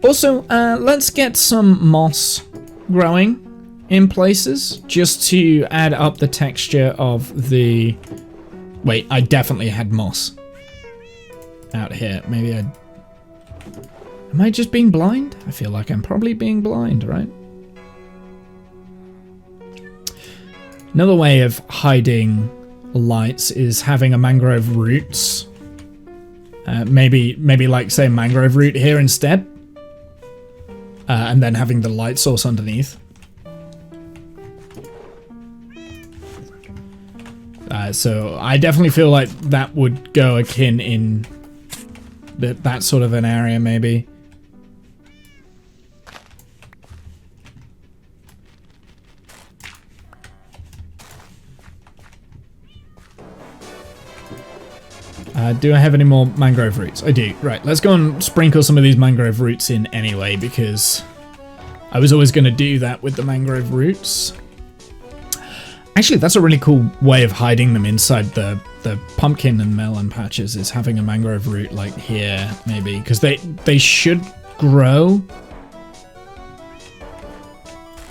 Also, let's get some moss growing in places just to add up the texture of the... Wait, I definitely had moss out here. Maybe I... Am I just being blind? I feel like I'm probably being blind, right? Another way of hiding lights is having a mangrove roots. Maybe like, say, mangrove root here instead. And then having the light source underneath. So I definitely feel like that would go akin in that sort of an area, maybe. Do I have any more mangrove roots? I do. Right, let's go and sprinkle some of these mangrove roots in anyway, because I was always going to do that with the mangrove roots. Actually, that's a really cool way of hiding them inside the pumpkin and melon patches, is having a mangrove root like here, maybe, because they should grow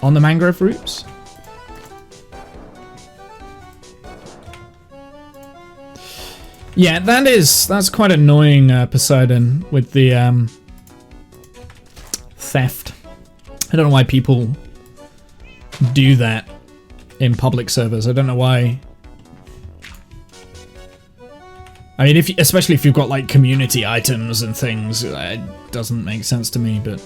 on the mangrove roots. Yeah, that's quite annoying, Poseidon, with the theft. I don't know why people do that in public servers. I don't know why. I mean, especially if you've got like community items and things, it doesn't make sense to me. But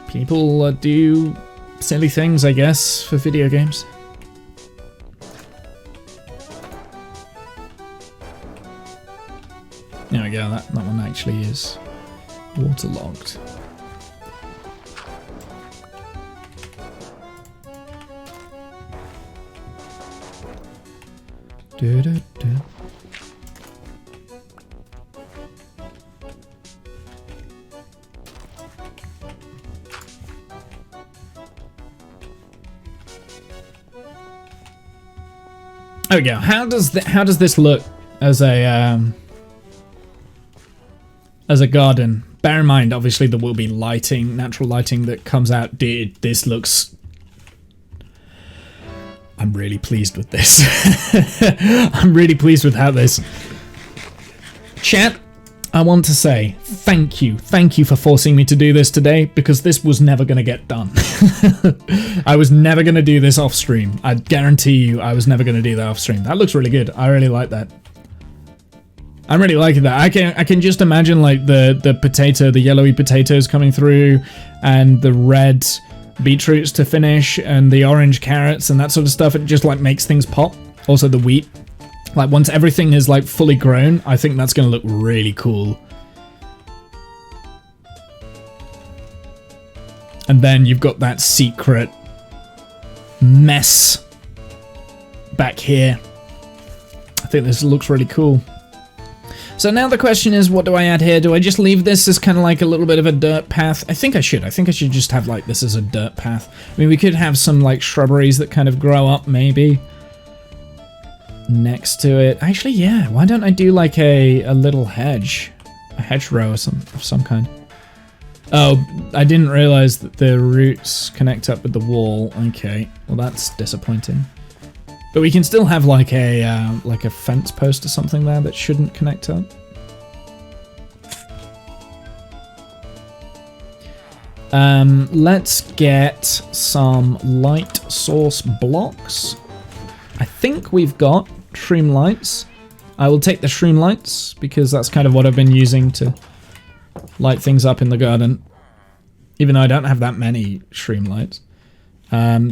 people do silly things, I guess, for video games. There we go, that one actually is waterlogged. There we go. How does this look as a garden? Bear in mind, obviously, there will be lighting, natural lighting that comes out. This looks. I'm really pleased with this. I'm really pleased with how this. Chat, I want to say thank you for forcing me to do this today, because this was never going to get done. I was never going to do this off stream. I guarantee you I was never going to do that off stream. That looks really good. I really like that. I'm really liking that. I can just imagine like the potato, the yellowy potatoes coming through, and the red beetroots to finish, and the orange carrots and that sort of stuff. It just like makes things pop. Also the wheat. Like once everything is like fully grown, I think that's going to look really cool. And then you've got that secret mess back here. I think this looks really cool. So now the question is, what do I add here? Do I just leave this as kind of like a little bit of a dirt path? I think I should. I think I should just have like this as a dirt path. I mean, we could have some like shrubberies that kind of grow up maybe next to it. Actually, yeah. Why don't I do like a little hedge? A hedgerow of some kind. Oh, I didn't realize that the roots connect up with the wall. Okay, well that's disappointing. But we can still have like a fence post or something there that shouldn't connect up. Let's get some light source blocks. I think we've got shroom lights. I will take the shroom lights because that's kind of what I've been using to light things up in the garden. Even though I don't have that many shroom lights.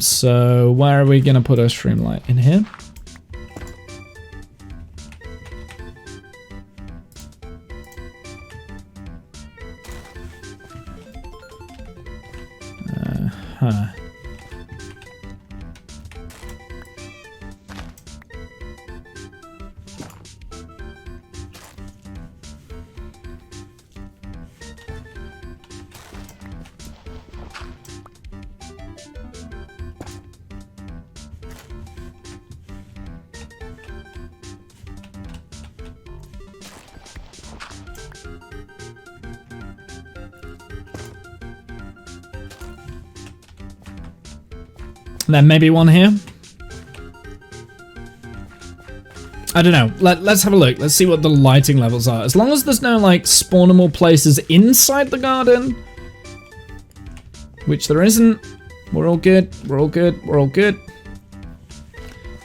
So where are we going to put our shroom light? In here? Huh. Then maybe one here. I don't know. Let's have a look. Let's see what the lighting levels are. As long as there's no like spawnable places inside the garden, which there isn't, we're all good. We're all good. We're all good.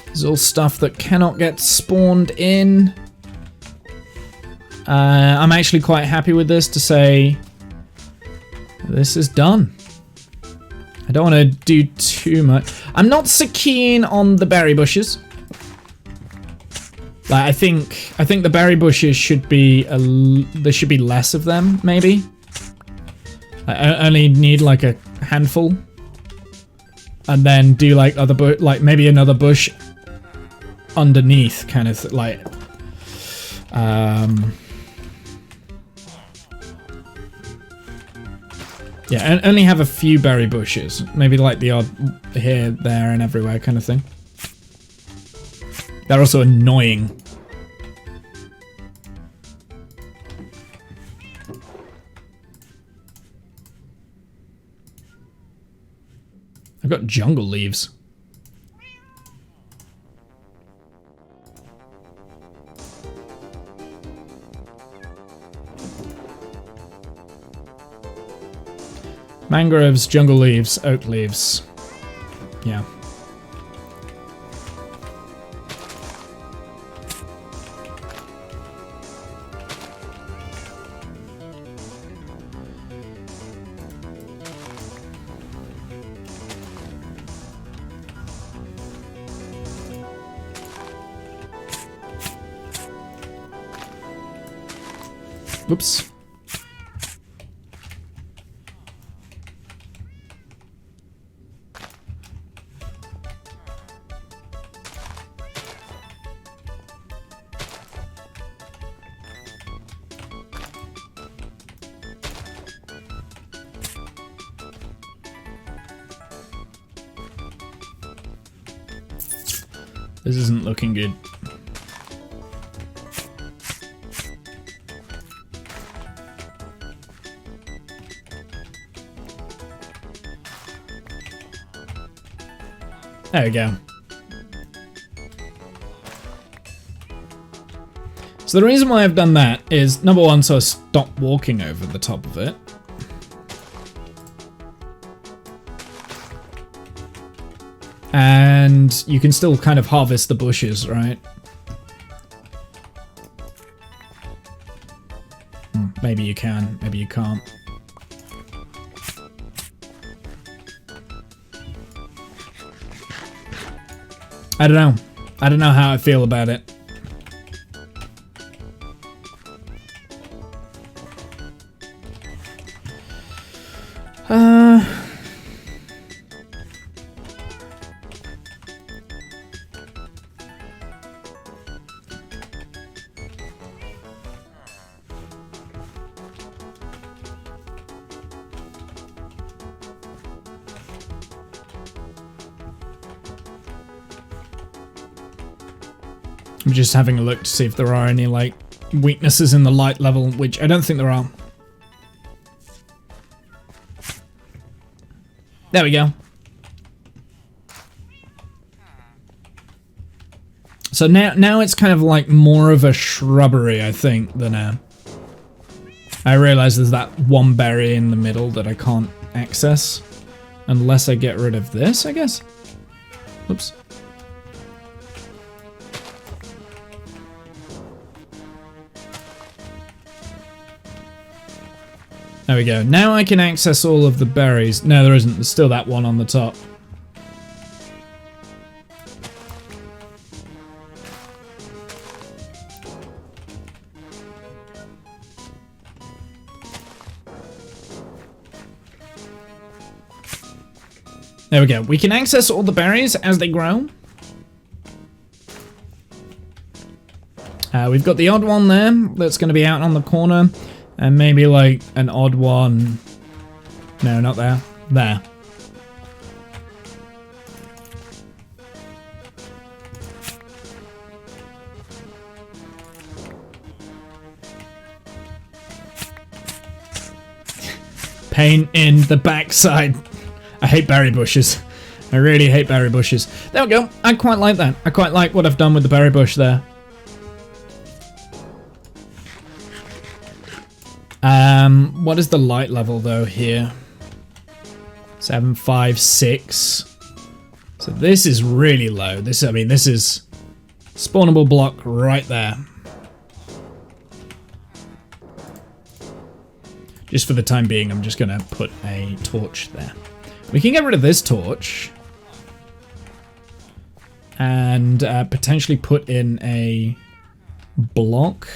There's all stuff that cannot get spawned in. I'm actually quite happy with this to say this is done. I don't want to do too much. I'm not so keen on the berry bushes. Like I think the berry bushes should be there should be less of them maybe. I only need like a handful, and then do like like maybe another bush underneath, kind of like. Yeah, and only have a few berry bushes. Maybe like the odd here, there, and everywhere kind of thing. They're also annoying. I've got jungle leaves. Mangroves, jungle leaves, oak leaves. Yeah. Whoops. This isn't looking good. There we go. So the reason why I've done that is, number one, so I stop walking over the top of it. And you can still kind of harvest the bushes, right? Maybe you can, maybe you can't. I don't know. I don't know how I feel about it. I'm just having a look to see if there are any, like, weaknesses in the light level, which I don't think there are. There we go. So now it's kind of like more of a shrubbery, I think, than a... I realize there's that one berry in the middle that I can't access. Unless I get rid of this, I guess. Oops. There we go. Now I can access all of the berries. No, there isn't. There's still that one on the top. There we go. We can access all the berries as they grow. We've got the odd one there that's going to be out on the corner. And maybe like an odd one. No, not there. There. Pain in the backside. I hate berry bushes. I really hate berry bushes. There we go. I quite like that. I quite like what I've done with the berry bush there. What is the light level though here? 7, 5, 6. So this is really low. This is spawnable block right there. Just for the time being, I'm just gonna put a torch there. We can get rid of this torch and potentially put in a block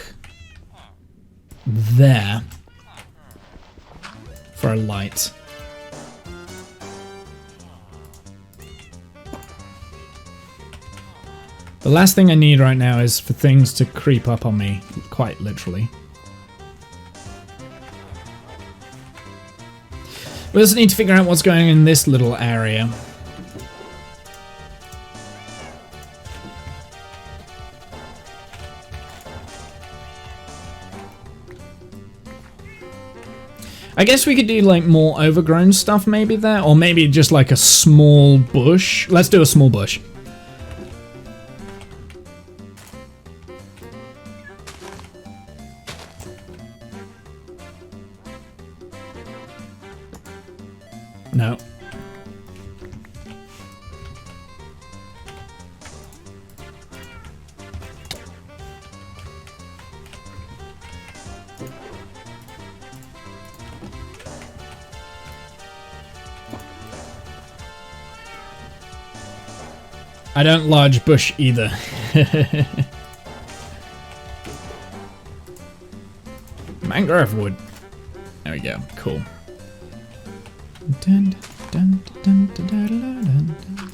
there for a light. The last thing I need right now is for things to creep up on me, quite literally. We also need to figure out what's going on in this little area. I guess we could do like more overgrown stuff maybe there, or maybe just like a small bush. Let's do a small bush. No. I don't large bush either. Mangrove wood. There we go. Cool. Dun, dun, dun, dun, dun, dun, dun, dun.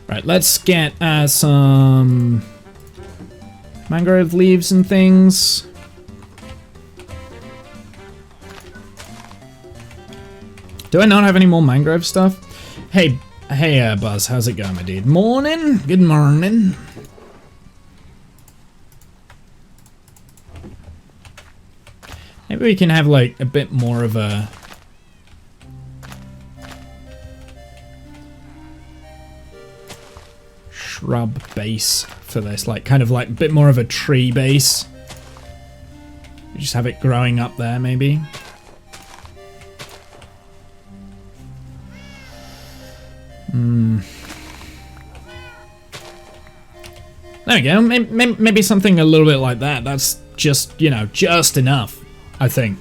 Right, let's get some mangrove leaves and things. Do I not have any more mangrove stuff? Hey, Buzz, how's it going, my dude? Morning. Good morning. Maybe we can have like a bit more of a shrub base for this, like kind of like a bit more of a tree base. We just have it growing up there, maybe. There we go. Maybe something a little bit like that. That's just, you know, just enough, I think.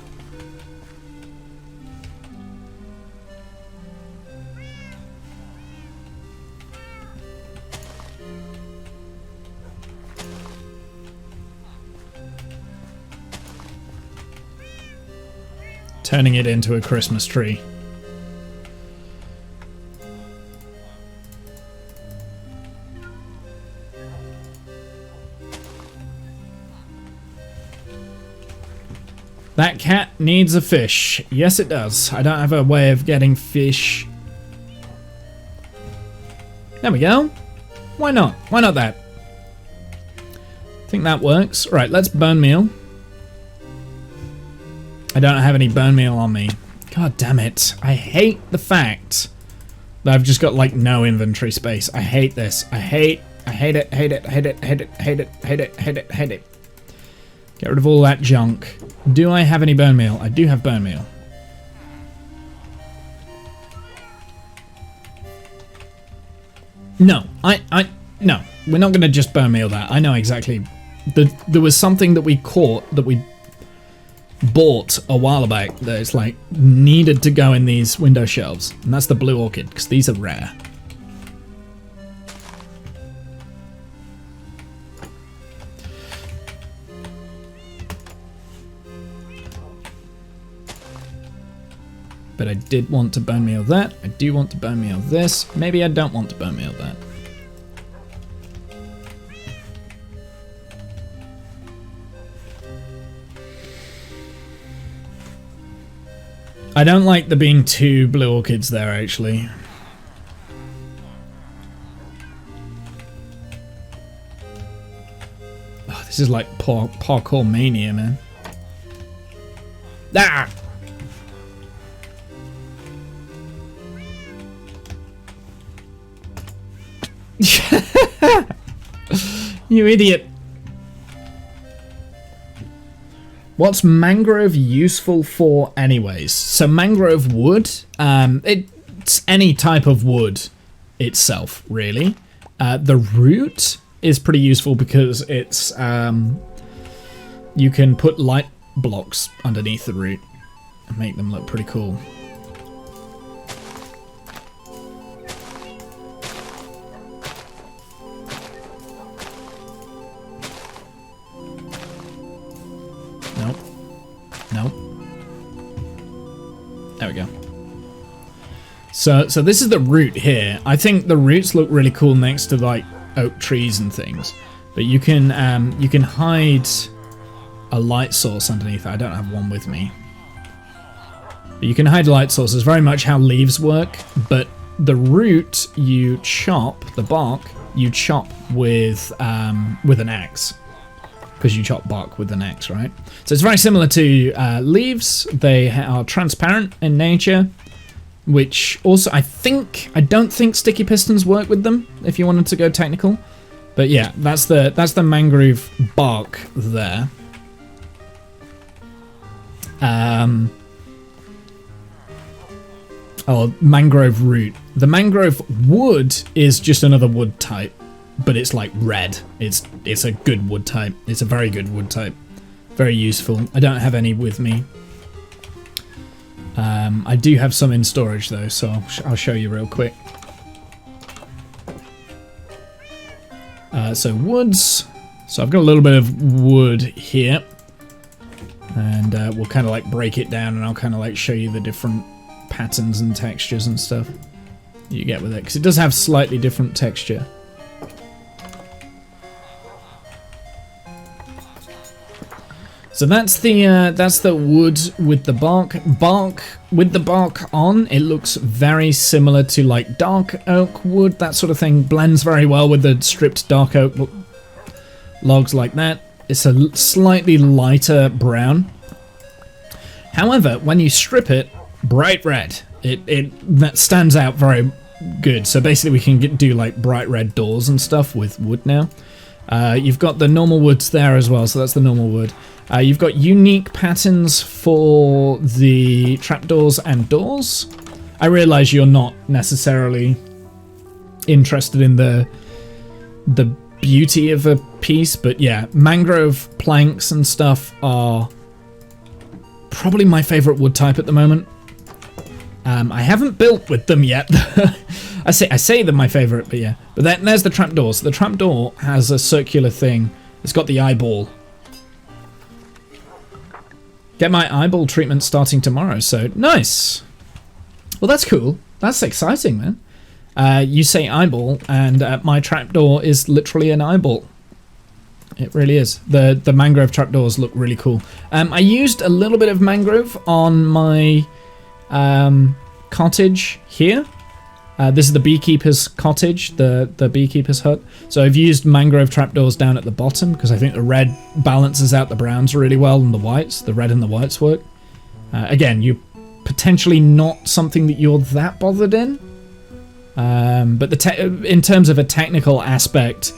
Turning it into a Christmas tree. That cat needs a fish. Yes, it does. I don't have a way of getting fish. There we go. Why not? Why not that? I think that works. Right, let's bone meal. I don't have any bone meal on me. God damn it. I hate the fact that I've just got like no inventory space. I hate this. I hate it, hate it, hate it, hate it, hate it, hate it, hate it, hate it. Get rid of all that junk. Do I have any bone meal? I do have bone meal. No, no. We're not going to just bone meal that. I know exactly. There was something that we caught, that we bought a while back, that it's like needed to go in these window shelves. And that's the blue orchid, because these are rare. But I did want to bone meal that. I do want to bone meal this. Maybe I don't want to bone meal that. I don't like there being two blue orchids there, actually. Oh, this is like parkour mania, man. Ah! You idiot. What's mangrove useful for anyways? So mangrove wood, it's any type of wood itself, really. The root is pretty useful because it's, you can put light blocks underneath the root and make them look pretty cool. Nope. There we go. So this is the root here. I think the roots look really cool next to like oak trees and things. But you can hide a light source underneath. I don't have one with me. But you can hide light sources. Very much how leaves work. But the root you chop, the bark you chop with an axe. Because you chop bark with an axe, right? So it's very similar to leaves. They are transparent in nature, which also I don't think sticky pistons work with them. If you wanted to go technical, but yeah, that's the mangrove bark there. Oh, mangrove root. The mangrove wood is just another wood type. But it's like red. It's a good wood type. It's a very good wood type. Very useful. I don't have any with me. I do have some in storage though, so I'll show you real quick. So woods. So I've got a little bit of wood here. And we'll kind of like break it down, and I'll kind of like show you the different patterns and textures and stuff you get with it, because it does have slightly different texture. So that's the wood with the bark with the bark on. It looks very similar to like dark oak wood, that sort of thing. Blends very well with the stripped dark oak logs like that. It's a slightly lighter brown. However, when you strip it, bright red. That stands out very good. So basically, we can do like bright red doors and stuff with wood now. You've got the normal woods there as well, so that's the normal wood. You've got unique patterns for the trapdoors and doors. I realise you're not necessarily interested in the beauty of a piece, but yeah, mangrove planks and stuff are probably my favourite wood type at the moment. I haven't built with them yet. I say they're my favourite, but yeah. But there's the trapdoor. So the trapdoor has a circular thing. It's got the eyeball. Get my eyeball treatment starting tomorrow, so nice. Well, that's cool. That's exciting, man. You say eyeball, and my trapdoor is literally an eyeball. It really is. The mangrove trapdoors look really cool. I used a little bit of mangrove on my cottage here. This is the beekeeper's cottage, the beekeeper's hut. So I've used mangrove trapdoors down at the bottom because I think the red balances out the browns really well and the whites. The red and the whites work. Again, you potentially not something that you're that bothered in. But in terms of a technical aspect,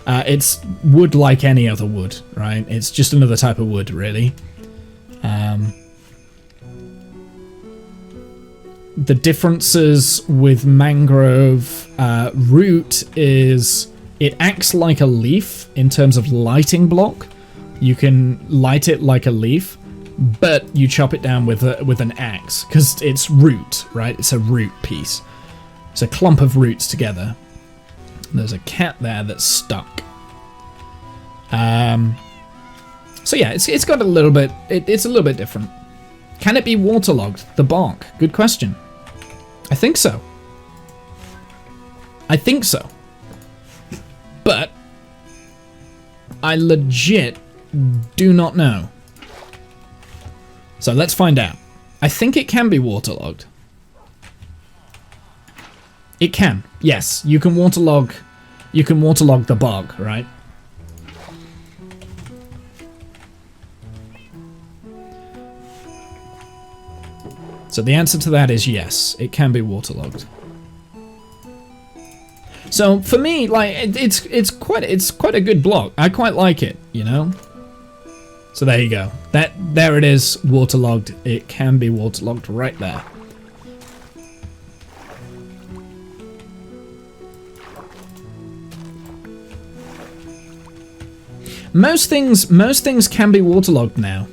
it's wood like any other wood, right? It's just another type of wood, really. The differences with mangrove root is it acts like a leaf in terms of lighting block. You can light it like a leaf, but you chop it down with an axe because it's root, right? It's a root piece. It's a clump of roots together. There's a cat there that's stuck. So yeah, it's got a little bit. It's a little bit different. Can it be waterlogged? The bark. Good question. I think so. I think so. But I legit do not know. So let's find out. I think it can be waterlogged. It can. Yes, you can waterlog the bark, right? So the answer to that is yes, it can be waterlogged. So for me, like it's quite a good block. I quite like it, you know. So there you go. There it is, waterlogged. It can be waterlogged right there. Most things can be waterlogged now.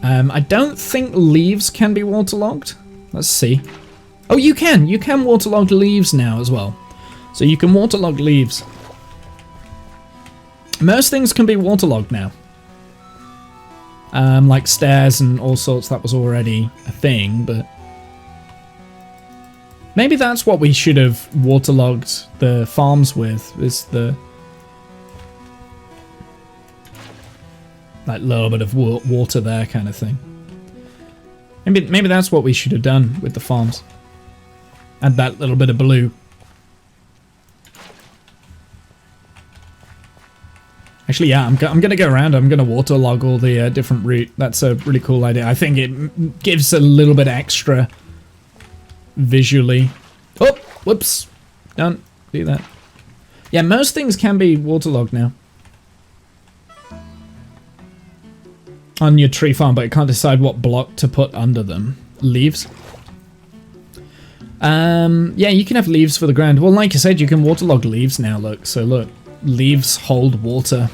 I don't think leaves can be waterlogged. Let's see. Oh, you can waterlog leaves now as well. So you can waterlog leaves. Most things can be waterlogged now. Like stairs and all sorts, that was already a thing, but maybe that's what we should have waterlogged the farms with, is the like little bit of water there kind of thing. Maybe that's what we should have done with the farms. Add that little bit of blue. Actually, yeah, I'm going to go around. I'm going to waterlog all the different route. That's a really cool idea. I think it gives a little bit extra visually. Oh, whoops. Don't do that. Yeah, most things can be waterlogged now. On your tree farm, but you can't decide what block to put under them. Leaves. Yeah, you can have leaves for the ground. Well, like I said, you can waterlog leaves now, look. So look, leaves hold water,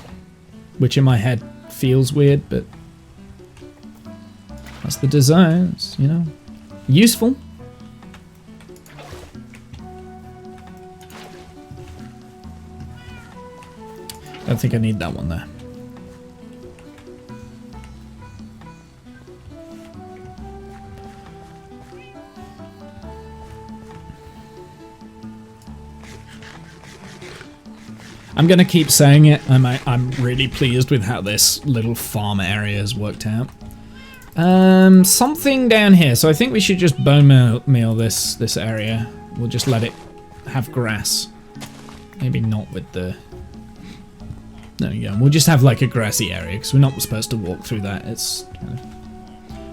which in my head feels weird, but that's the design, it's, you know, useful. I don't think I need that one there. I'm going to keep saying it. I'm really pleased with how this little farm area has worked out. Something down here. So I think we should just bone meal this area. We'll just let it have grass. Maybe not with the... There you go. We'll just have like a grassy area because we're not supposed to walk through that. It's...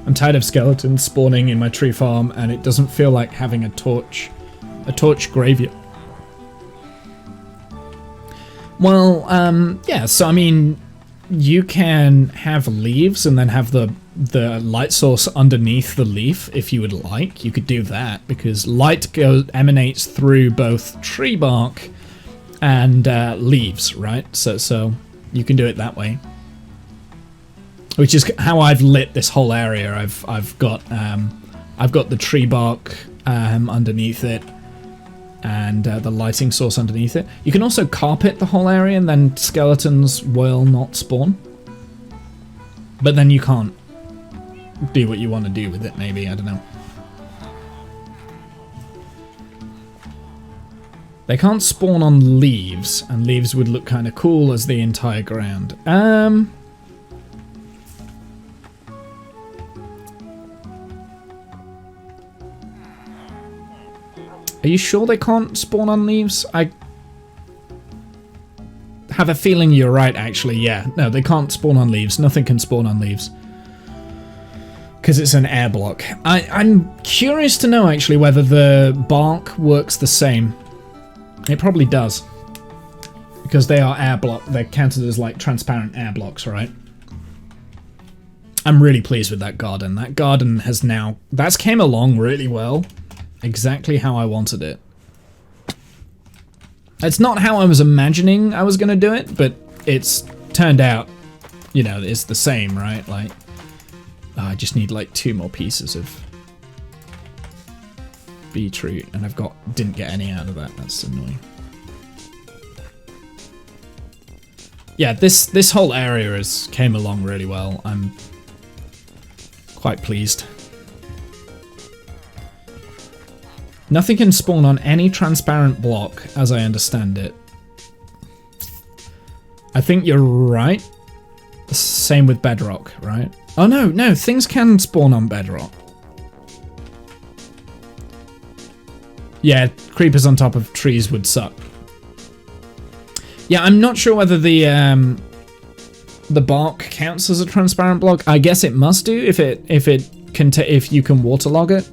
I'm tired of skeletons spawning in my tree farm, and it doesn't feel like having a torch graveyard. Well, yeah, so I mean, you can have leaves and then have the light source underneath the leaf if you would like. You could do that because light emanates through both tree bark and leaves, right? So you can do it that way. Which is how I've lit this whole area. I've got the tree bark underneath it, and the lighting source underneath it. You can also carpet the whole area, and then skeletons will not spawn. But then you can't do what you want to do with it. Maybe, I don't know. They can't spawn on leaves, and leaves would look kind of cool as the entire ground. Are you sure they can't spawn on leaves? I have a feeling you're right, actually. Yeah, no, they can't spawn on leaves. Nothing can spawn on leaves. Because it's an air block. I'm curious to know, actually, whether the bark works the same. It probably does. Because they are air block. They're counted as, like, transparent air blocks, right? I'm really pleased with that garden. That garden has now... That's came along really well. Exactly how I wanted it. It's not how I was imagining I was going to do it, but it's turned out, you know, it's the same, right? Like, I just need like 2 more pieces of beetroot, and didn't get any out of that. That's annoying. Yeah, this whole area came along really well. I'm quite pleased. Nothing can spawn on any transparent block, as I understand it. I think you're right. Same with bedrock, right? Oh no, things can spawn on bedrock. Yeah, creepers on top of trees would suck. Yeah, I'm not sure whether the bark counts as a transparent block. I guess it must do if you can waterlog it.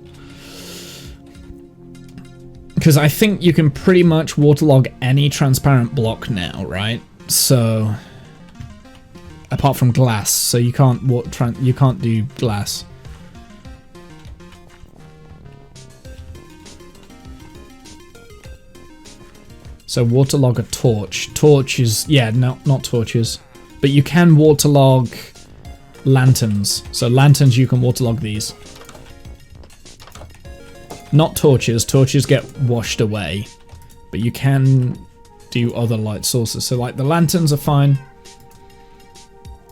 Because I think you can pretty much waterlog any transparent block now, right? So, apart from glass, so you can't do glass. So waterlog a torch. Torches, yeah, no, not torches, but you can waterlog lanterns. So lanterns, you can waterlog these. Not torches. Torches get washed away, but you can do other light sources. So like the lanterns are fine.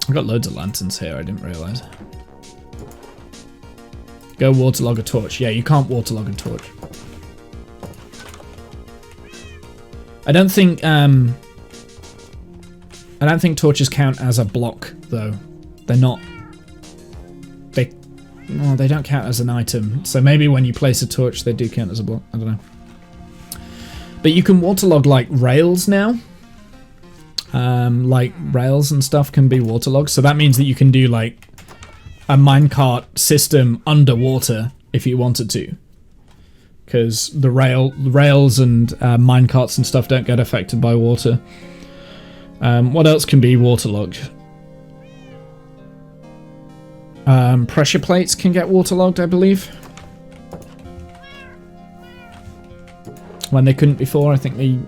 I've got loads of lanterns here, I didn't realise. Go waterlog a torch. Yeah, you can't waterlog a torch. I don't think torches count as a block though. They're not. No, they don't count as an item. So maybe when you place a torch, they do count as a block. I don't know. But you can waterlog like rails now. Like rails and stuff can be waterlogged. So that means that you can do like a minecart system underwater if you wanted to. Because the rails and minecarts and stuff don't get affected by water. What else can be waterlogged? Pressure plates can get waterlogged, I believe. When they couldn't before, I think they...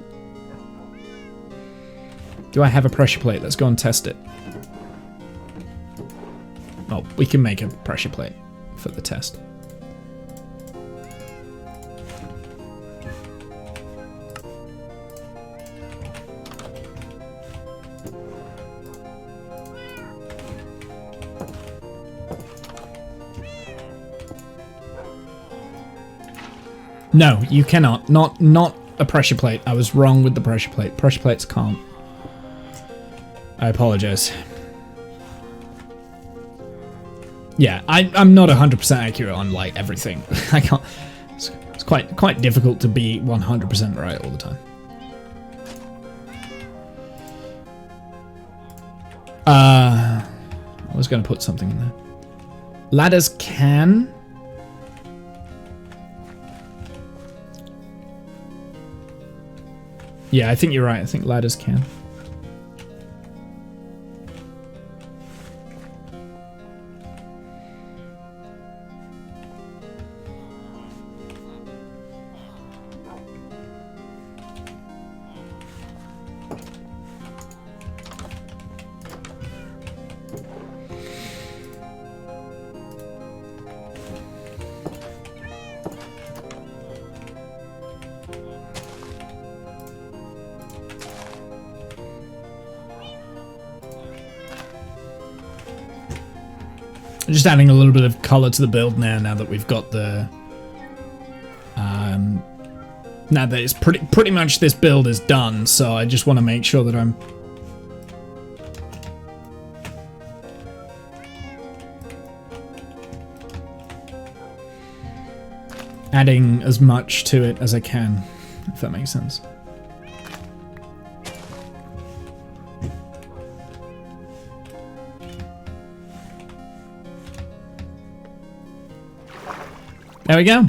Do I have a pressure plate? Let's go and test it. Oh, we can make a pressure plate for the test. No, you cannot. Not a pressure plate. I was wrong with the pressure plate. Pressure plates can't. I apologize. Yeah, I'm not 100% accurate on like everything. I can't. It's quite difficult to be 100% right all the time. I was going to put something in there. Ladders can. Yeah, I think you're right. I think ladders can. Just adding a little bit of color to the build now that we've got the now that it's pretty much this build is done, so I just want to make sure that I'm adding as much to it as I can, if that makes sense. There we go.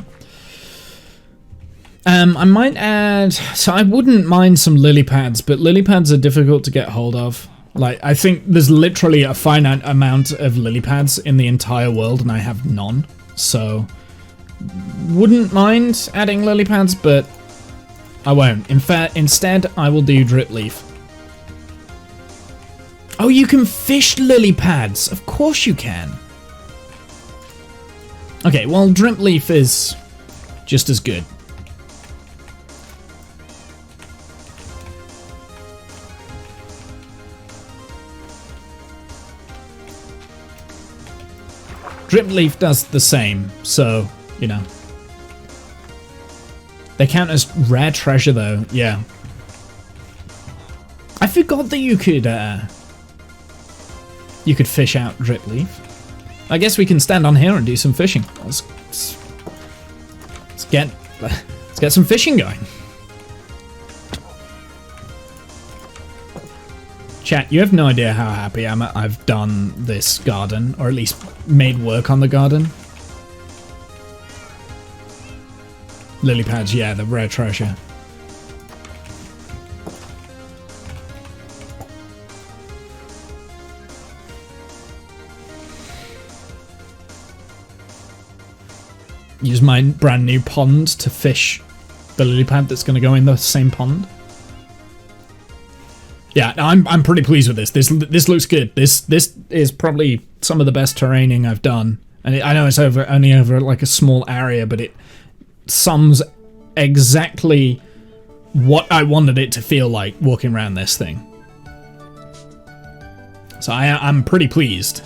I might add... So I wouldn't mind some lily pads, but lily pads are difficult to get hold of. Like, I think there's literally a finite amount of lily pads in the entire world, and I have none. So, wouldn't mind adding lily pads, but I won't. In fact, instead, I will do drip leaf. Oh, you can fish lily pads! Of course you can! Okay, well, drip leaf is just as good. Drip leaf does the same, so, you know. They count as rare treasure, though, yeah. I forgot that you could fish out drip leaf. I guess we can stand on here and do some fishing. Let's get some fishing going. Chat, you have no idea how happy I've done this garden, or at least made work on the garden. Lily pads, yeah, the rare treasure. Use my brand new pond to fish the lily pad that's going to go in the same pond. Yeah, I'm pretty pleased with this. This looks good. This is probably some of the best terraining I've done, and I know it's only over like a small area, but it sums exactly what I wanted it to feel like walking around this thing. So I'm pretty pleased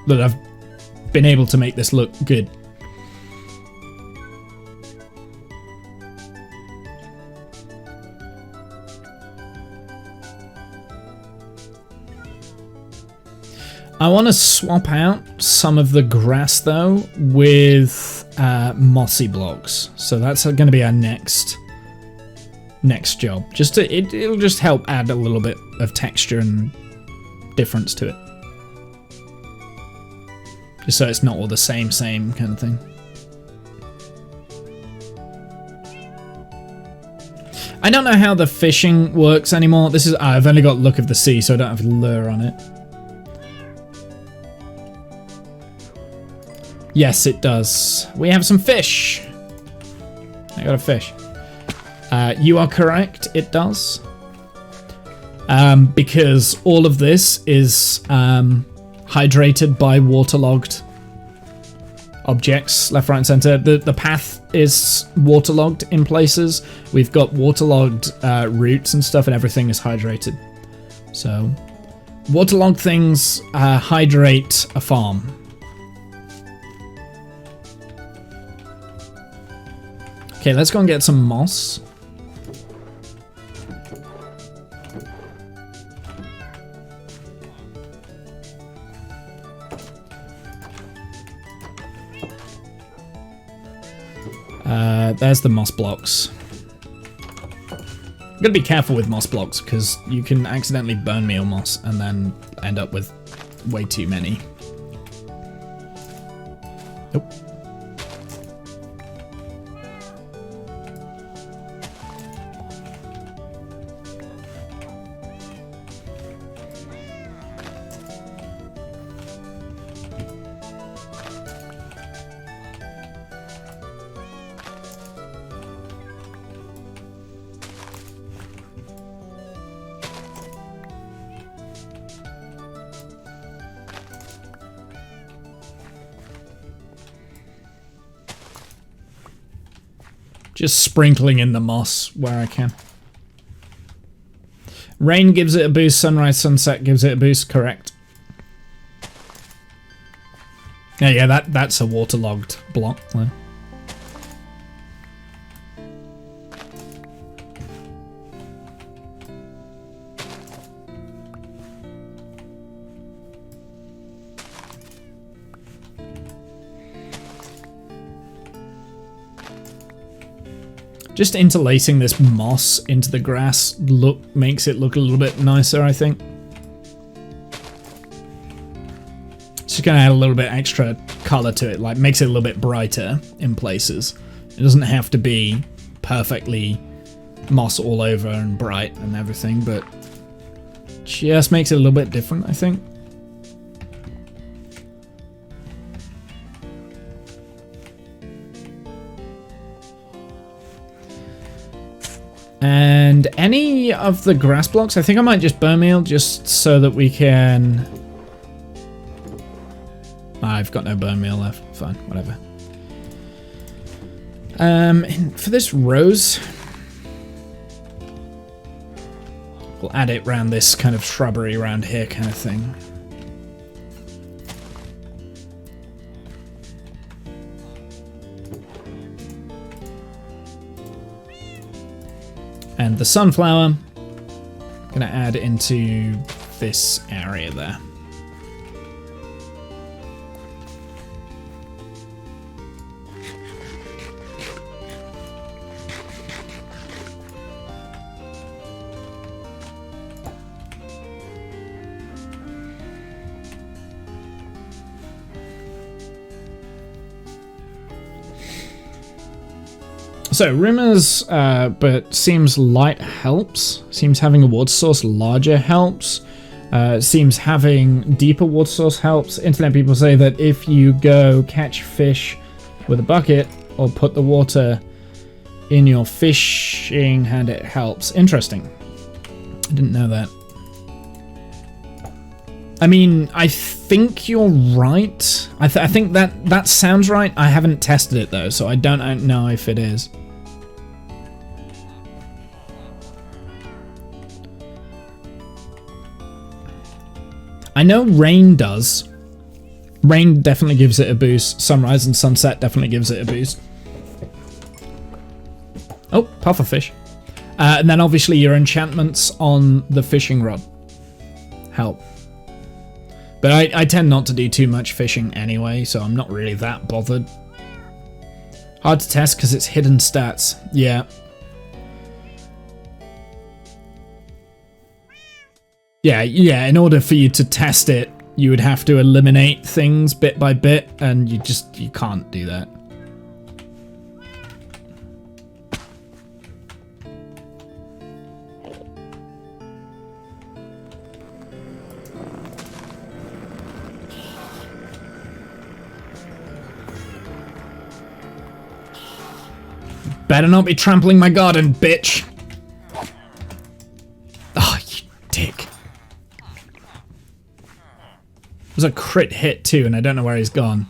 that I've been able to make this look good. I want to swap out some of the grass though with mossy blocks. So that's going to be our next job. It'll just help add a little bit of texture and difference to it. Just so it's not all the same kind of thing. I don't know how the fishing works anymore. I've only got Look of the Sea, so I don't have lure on it. Yes, it does. We have some fish. I got a fish. You are correct, it does. Because all of this is hydrated by waterlogged objects, left, right, and center. The path is waterlogged in places. We've got waterlogged roots and stuff, and everything is hydrated. So, waterlogged things hydrate a farm. Okay, let's go and get some moss. there's the moss blocks. I'm gonna be careful with moss blocks because you can accidentally burn meal moss and then end up with way too many. Nope. Just sprinkling in the moss where I can. Rain gives it a boost, sunrise, sunset gives it a boost, correct. Yeah, that's a waterlogged block though. Just interlacing this moss into the grass makes it look a little bit nicer, I think. It's just gonna add a little bit extra color to it, like makes it a little bit brighter in places. It doesn't have to be perfectly moss all over and bright and everything, but just makes it a little bit different, I think. And any of the grass blocks, I think I might just burn meal just so that we can... I've got no burn meal left. Fine, whatever. For this rose, we'll add it around this kind of shrubbery around here kind of thing. And the sunflower, I'm gonna add into this area there. So, rumors, but seems light helps. Seems having a water source larger helps. Seems having deeper water source helps. Internet people say that if you go catch fish with a bucket or put the water in your fishing hand, it helps. Interesting. I didn't know that. I mean, I think you're right. I think that sounds right. I haven't tested it though, so I don't know if it is. I know rain does. Rain definitely gives it a boost. Sunrise and sunset definitely gives it a boost. Oh, pufferfish. And then obviously your enchantments on the fishing rod help. But I tend not to do too much fishing anyway, so I'm not really that bothered. Hard to test because it's hidden stats. Yeah. Yeah, in order for you to test it, you would have to eliminate things bit by bit, and you can't do that. Better not be trampling my garden, bitch! Oh, you dick. It was a crit hit too, and I don't know where he's gone.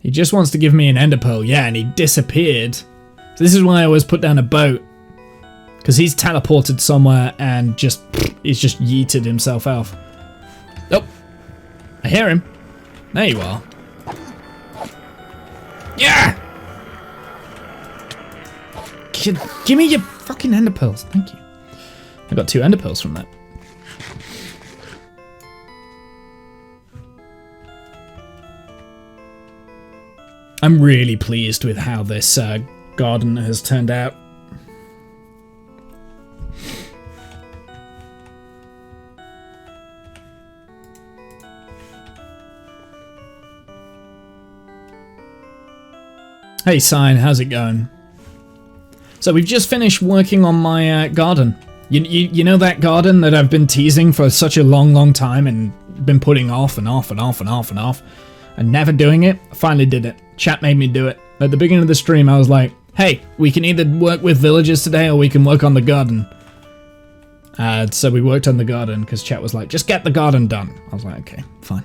He just wants to give me an ender pearl, yeah, and he disappeared. So this is why I always put down a boat. Because he's teleported somewhere and he's just yeeted himself off. Oh, I hear him. There you are. Yeah! Give me your fucking ender pearls. Thank you. I got 2 ender pearls from that. I'm really pleased with how this garden has turned out. Hey Sign, how's it going? So we've just finished working on my garden. You know that garden that I've been teasing for such a long time and been putting off and off and never doing it? I finally did it. Chat made me do it. At the beginning of the stream I was like, hey, we can either work with villagers today or we can work on the garden. So we worked on the garden because chat was like, just get the garden done. I was like, okay, fine.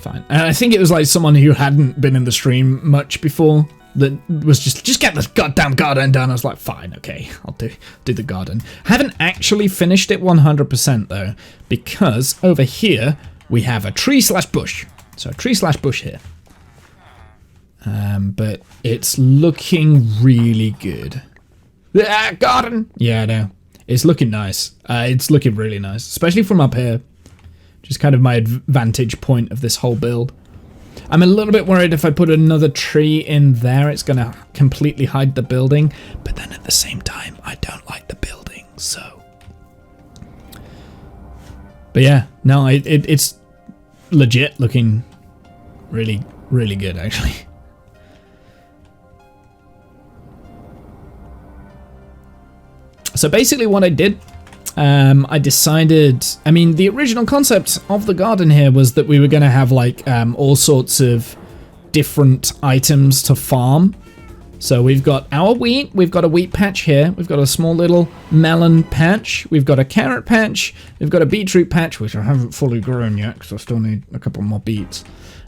And I think it was like someone who hadn't been in the stream much before that was just get the goddamn garden done. I was like, fine, okay, I'll do the garden. I haven't actually finished it 100% though, because over here we have a tree/bush. So a tree/bush here. But it's looking really good. Garden! Yeah, I know. It's looking nice. It's looking really nice, especially from up here. Just kind of my vantage point of this whole build. I'm a little bit worried if I put another tree in there, it's going to completely hide the building. But then at the same time, I don't like the building, so. But yeah, no, it's legit looking really, really good, actually. So basically what I did, I decided, I mean, the original concept of the garden here was that we were going to have like all sorts of different items to farm. So we've got our wheat, we've got a wheat patch here, we've got a small little melon patch, we've got a carrot patch, we've got a beetroot patch, which I haven't fully grown yet because I still need a couple more beets.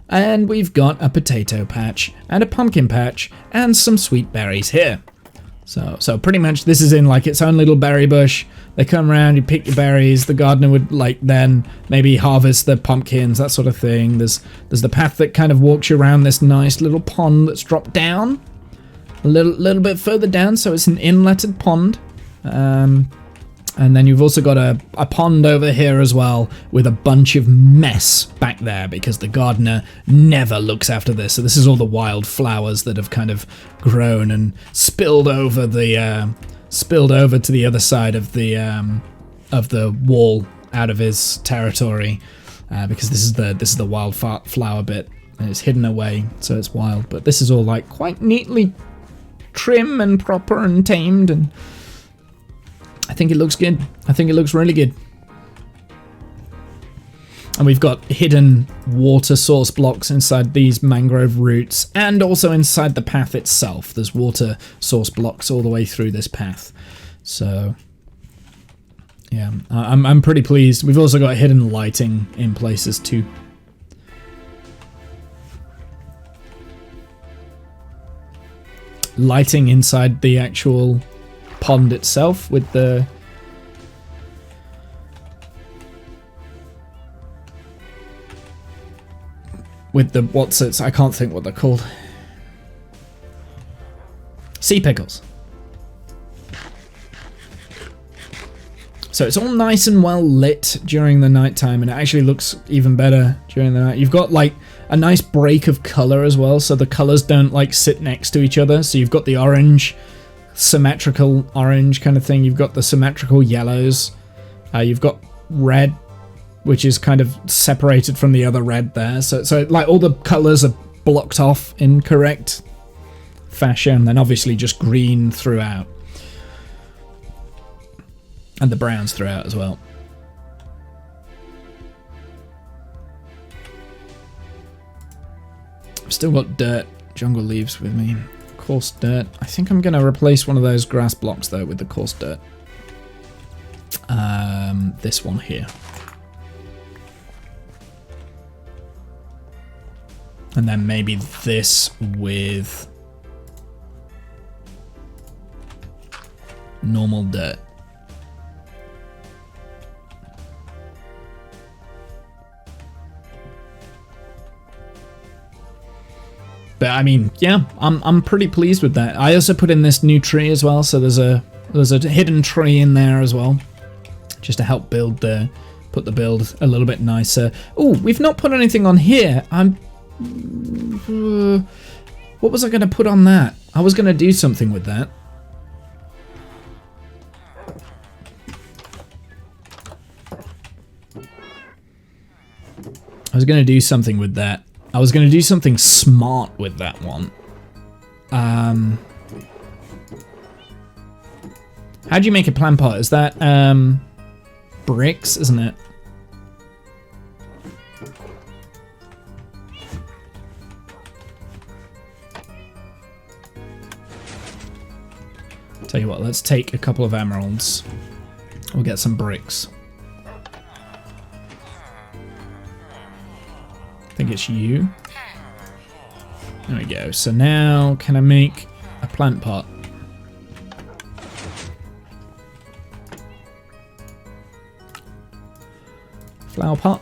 And we've got a potato patch and a pumpkin patch and some sweet berries here. So pretty much this is in like its own little berry bush. They come around, you pick your berries, the gardener would like then maybe harvest the pumpkins, that sort of thing. There's the path that kind of walks you around this nice little pond that's dropped down. A little bit further down, so it's an inletted pond. And then you've also got a pond over here as well with a bunch of mess back there because the gardener never looks after this. So this is all the wild flowers that have kind of grown and spilled over to the other side of the wall out of his territory because this is the wild flower bit and it's hidden away, so it's wild. But this is all like quite neatly trim and proper and tamed, and I think it looks good. I think it looks really good. And we've got hidden water source blocks inside these mangrove roots and also inside the path itself. There's water source blocks all the way through this path. So yeah, I'm pretty pleased. We've also got hidden lighting in places too. Lighting inside the actual pond itself with the what's it? I can't think what they're called. Sea pickles. So it's all nice and well lit during the nighttime, and it actually looks even better during the night. You've got like a nice break of color as well, so the colors don't like sit next to each other. So you've got the orange, symmetrical orange kind of thing. You've got the symmetrical yellows. You've got red, which is kind of separated from the other red there. So like all the colors are blocked off in correct fashion. And then obviously just green throughout. And the browns throughout as well. I've still got dirt, jungle leaves with me. Coarse dirt. I think I'm going to replace one of those grass blocks though with the coarse dirt. This one here. And then maybe this with normal dirt. But I mean, yeah, I'm pretty pleased with that. I also put in this new tree as well, so there's a hidden tree in there as well, just to help put the build a little bit nicer. Oh, we've not put anything on here. What was I going to put on that? I was going to do something with that. I was going to do something with that. I was going to do something smart with that one. How do you make a plant pot? Is that bricks, isn't it? Tell you what, let's take a couple of emeralds. We'll get some bricks. I think it's you. There we go. So now, can I make a plant pot? Flower pot.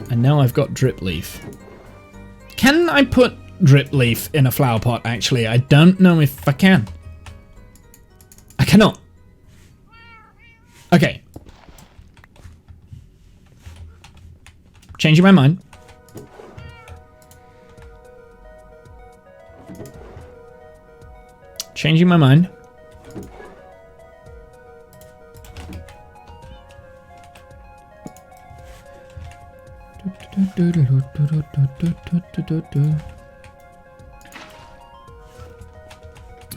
I know I've got drip leaf. Can I put drip leaf in a flower pot? Actually, I don't know if I can. I cannot. Okay. Changing my mind. Changing my mind.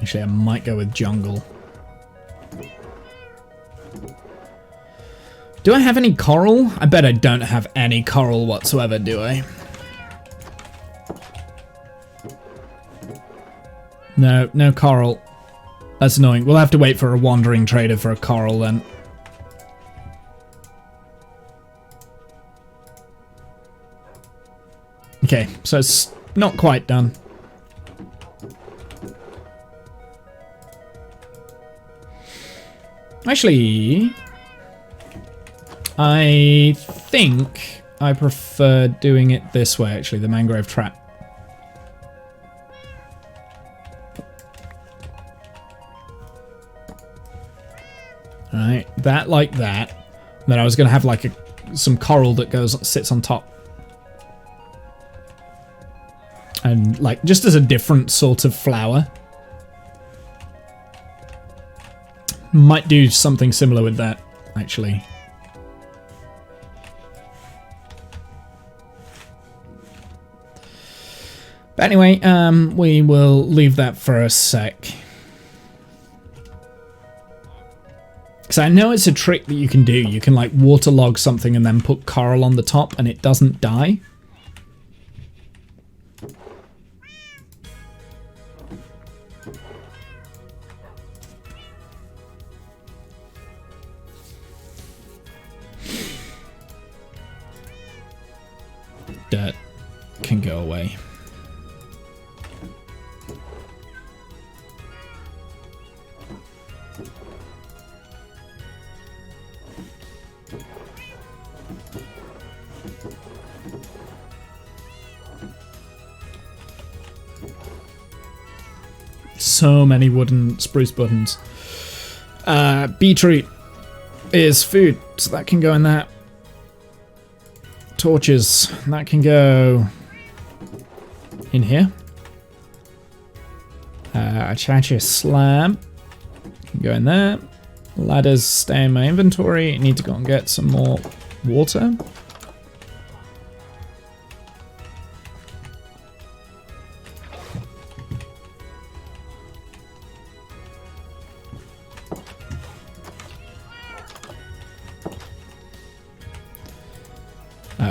Actually, I might go with jungle. Do I have any coral? I bet I don't have any coral whatsoever, do I? No, no coral. That's annoying. We'll have to wait for a wandering trader for a coral then. Okay, so it's not quite done. Actually, I think I prefer doing it this way, actually, the mangrove trap. Alright, that like that. Then I was going to have like some coral that sits on top. And like, just as a different sort of flower. Might do something similar with that, actually. But anyway, we will leave that for a sec. Because I know it's a trick that you can do. You can like waterlog something and then put coral on the top and it doesn't die. Dirt can go away. So many wooden spruce buttons. Beetroot is food, so that can go in that. Torches, that can go in here. A chachi slab can go in there. Ladders stay in my inventory. I need to go and get some more water.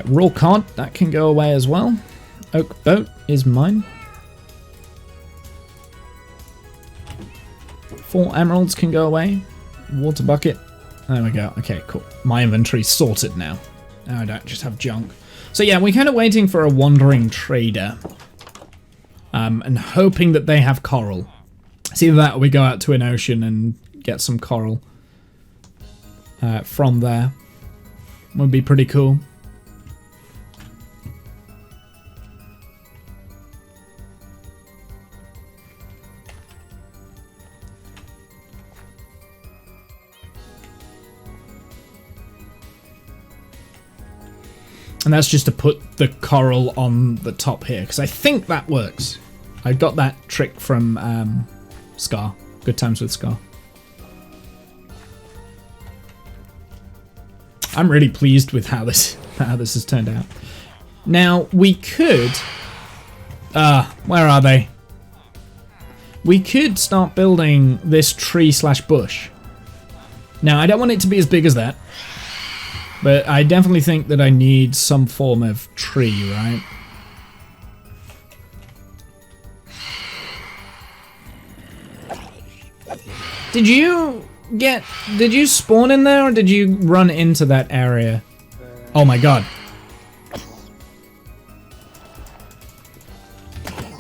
Raw cod, that can go away as well. Oak boat is mine. 4 emeralds can go away. Water bucket. There we go. Okay, cool. My inventory's sorted now. Now I don't just have junk. So yeah, we're kind of waiting for a wandering trader. And hoping that they have coral. It's either that or we go out to an ocean and get some coral from there. Would be pretty cool. And that's just to put the coral on the top here, because I think that works. I got that trick from Scar. Good Times with Scar. I'm really pleased with how this has turned out. Now we could, where are they? We could start building this tree/bush. Now I don't want it to be as big as that, but I definitely think that I need some form of tree, right? Did you spawn in there, or did you run into that area? Oh my god.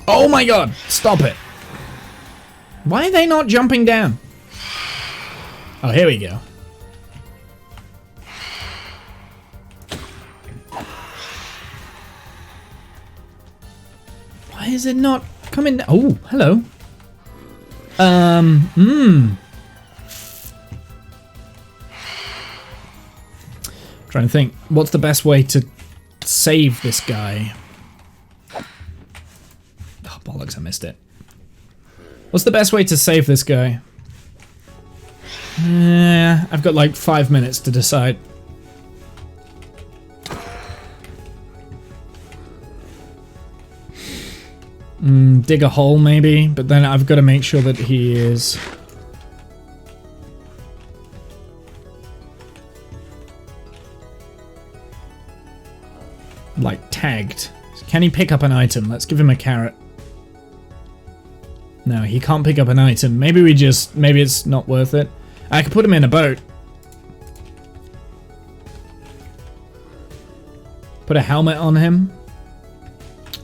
Oh my god, stop it. Why are they not jumping down? Oh, here we go. Why is it not coming down? Oh, hello. Trying to think, what's the best way to save this guy? Oh, bollocks, I missed it. What's the best way to save this guy? I've got like 5 minutes to decide. Dig a hole maybe, but then I've got to make sure that he is... like tagged. Can he pick up an item? Let's give him a carrot. No, he can't pick up an item. Maybe it's not worth it. I could put him in a boat. Put a helmet on him.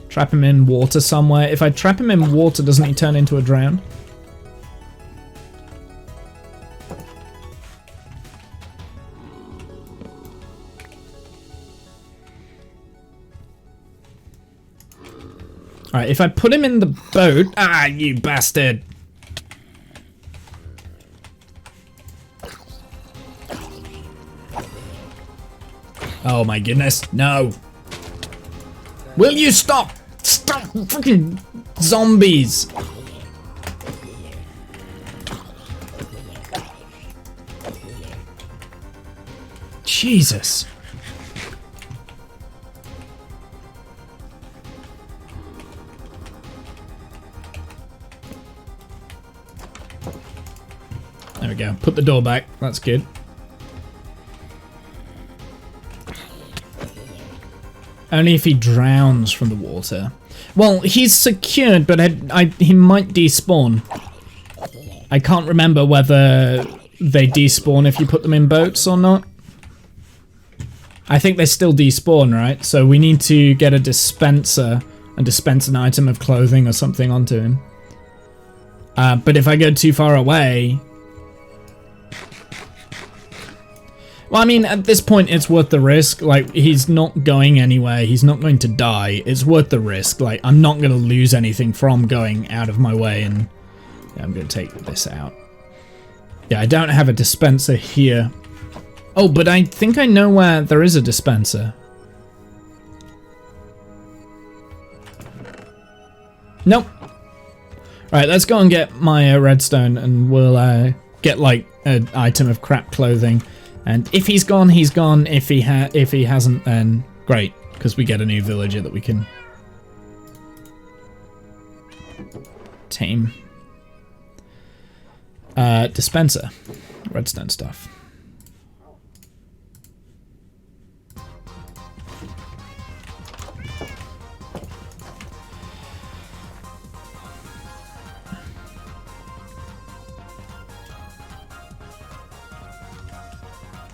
Trap him in water somewhere. If I trap him in water, doesn't he turn into a drown? Alright, if I put him in the boat... Ah, you bastard! Oh my goodness, no! Will you stop? Stop freaking zombies! Jesus. There we go. Put the door back. That's good. Only if he drowns from the water. Well, he's secured, but he might despawn. I can't remember whether they despawn if you put them in boats or not. I think they still despawn, right? So we need to get a dispenser and dispense an item of clothing or something onto him. But if I go too far away... Well, I mean, at this point, it's worth the risk. Like, he's not going anywhere. He's not going to die. It's worth the risk. Like, I'm not going to lose anything from going out of my way, and yeah, I'm going to take this out. Yeah, I don't have a dispenser here. Oh, but I think I know where there is a dispenser. Nope. Alright, let's go and get my redstone, and we'll get, like, an item of crap clothing. And if he's gone, he's gone. If he hasn't, then great, because we get a new villager that we can tame. Dispenser, redstone stuff.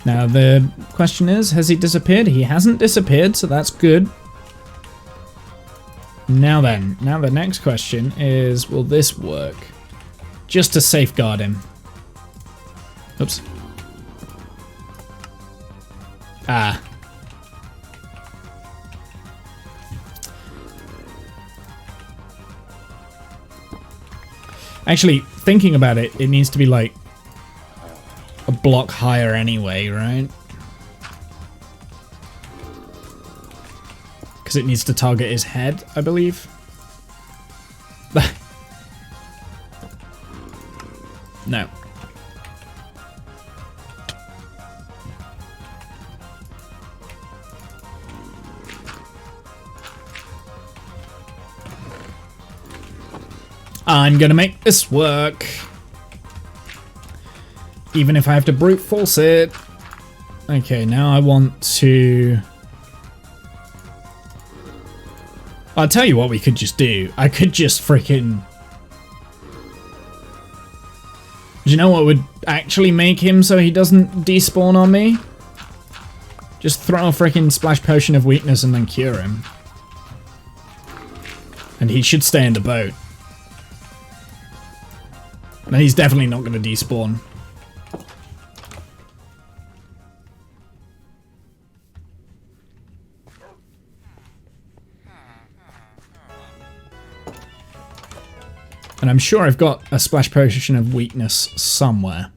Now the question is, has he disappeared? He hasn't disappeared, so that's good. Now then, the next question is, will this work? Just to safeguard him. Oops. Ah. Actually, thinking about it, it needs to be like a block higher anyway, right? Because it needs to target his head, I believe. No. I'm gonna make this work. Even if I have to brute force it. Okay, now I want to... I'll tell you what we could just do. I could just freaking... Do you know what would actually make him so he doesn't despawn on me? Just throw a freaking splash potion of weakness and then cure him. And he should stay in the boat. And he's definitely not going to despawn. And I'm sure I've got a splash potion of weakness somewhere.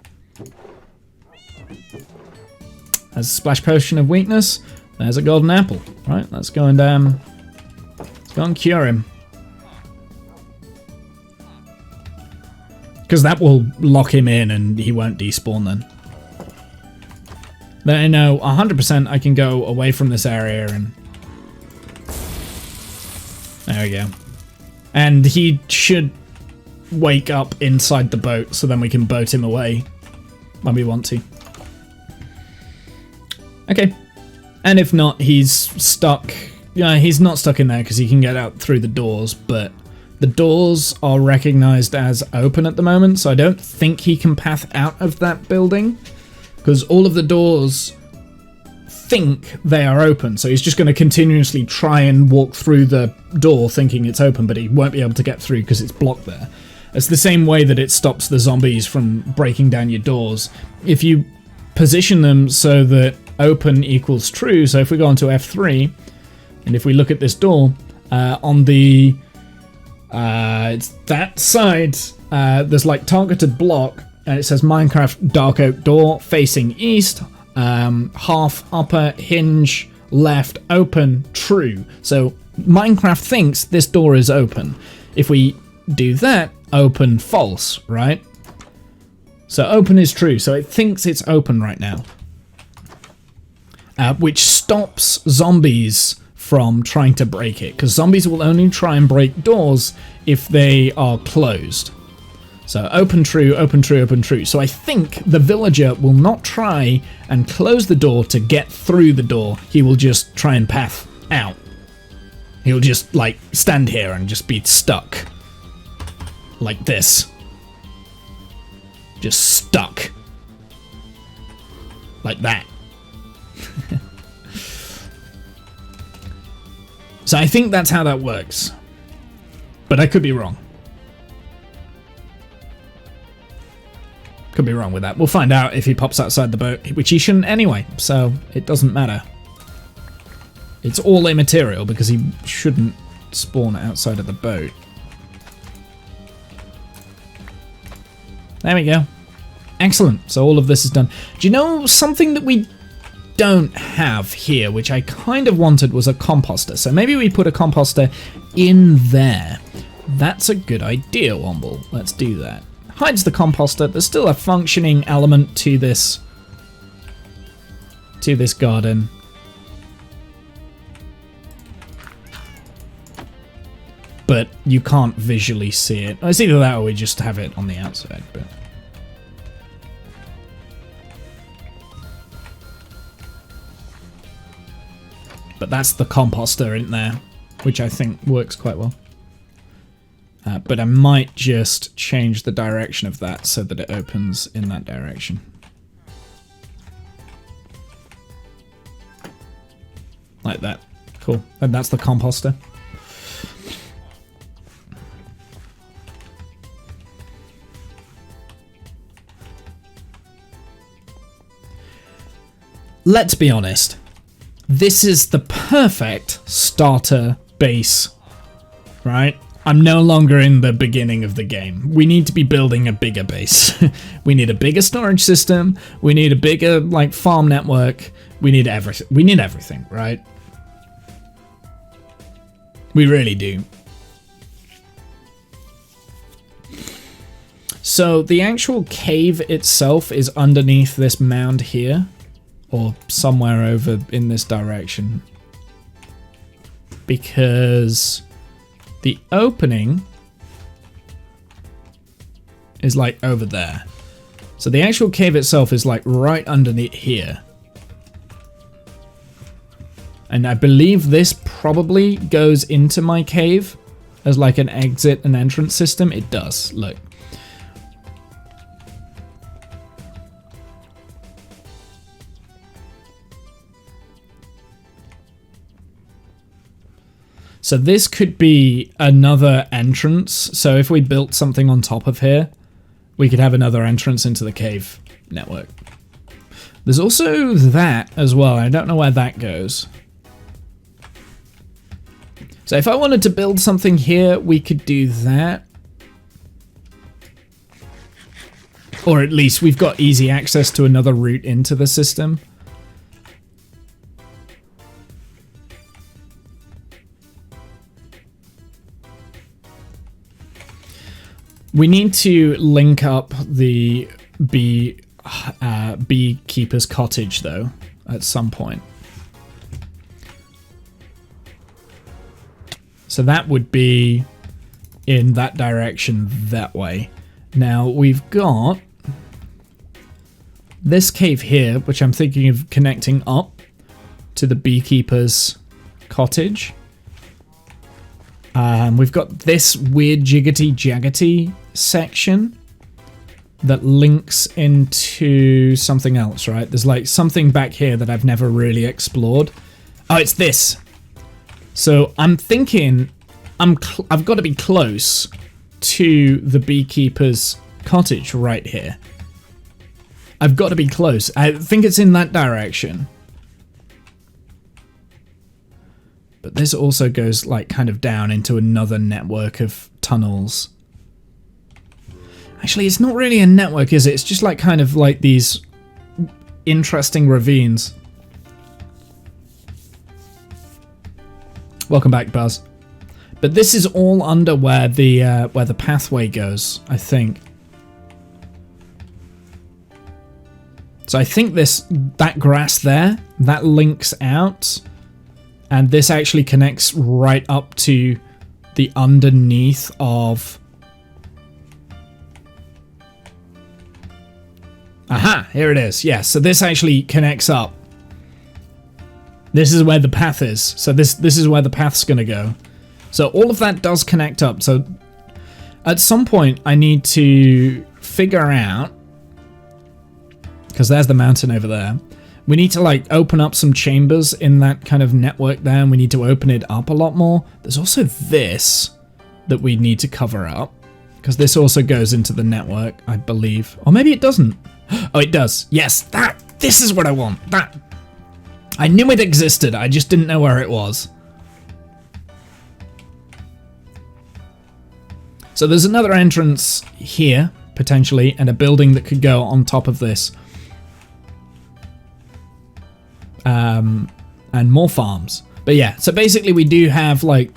There's a splash potion of weakness. There's a golden apple. Right, let's go and cure him. Because that will lock him in and he won't despawn then. Then I know 100% I can go away from this area and... There we go. And he should wake up inside the boat so then we can boat him away when we want to. Okay. And if not, he's stuck. Yeah, he's not stuck in there because he can get out through the doors, but the doors are recognized as open at the moment, so I don't think he can path out of that building because all of the doors think they are open, so he's just going to continuously try and walk through the door thinking it's open, but he won't be able to get through because it's blocked there. It's the same way that it stops the zombies from breaking down your doors. If you position them so that open equals true, so if we go onto F3, and if we look at this door, on the... it's that side, there's like targeted block, and it says Minecraft Dark Oak Door facing east, half upper hinge left open true. So Minecraft thinks this door is open. If we do that, open false, right? So open is true, so it thinks it's open right now. Which stops zombies from trying to break it, because zombies will only try and break doors if they are closed. So open true, open true, open true. So I think the villager will not try and close the door to get through the door. He will just try and path out. He'll just like stand here and just be stuck. Like this. Just stuck. Like that. So I think that's how that works. But I could be wrong. Could be wrong with that. We'll find out if he pops outside the boat, which he shouldn't anyway, so it doesn't matter. It's all immaterial because he shouldn't spawn outside of the boat. There we go. Excellent. So all of this is done. Do you know something that we don't have here, which I kind of wanted, was a composter. So maybe we put a composter in there. That's a good idea, Womble. Let's do that. Hides the composter. There's still a functioning element to this garden. But you can't visually see it. It's either that or we just have it on the outside, but that's the composter in there, which I think works quite well. But I might just change the direction of that so that it opens in that direction. Like that. Cool. And that's the composter. let's be honest. This is the perfect starter base, right? I'm no longer in the beginning of the game. We need to be building a bigger base. We need a bigger storage system. We need a bigger, like, farm network. We need everything. We need everything, right? We really do. So the actual cave itself is underneath this mound here, or somewhere over in this direction, because the opening is like over there. So the actual cave itself is like right underneath here. And I believe this probably goes into my cave as like an exit and entrance system. It does, look. So this could be another entrance. So if we built something on top of here, we could have another entrance into the cave network. There's also that as well. I don't know where that goes. So if I wanted to build something here, we could do that. Or at least we've got easy access to another route into the system. We need to link up the beekeeper's cottage, though, at some point. So that would be in that direction that way. Now, we've got this cave here, which I'm thinking of connecting up to the beekeeper's cottage. We've got this weird jiggity-jaggedy section that links into something else, right? There's like something back here that I've never really explored. Oh, it's this. So I'm thinking I've got to be close to the beekeeper's cottage right here. I've got to be close. I think it's in that direction. But this also goes like kind of down into another network of tunnels. Actually, it's not really a network, is it? It's just like kind of like these interesting ravines. Welcome back, Buzz. But this is all under where the pathway goes, I think. So I think that grass there, that links out. And this actually connects right up to the underneath of... Aha, here it is. Yes, so this actually connects up. This is where the path is. So this is where the path's going to go. So all of that does connect up. So at some point I need to figure out... Because there's the mountain over there. We need to like open up some chambers in that kind of network there, and we need to open it up a lot more. There's also this that we need to cover up, because this also goes into the network, I believe. Or maybe it doesn't. Oh, it does. Yes, this is what I want. I knew it existed, I just didn't know where it was. So there's another entrance here, potentially, and a building that could go on top of this. And more farms. But yeah, so basically we do have like...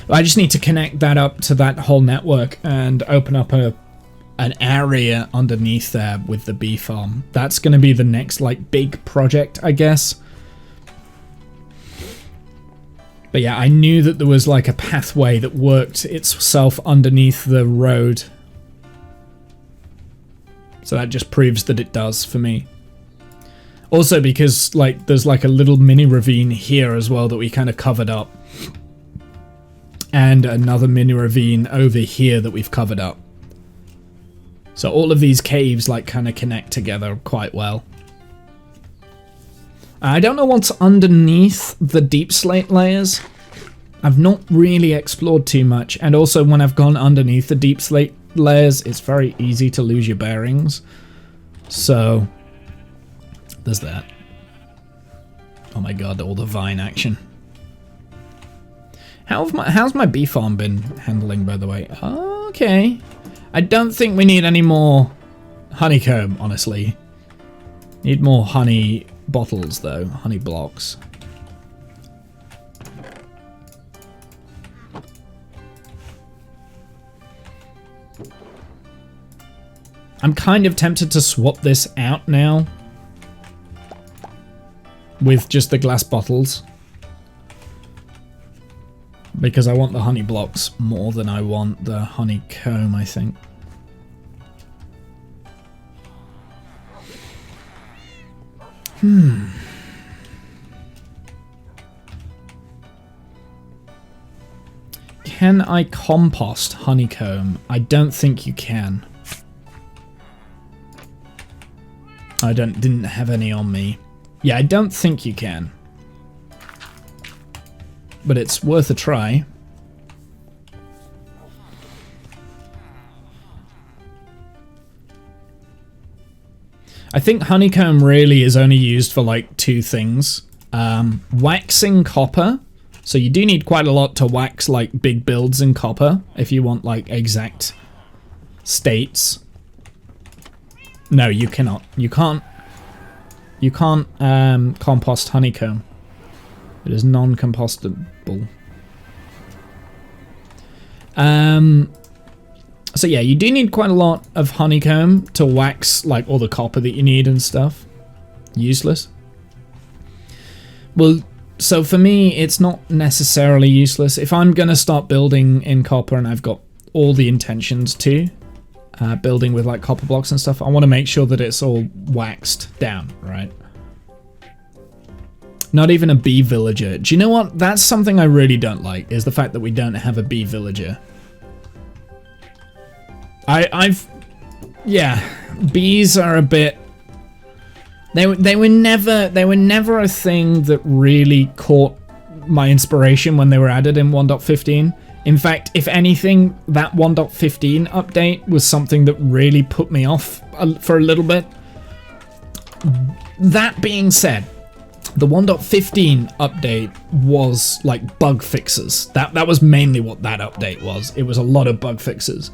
I just need to connect that up to that whole network and open up an area underneath there with the bee farm. That's going to be the next like big project, I guess. But yeah, I knew that there was like a pathway that worked itself underneath the road. So that just proves that it does for me. Also because like there's like a little mini ravine here as well that we kind of covered up. And another mini ravine over here that we've covered up. So all of these caves like kind of connect together quite well. I don't know what's underneath the deep slate layers. I've not really explored too much. And also when I've gone underneath the deep slate layers, it's very easy to lose your bearings. So... there's that. Oh my god, all the vine action. How's my bee farm been handling, by the way? Okay. I don't think we need any more honeycomb, honestly. Need more honey bottles, though. Honey blocks. I'm kind of tempted to swap this out now with just the glass bottles, because I want the honey blocks more than I want the honeycomb, I think. Can I compost honeycomb? I don't think you can. I didn't have any on me. Yeah, I don't think you can. But it's worth a try. I think honeycomb really is only used for like two things. Waxing copper. So you do need quite a lot to wax like big builds in copper if you want like exact states. No, you cannot. You can't compost honeycomb. It is non-compostable. So yeah, you do need quite a lot of honeycomb to wax like all the copper that you need and stuff. Useless. Well, so for me, it's not necessarily useless. If I'm gonna start building in copper and I've got all the intentions to, building with like copper blocks and stuff, I want to make sure that it's all waxed down, right? Not even a bee villager. Do you know what? That's something I really don't like, is the fact that we don't have a bee villager. Yeah, bees are a bit... They were never a thing that really caught my inspiration when they were added in 1.15. In fact, if anything, that 1.15 update was something that really put me off for a little bit. That being said, the 1.15 update was like bug fixes. That was mainly what that update was. It was a lot of bug fixes.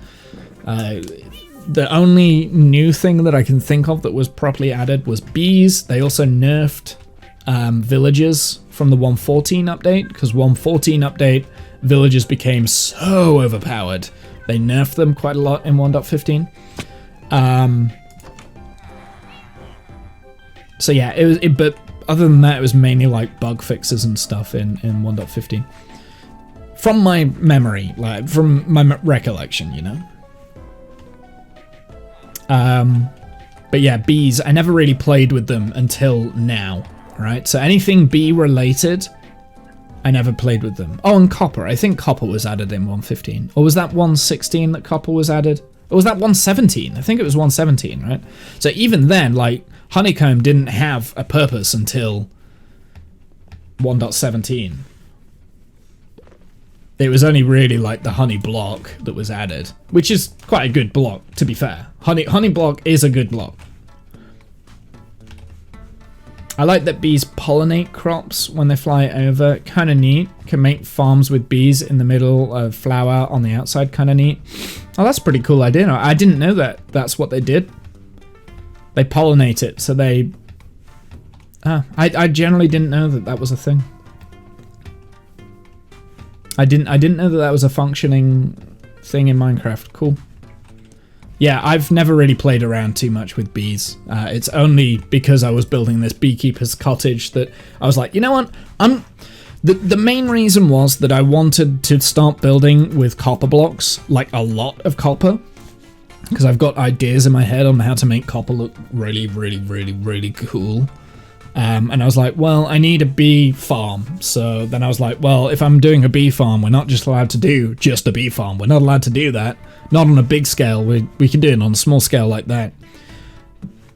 The only new thing that I can think of that was properly added was bees. They also nerfed villagers from the 1.14 update, because 1.14 update, villagers became so overpowered. They nerfed them quite a lot in 1.15. So yeah, but other than that, it was mainly like bug fixes and stuff in 1.15. From my memory, like from my recollection, you know. But yeah, bees, I never really played with them until now, right? So anything bee related, I never played with them. Oh, and copper. I think copper was added in 1.15. Or was that 1.16 that copper was added? Or was that 1.17? I think it was 1.17, right? So even then, like, honeycomb didn't have a purpose until 1.17. It was only really like the honey block that was added, which is quite a good block, to be fair. Honey block is a good block. I like that bees pollinate crops when they fly over. Kind of neat. Can make farms with bees in the middle of flower on the outside. Kind of neat. Oh, that's a pretty cool idea. I didn't know that that's what they did. They pollinate it, so they... I generally didn't know that that was a thing. I didn't know that that was a functioning thing in Minecraft. Cool. Yeah, I've never really played around too much with bees. It's only because I was building this beekeeper's cottage that I was like, you know what? The main reason was that I wanted to start building with copper blocks, like a lot of copper, because I've got ideas in my head on how to make copper look really, really, really, really cool. And I was like, well, I need a bee farm. So then I was like, well, if I'm doing a bee farm, we're not just allowed to do just a bee farm. We're not allowed to do that. Not on a big scale. We can do it on a small scale like that.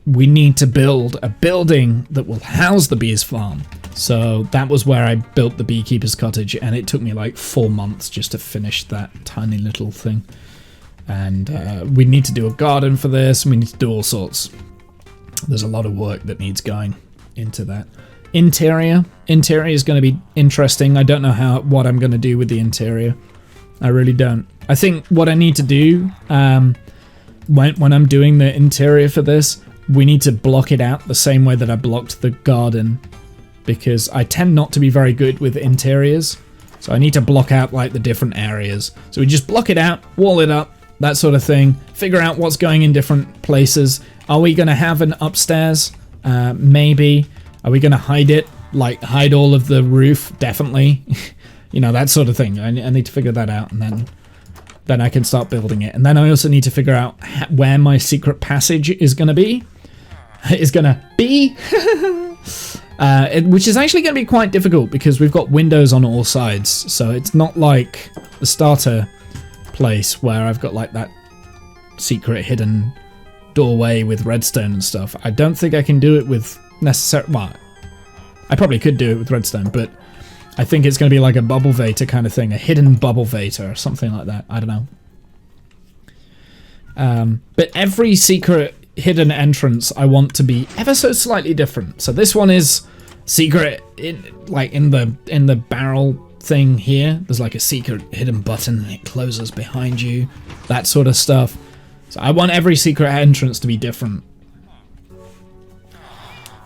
We need to build a building that will house the bees farm. So that was where I built the beekeeper's cottage, and it took me like 4 months just to finish that tiny little thing. And we need to do a garden for this, and we need to do all sorts. There's a lot of work that needs going into that. Interior. Interior is going to be interesting. I don't know what I'm going to do with the interior. I really don't. I think what I need to do when I'm doing the interior for this, we need to block it out the same way that I blocked the garden, because I tend not to be very good with interiors. So I need to block out like the different areas. So we just block it out, wall it up, that sort of thing. Figure out what's going in different places. Are we going to have an upstairs? Maybe. Are we going to hide it? Like hide all of the roof? Definitely. You know, that sort of thing. I need to figure that out, and then I can start building it. And then I also need to figure out where my secret passage is going to be. Which is actually going to be quite difficult because we've got windows on all sides. So it's not like the starter place where I've got like that secret hidden doorway with redstone and stuff. I don't think I can do it with well, I probably could do it with redstone, but I think it's going to be like a bubble vator kind of thing, a hidden bubble vator or something like that. I don't know. But every secret hidden entrance I want to be ever so slightly different. So this one is secret in the barrel thing here. There's like a secret hidden button and it closes behind you. That sort of stuff. So I want every secret entrance to be different.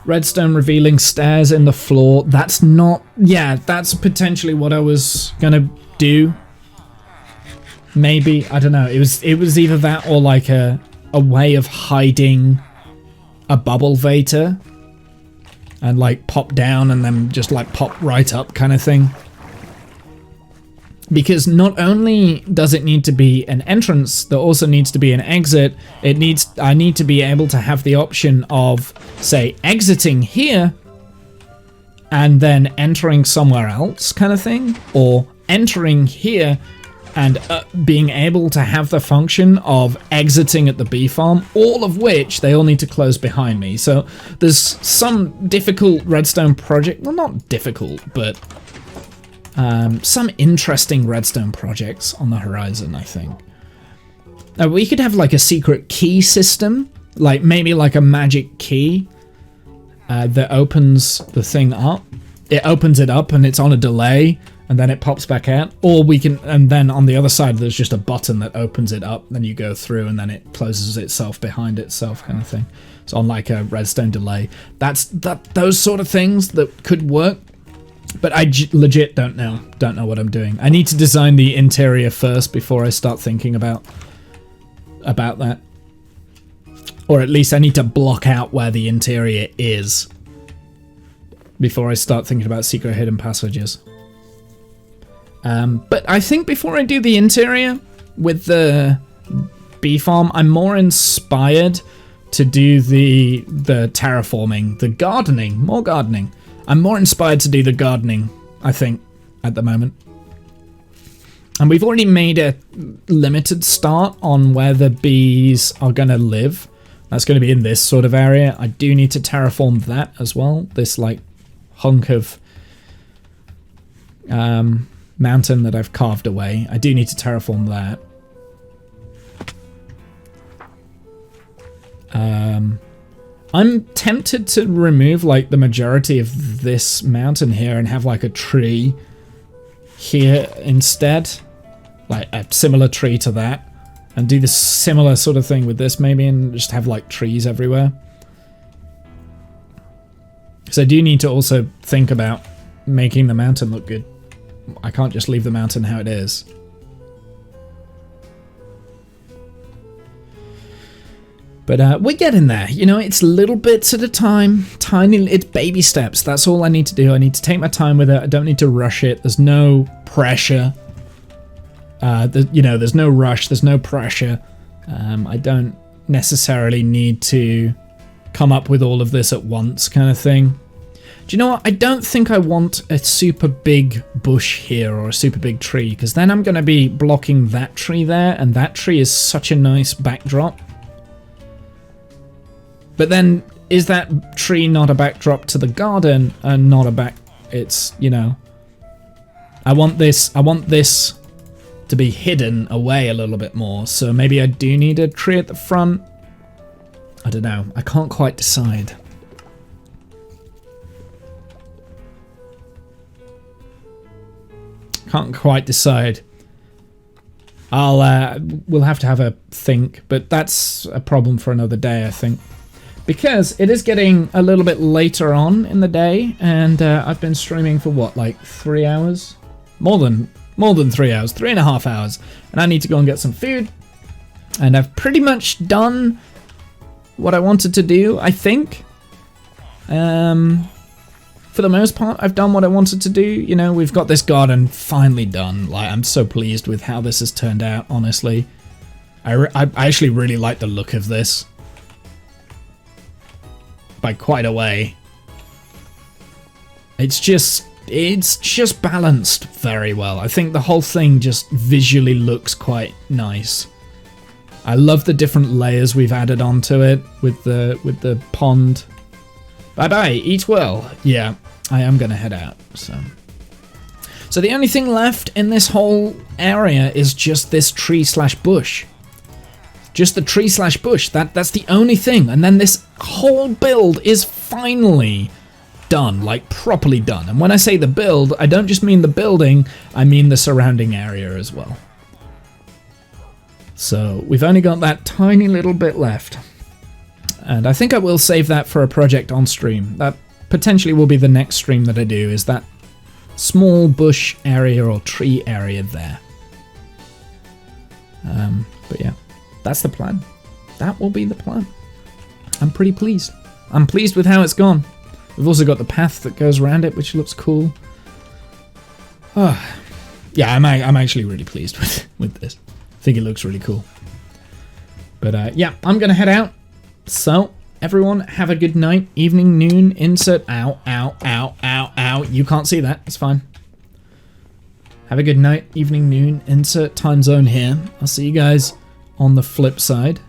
Redstone revealing stairs in the floor. That's not... Yeah, that's potentially what I was gonna do. Maybe. I don't know. It was either that or like a way of hiding a bubble vator. And like pop down and then just like pop right up kind of thing. Because not only does it need to be an entrance, there also needs to be an exit. I need to be able to have the option of, say, exiting here and then entering somewhere else kind of thing, or entering here and being able to have the function of exiting at the bee farm, all of which they all need to close behind me. So there's some difficult redstone project, well, not difficult, but some interesting redstone projects on the horizon, I think. We could have like a secret key system, like maybe like a magic key that opens the thing up. It opens it up and it's on a delay and then it pops back out. Or we can, and then on the other side there's just a button that opens it up, then you go through and then it closes itself behind itself kind of thing. So on like a redstone delay. Those sort of things that could work. But I legit don't know what I'm doing. I need to design the interior first before I start thinking about that. Or at least I need to block out where the interior is before I start thinking about secret hidden passages. But I think before I do the interior with the bee farm, I'm more inspired to do the terraforming, the gardening, more gardening. I'm more inspired to do the gardening, I think, at the moment. And we've already made a limited start on where the bees are going to live. That's going to be in this sort of area. I do need to terraform that as well. This, like, hunk of mountain that I've carved away. I do need to terraform that. I'm tempted to remove like the majority of this mountain here and have like a tree here instead, like a similar tree to that, and do the similar sort of thing with this maybe, and just have like trees everywhere. So I do need to also think about making the mountain look good. I can't just leave the mountain how it is. But we're getting there, you know, it's little bits at a time, it's baby steps, that's all I need to do. I need to take my time with it, I don't need to rush it, there's no pressure. There's no rush, there's no pressure. I don't necessarily need to come up with all of this at once kind of thing. Do you know what, I don't think I want a super big bush here or a super big tree, because then I'm going to be blocking that tree there, and that tree is such a nice backdrop. But then, is that tree not a backdrop to the garden and not a it's, you know, I want this to be hidden away a little bit more, so maybe I do need a tree at the front. I don't know, I can't quite decide. Can't quite decide. We'll have to have a think, but that's a problem for another day, I think. Because it is getting a little bit later on in the day, and I've been streaming for what, like 3 hours? More than 3 hours, 3.5 hours. And I need to go and get some food. And I've pretty much done what I wanted to do, I think. For the most part, I've done what I wanted to do. You know, we've got this garden finally done. Like, I'm so pleased with how this has turned out, honestly. I actually really like the look of this. By quite a way. It's just balanced very well. I think the whole thing just visually looks quite nice. I love the different layers we've added onto it with the pond. Bye bye, eat well. Yeah, I am gonna head out. So the only thing left in this whole area is just this tree/bush. Just the tree/bush. That's the only thing. And then this whole build is finally done, like properly done. And when I say the build, I don't just mean the building, I mean the surrounding area as well. So we've only got that tiny little bit left. And I think I will save that for a project on stream. That potentially will be the next stream that I do, is that small bush area or tree area there. But yeah, that's the plan. That will be the plan. I'm pretty pleased. I'm pleased with how it's gone. We've also got the path that goes around it, which looks cool. Oh, yeah, I'm actually really pleased with this. I think it looks really cool. But yeah, I'm going to head out. So, everyone, have a good night, evening, noon, insert, ow, ow, ow, ow, ow. You can't see that, it's fine. Have a good night, evening, noon, insert time zone here. I'll see you guys on the flip side.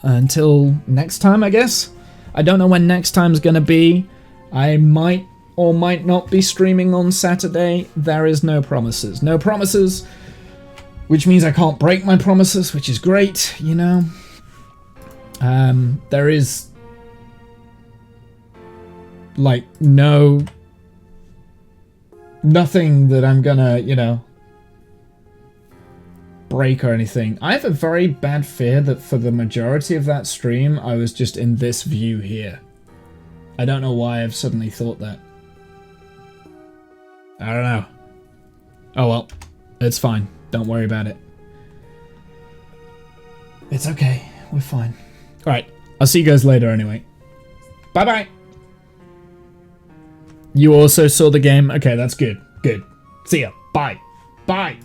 Until next time, I guess. I don't know when next time's gonna be. I might or might not be streaming on Saturday. There is no promises. No promises, which means I can't break my promises, which is great, you know. There is like nothing that I'm gonna, you know, break or anything. I have a very bad fear that for the majority of that stream, I was just in this view here. I don't know why I've suddenly thought that. I don't know. Oh well, it's fine. Don't worry about it. It's okay. We're fine. Alright, I'll see you guys later anyway. Bye-bye! You also saw the game? Okay, that's good. Good. See ya. Bye. Bye!